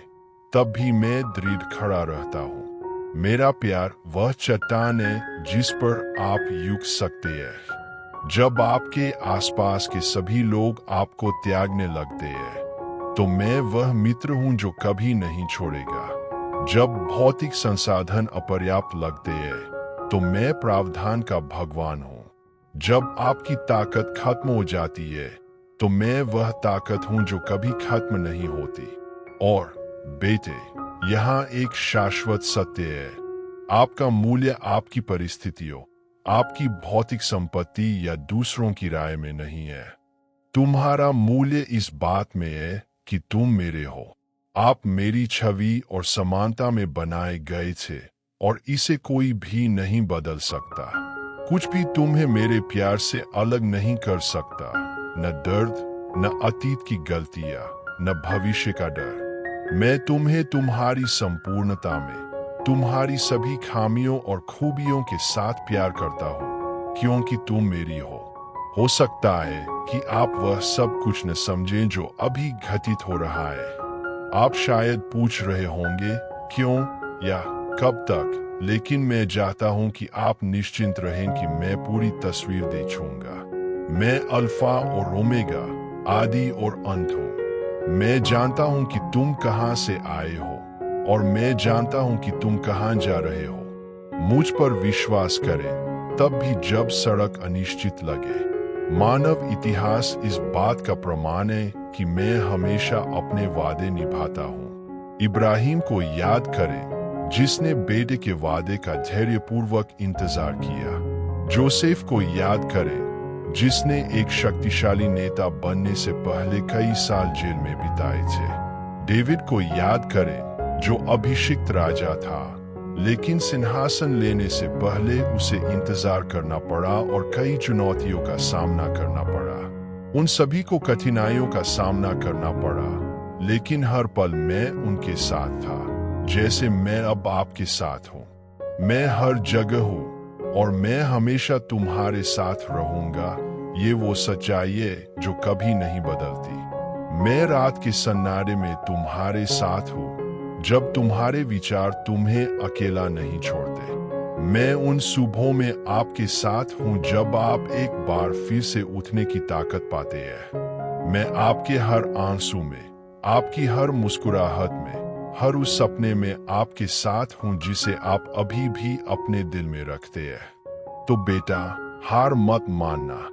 तब भी मैं दृढ़ खड़ा रहता हूँ। मेरा प्यार वह चट्टान है जिस पर आप रुक सकते हैं। जब आपके आसपास के सभी लोग आपको त्यागने लगते हैं, तो मैं वह मित्र हूँ जो कभी नहीं छोड़ेगा। जब भौतिक संसाधन अपर्याप्त लगते हैं, तो मैं प्रावधान का भगवान हूँ। जब आपकी ताकत खत्म हो जाती है, तो मैं वह ताकत हूँ जो कभी खत्म नहीं होती। और बेटे, यहाँ एक शाश्वत सत्य है, आपका मूल्य आपकी परिस्थितियों, आपकी भौतिक संपत्ति या दूसरों की राय में नहीं है। तुम्हारा मूल्य इस बात में है कि तुम मेरे हो। आप मेरी छवि और समानता में बनाए गए थे और इसे कोई भी नहीं बदल सकता। कुछ भी तुम्हें मेरे प्यार से अलग नहीं कर सकता, न दर्द, न अतीत की गलतियां, न भविष्य का डर। मैं तुम्हें तुम्हारी संपूर्णता में, तुम्हारी सभी खामियों और खूबियों के साथ प्यार करता हूँ, क्योंकि तुम मेरी हो। हो सकता है कि आप वह सब कुछ न समझें जो अभी घटित हो रहा है। आप शायद पूछ रहे होंगे क्यों या कब तक, लेकिन मैं चाहता हूं कि आप निश्चिंत रहें कि मैं पूरी तस्वीर देखूंगा। मैं अल्फा और ओमेगा, आदि और अंत हूं। मैं जानता हूं कि तुम कहां से आए हो और मैं जानता हूं कि तुम कहां जा रहे हो। मुझ पर विश्वास करें, तब भी जब सड़क अनिश्चित लगे। मानव इतिहास इस बात का प्रमाण है कि मैं हमेशा अपने वादे निभाता हूँ। इब्राहिम को याद करें, जिसने बेटे के वादे का धैर्यपूर्वक इंतजार किया। जोसेफ को याद करें, जिसने एक शक्तिशाली नेता बनने से पहले कई साल जेल में बिताए थे। डेविड को याद करें, जो अभिषिक्त राजा था, लेकिन सिंहासन लेने से पहले उसे इंतजार करना पड़ा और कई चुनौतियों का सामना करना पड़ा। उन सभी को कठिनाइयों का सामना करना पड़ा, लेकिन हर पल मैं उनके साथ था, जैसे मैं अब आपके साथ हूँ। मैं हर जगह हूँ और मैं हमेशा तुम्हारे साथ रहूंगा। ये वो सच्चाई है जो कभी नहीं बदलती। मैं रात के सन्नाटे में तुम्हारे साथ हूँ, जब तुम्हारे विचार तुम्हें अकेला नहीं छोड़ते। मैं उन सुबहों में आपके साथ हूँ जब आप एक बार फिर से उठने की ताकत पाते हैं। मैं आपके हर आंसू में, आपकी हर मुस्कुराहट में, हर उस सपने में आपके साथ हूँ जिसे आप अभी भी अपने दिल में रखते हैं। तो बेटा, हार मत मानना।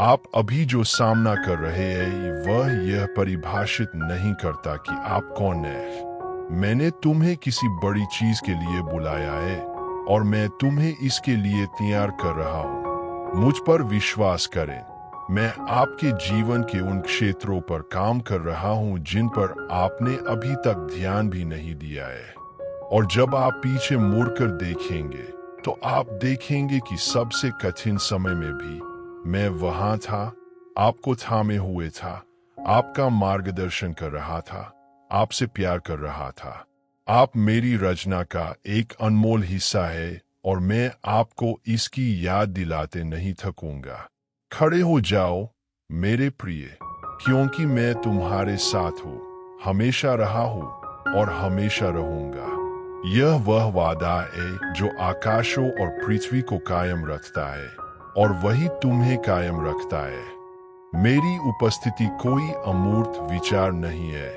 आप अभी जो सामना कर रहे हैं वह यह परिभाषित नहीं करता कि आप कौन हैं। मैंने तुम्हें किसी बड़ी चीज के लिए बुलाया है और मैं तुम्हें इसके लिए तैयार कर रहा हूँ। मुझ पर विश्वास करें। मैं आपके जीवन के उन क्षेत्रों पर काम कर रहा हूं जिन पर आपने अभी तक ध्यान भी नहीं दिया है। और जब आप पीछे मुड़कर देखेंगे, तो आप देखेंगे कि सबसे कठिन समय में भी मैं वहां था, आपको थामे हुए था, आपका मार्गदर्शन कर रहा था, आपसे प्यार कर रहा था। आप मेरी रचना का एक अनमोल हिस्सा है और मैं आपको इसकी याद दिलाते नहीं थकूंगा। खड़े हो जाओ मेरे प्रिय, क्योंकि मैं तुम्हारे साथ हूँ, हमेशा रहा हूँ और हमेशा रहूंगा। यह वह वादा है जो आकाशों और पृथ्वी को कायम रखता है और वही तुम्हें कायम रखता है। मेरी उपस्थिति कोई अमूर्त विचार नहीं है,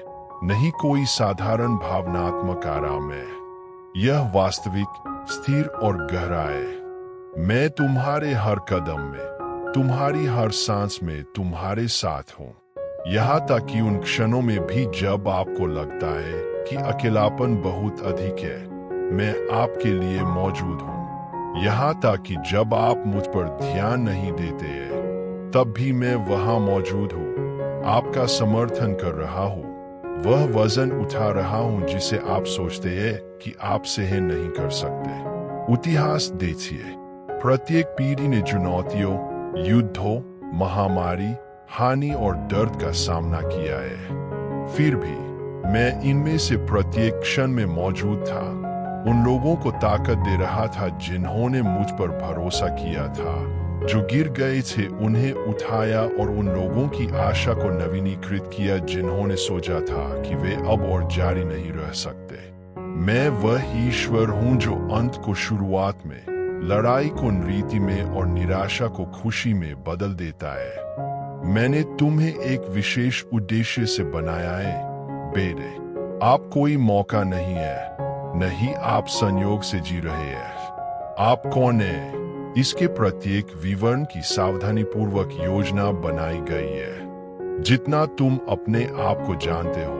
नहीं कोई साधारण भावनात्मक आराम है। यह वास्तविक, स्थिर और गहरा है। मैं तुम्हारे हर कदम में, तुम्हारी हर सांस में तुम्हारे साथ हूँ। यहाँ तक कि उन क्षणों में भी जब आपको लगता है कि अकेलापन बहुत अधिक है, मैं आपके लिए मौजूद हूँ। यहाँ तक कि जब आप मुझ पर ध्यान नहीं देते हैं, तब भी मैं वहाँ मौजूद हूँ, आपका समर्थन कर रहा हूँ, वह वजन उठा रहा हूँ जिसे आप सोचते हैं कि आप सहन नहीं कर सकते। इतिहास देखिए, प्रत्येक पीढ़ी ने चुनौतियों, युद्धों, महामारी, हानि और दर्द का सामना किया है। फिर भी मैं इनमें से प्रत्येक क्षण में मौजूद था, उन लोगों को ताकत दे रहा था जिन्होंने मुझ पर भरोसा किया था, जो गिर गए थे उन्हें उठाया और उन लोगों की आशा को नवीनीकृत किया जिन्होंने सोचा था कि वे अब और जारी नहीं रह सकते। मैं वह ईश्वर हूँ जो अंत को शुरुआत में, लड़ाई को नीति में और निराशा को खुशी में बदल देता है। मैंने तुम्हें एक विशेष उद्देश्य से बनाया है बेटे। आप कोई मौका नहीं है, नहीं आप संयोग से जी रहे हैं। आप कौन है, इसके प्रत्येक विवरण की सावधानीपूर्वक योजना बनाई गई है। जितना तुम अपने आप को जानते हो,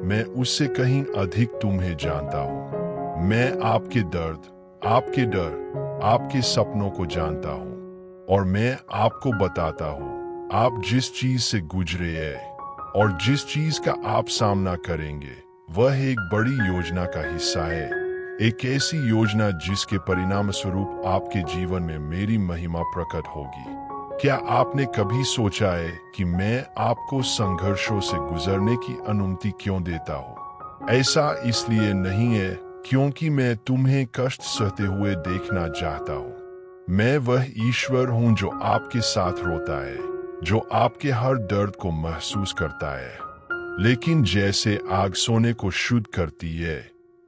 मैं उससे कहीं अधिक तुम्हें जानता हूँ। मैं आपके दर्द, आपके डर, आपके सपनों को जानता हूँ और मैं आपको बताता हूँ आप जिस चीज से गुजरे हैं और जिस चीज का आप सामना करेंगे, वह एक बड़ी योजना का हिस्सा है। एक ऐसी योजना जिसके परिणाम स्वरूप आपके जीवन में मेरी महिमा प्रकट होगी। क्या आपने कभी सोचा है कि मैं आपको संघर्षों से गुजरने की अनुमति क्यों देता हूँ? ऐसा इसलिए नहीं है क्योंकि मैं तुम्हें कष्ट सहते हुए देखना चाहता हूँ। मैं वह ईश्वर हूँ जो आपके साथ रोता है, जो आपके हर दर्द को महसूस करता है। लेकिन जैसे आग सोने को शुद्ध करती है,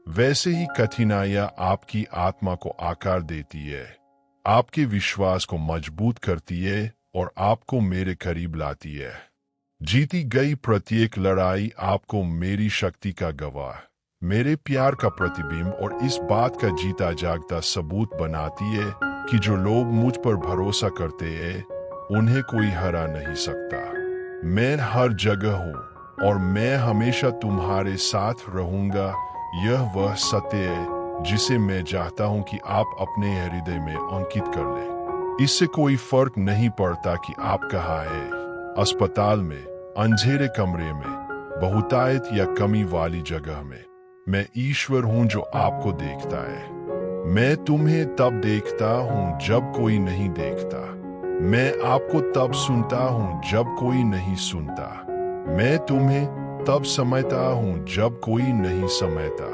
वैसे ही कठिनाइयां आपकी आत्मा को आकार देती है, आपके विश्वास को मजबूत करती है और आपको मेरे करीब लाती है। जीती गई प्रत्येक लड़ाई आपको मेरी शक्ति का गवाह, मेरे प्यार का प्रतिबिंब और इस बात का जीता जागता सबूत बनाती है कि जो लोग मुझ पर भरोसा करते हैं, उन्हें कोई हरा नहीं सकता। मैं हर जगह हूँ और मैं हमेशा तुम्हारे साथ रहूंगा। यह वह सत्य है जिसे मैं चाहता हूँ कि आप अपने हृदय में अंकित कर लें। इससे कोई फर्क नहीं पड़ता कि आप कहाँ हैं, अस्पताल में, अंधेरे कमरे में, बहुतायत या कमी वाली जगह में। मैं ईश्वर हूँ जो आपको देखता है। मैं तुम्हें तब देखता हूँ जब कोई नहीं देखता। मैं आपको तब सुनता हूँ जब कोई नहीं सुनता। मैं तुम्हें तब समझता हूँ जब कोई नहीं समझता।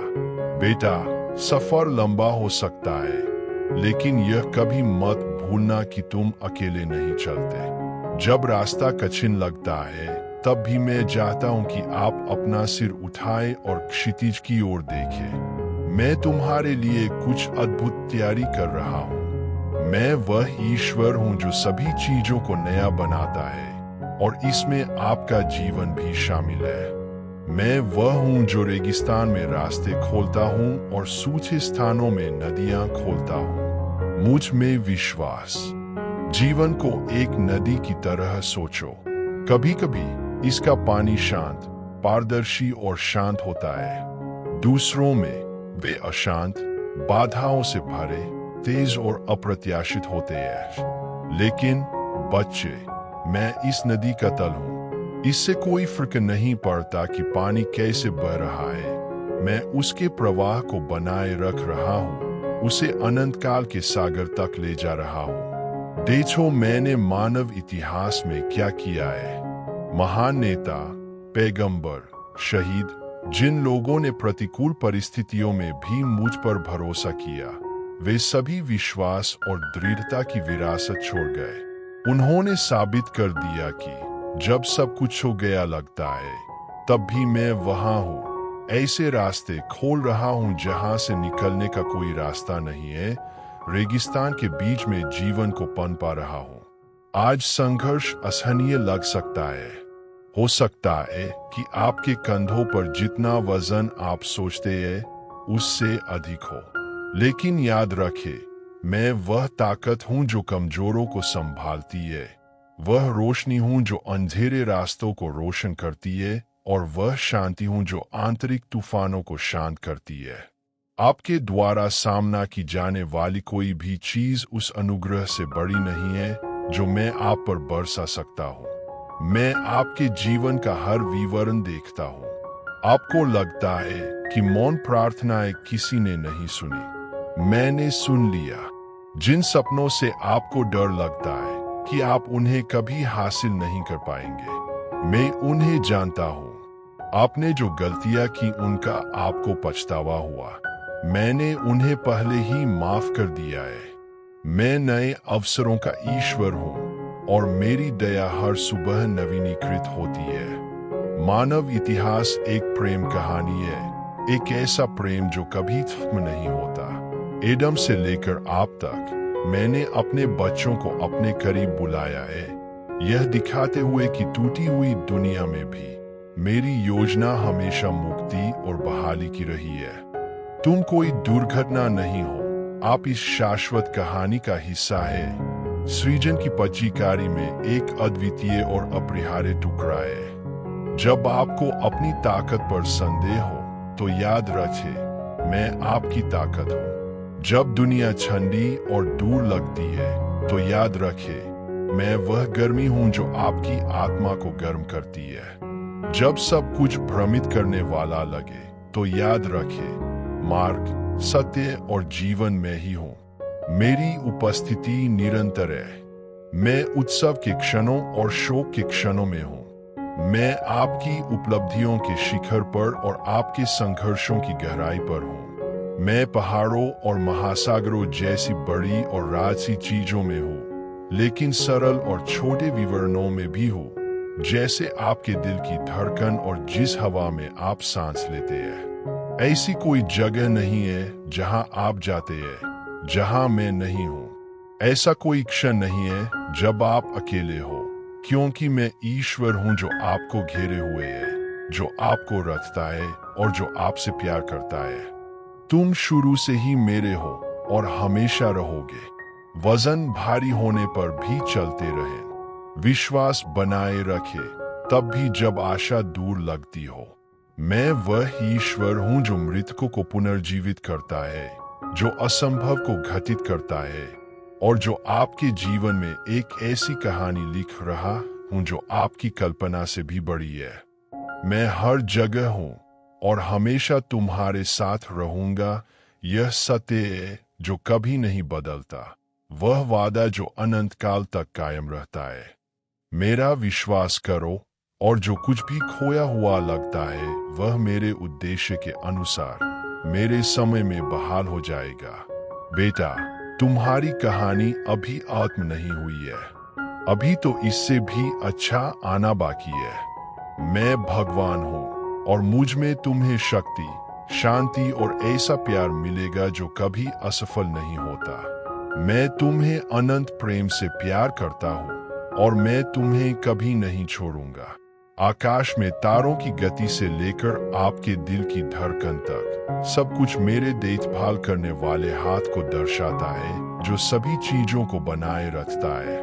बेटा, सफर लंबा हो सकता है, लेकिन यह कभी मत भूलना कि तुम अकेले नहीं चलते। जब रास्ता कठिन लगता है, तब भी मैं चाहता हूँ कि आप अपना सिर उठाएं और क्षितिज की ओर देखें। मैं तुम्हारे लिए कुछ अद्भुत तैयारी कर रहा हूँ। मैं वह ईश्वर हूँ जो सभी चीजों को नया बनाता है और इसमें आपका जीवन भी शामिल है। मैं वह हूँ जो रेगिस्तान में रास्ते खोलता हूँ और सूखे स्थानों में नदियाँ खोलता हूँ। मुझ में विश्वास। जीवन को एक नदी की तरह सोचो। कभी कभी इसका पानी शांत, पारदर्शी और शांत होता है। दूसरों में वे अशांत, बाधाओं से भरे, तेज और अप्रत्याशित होते हैं। लेकिन बच्चे, मैं इस नदी का तल हूँ। इससे कोई फर्क नहीं पड़ता कि पानी कैसे बह रहा है। मैं उसके प्रवाह को बनाए रख रहा हूँ, उसे अनंत काल के सागर तक ले जा रहा हूँ। देखो मैंने मानव इतिहास में क्या किया है। महान नेता, पैगंबर, शहीद, जिन लोगों ने प्रतिकूल परिस्थितियों में भी मुझ पर भरोसा किया, वे सभी विश्वास और दृढ़ता की विरासत छोड़ गए। उन्होंने साबित कर दिया कि जब सब कुछ हो गया लगता है, तब भी मैं वहां हूं। ऐसे रास्ते खोल रहा हूं जहां से निकलने का कोई रास्ता नहीं है। रेगिस्तान के बीच में जीवन को पनपा रहा हूं। आज संघर्ष असहनीय लग सकता है। हो सकता है कि आपके कंधों पर जितना वजन आप सोचते हैं उससे अधिक हो। लेकिन याद रखें, मैं वह ताकत हूं जो कमजोरों को संभालती है। वह रोशनी हूं जो अंधेरे रास्तों को रोशन करती है, और वह शांति हूं जो आंतरिक तूफानों को शांत करती है। आपके द्वारा सामना की जाने वाली कोई भी चीज उस अनुग्रह से बड़ी नहीं है जो मैं आप पर बरसा सकता हूं। मैं आपके जीवन का हर विवरण देखता हूं। आपको लगता है कि मौन प्रार्थनाएं किसी ने नहीं सुनी। मैंने सुन लिया। जिन सपनों से आपको डर लगता है कि आप उन्हें कभी हासिल नहीं कर पाएंगे, मैं उन्हें जानता हूं। आपने जो गलतियां की उनका आपको पछतावा हुआ, मैंने उन्हें पहले ही माफ कर दिया है। मैं नए अवसरों का ईश्वर हूं और मेरी दया हर सुबह नवीनीकृत होती है। मानव इतिहास एक प्रेम कहानी है, एक ऐसा प्रेम जो कभी खत्म नहीं होता। एडम से लेकर आप तक मैंने अपने बच्चों को अपने करीब बुलाया है, यह दिखाते हुए कि टूटी हुई दुनिया में भी मेरी योजना हमेशा मुक्ति और बहाली की रही है। तुम कोई दुर्घटना नहीं हो, आप इस शाश्वत कहानी का हिस्सा है। सृजन की पच्चीकारी में एक अद्वितीय और अपरिहार्य टुकड़ा है। जब आपको अपनी ताकत पर संदेह हो तो याद रखें, मैं आपकी ताकत हूं। जब दुनिया ठंडी और दूर लगती है तो याद रखें, मैं वह गर्मी हूं जो आपकी आत्मा को गर्म करती है। जब सब कुछ भ्रमित करने वाला लगे तो याद रखें, मार्ग, सत्य और जीवन में ही हूं। मेरी उपस्थिति निरंतर है। मैं उत्सव के क्षणों और शोक के क्षणों में हूं। मैं आपकी उपलब्धियों के शिखर पर और आपके संघर्षों की गहराई पर हूं। मैं पहाड़ों और महासागरों जैसी बड़ी और राजसी चीजों में हूँ, लेकिन सरल और छोटे विवरणों में भी हूँ, जैसे आपके दिल की धड़कन और जिस हवा में आप सांस लेते हैं। ऐसी कोई जगह नहीं है जहां आप जाते हैं जहां मैं नहीं हूँ। ऐसा कोई क्षण नहीं है जब आप अकेले हो, क्योंकि मैं ईश्वर हूँ जो आपको घेरे हुए है, जो आपको रखता है और जो आपसे प्यार करता है। तुम शुरू से ही मेरे हो और हमेशा रहोगे। वजन भारी होने पर भी चलते रहें। विश्वास बनाए रखे तब भी जब आशा दूर लगती हो। मैं वह ईश्वर हूं जो मृतकों को पुनर्जीवित करता है, जो असंभव को घटित करता है, और जो आपके जीवन में एक ऐसी कहानी लिख रहा हूं जो आपकी कल्पना से भी बड़ी है। मैं हर जगह हूं और हमेशा तुम्हारे साथ रहूंगा। यह सत्य है जो कभी नहीं बदलता, वह वादा जो अनंत काल तक कायम रहता है। मेरा विश्वास करो, और जो कुछ भी खोया हुआ लगता है वह मेरे उद्देश्य के अनुसार मेरे समय में बहाल हो जाएगा। बेटा, तुम्हारी कहानी अभी आत्म नहीं हुई है। अभी तो इससे भी अच्छा आना बाकी है। मैं भगवान हूं और मुझ में तुम्हें शक्ति, शांति और ऐसा प्यार मिलेगा जो कभी असफल नहीं होता। मैं तुम्हें अनंत प्रेम से प्यार करता हूँ और मैं तुम्हें कभी नहीं छोड़ूंगा। आकाश में तारों की गति से लेकर आपके दिल की धड़कन तक सब कुछ मेरे देखभाल करने वाले हाथ को दर्शाता है, जो सभी चीजों को बनाए रखता है।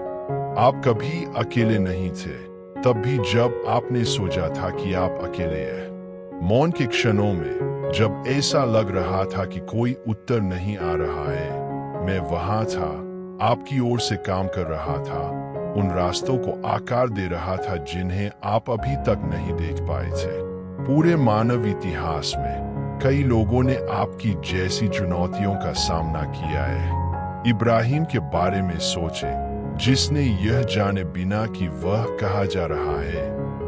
आप कभी अकेले नहीं थे, तब भी जब आपने सोचा था कि आप अकेले हैं। मौन के क्षणों में जब ऐसा लग रहा था कि कोई उत्तर नहीं आ रहा है, मैं वहां था, आपकी ओर से काम कर रहा था, उन रास्तों को आकार दे रहा था जिन्हें आप अभी तक नहीं देख पाए थे। पूरे मानव इतिहास में कई लोगों ने आपकी जैसी चुनौतियों का सामना किया है। इब्राहिम के बारे में सोचें, जिसने यह जाने बिना कि वह कहा जा रहा है,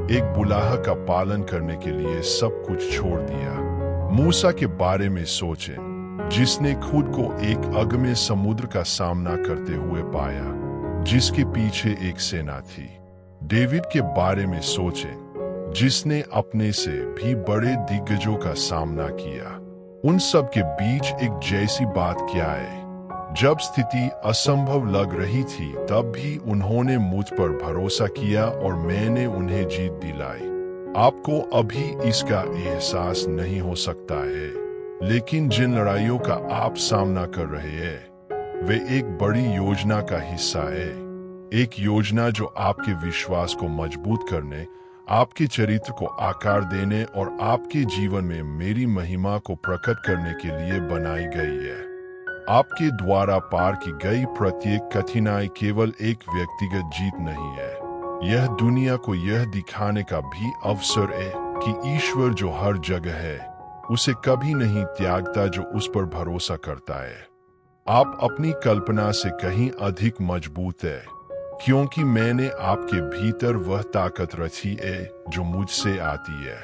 एक बुलाहा का पालन करने के लिए सब कुछ छोड़ दिया। मूसा के बारे में सोचें, जिसने खुद को एक अगम्य समुद्र का सामना करते हुए पाया, जिसके पीछे एक सेना थी। डेविड के बारे में सोचें, जिसने अपने से भी बड़े दिग्गजों का सामना किया। उन सब के बीच एक जैसी बात क्या है? जब स्थिति असंभव लग रही थी तब भी उन्होंने मुझ पर भरोसा किया और मैंने उन्हें जीत दिलाई। आपको अभी इसका एहसास नहीं हो सकता है, लेकिन जिन लड़ाइयों का आप सामना कर रहे हैं वे एक बड़ी योजना का हिस्सा है। एक योजना जो आपके विश्वास को मजबूत करने, आपके चरित्र को आकार देने और आपके जीवन में मेरी महिमा को प्रकट करने के लिए बनाई गई है। आपके द्वारा पार की गई प्रत्येक कठिनाई केवल एक व्यक्तिगत जीत नहीं है, यह दुनिया को यह दिखाने का भी अवसर है कि ईश्वर जो हर जगह है उसे कभी नहीं त्यागता जो उस पर भरोसा करता है। आप अपनी कल्पना से कहीं अधिक मजबूत है, क्योंकि मैंने आपके भीतर वह ताकत रखी है जो मुझसे आती है।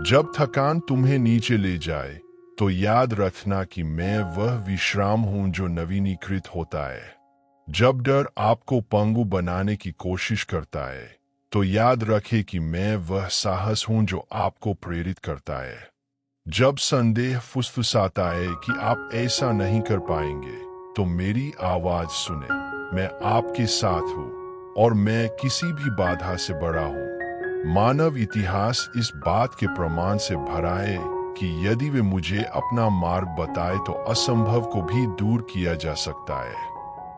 जब थकान तुम्हें नीचे ले जाए तो याद रखना कि मैं वह विश्राम हूं जो नवीनीकृत होता है। जब डर आपको पंगु बनाने की कोशिश करता है तो याद रखें कि मैं वह साहस हूं जो आपको प्रेरित करता है। जब संदेह फुसफुसाता है कि आप ऐसा नहीं कर पाएंगे तो मेरी आवाज सुने, मैं आपके साथ हूं और मैं किसी भी बाधा से बड़ा हूं। मानव इतिहास इस बात के प्रमाण से भरा है कि यदि वे मुझे अपना मार्ग बताए तो असंभव को भी दूर किया जा सकता है।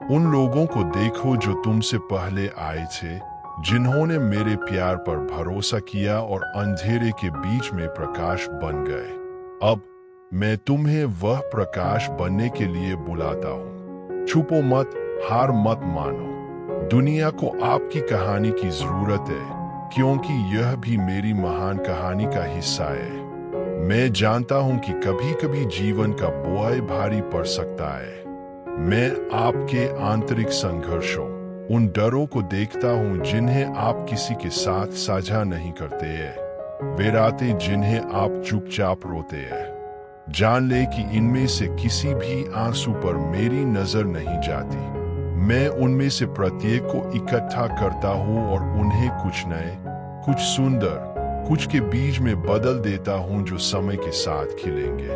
उन लोगों को देखो जो तुमसे पहले आए थे, जिन्होंने मेरे प्यार पर भरोसा किया और अंधेरे के बीच में प्रकाश बन गए। अब मैं तुम्हें वह प्रकाश बनने के लिए बुलाता हूँ। छुपो मत, हार मत मानो। दुनिया को आपकी कहानी की जरूरत है, क्योंकि यह भी मेरी महान कहानी का हिस्सा है। मैं जानता हूं कि कभी कभी जीवन का बोझ भारी पड़ सकता है। मैं आपके आंतरिक संघर्षों, उन डरों को देखता हूं जिन्हें आप किसी के साथ साझा नहीं करते हैं। वे रातें जिन्हें आप चुपचाप रोते हैं। जान ले कि इनमें से किसी भी आंसू पर मेरी नजर नहीं जाती। मैं उनमें से प्रत्येक को इकट्ठा करता हूं और उन्हें कुछ नए, कुछ सुंदर, कुछ के बीच में बदल देता हूं जो समय के साथ खिलेंगे।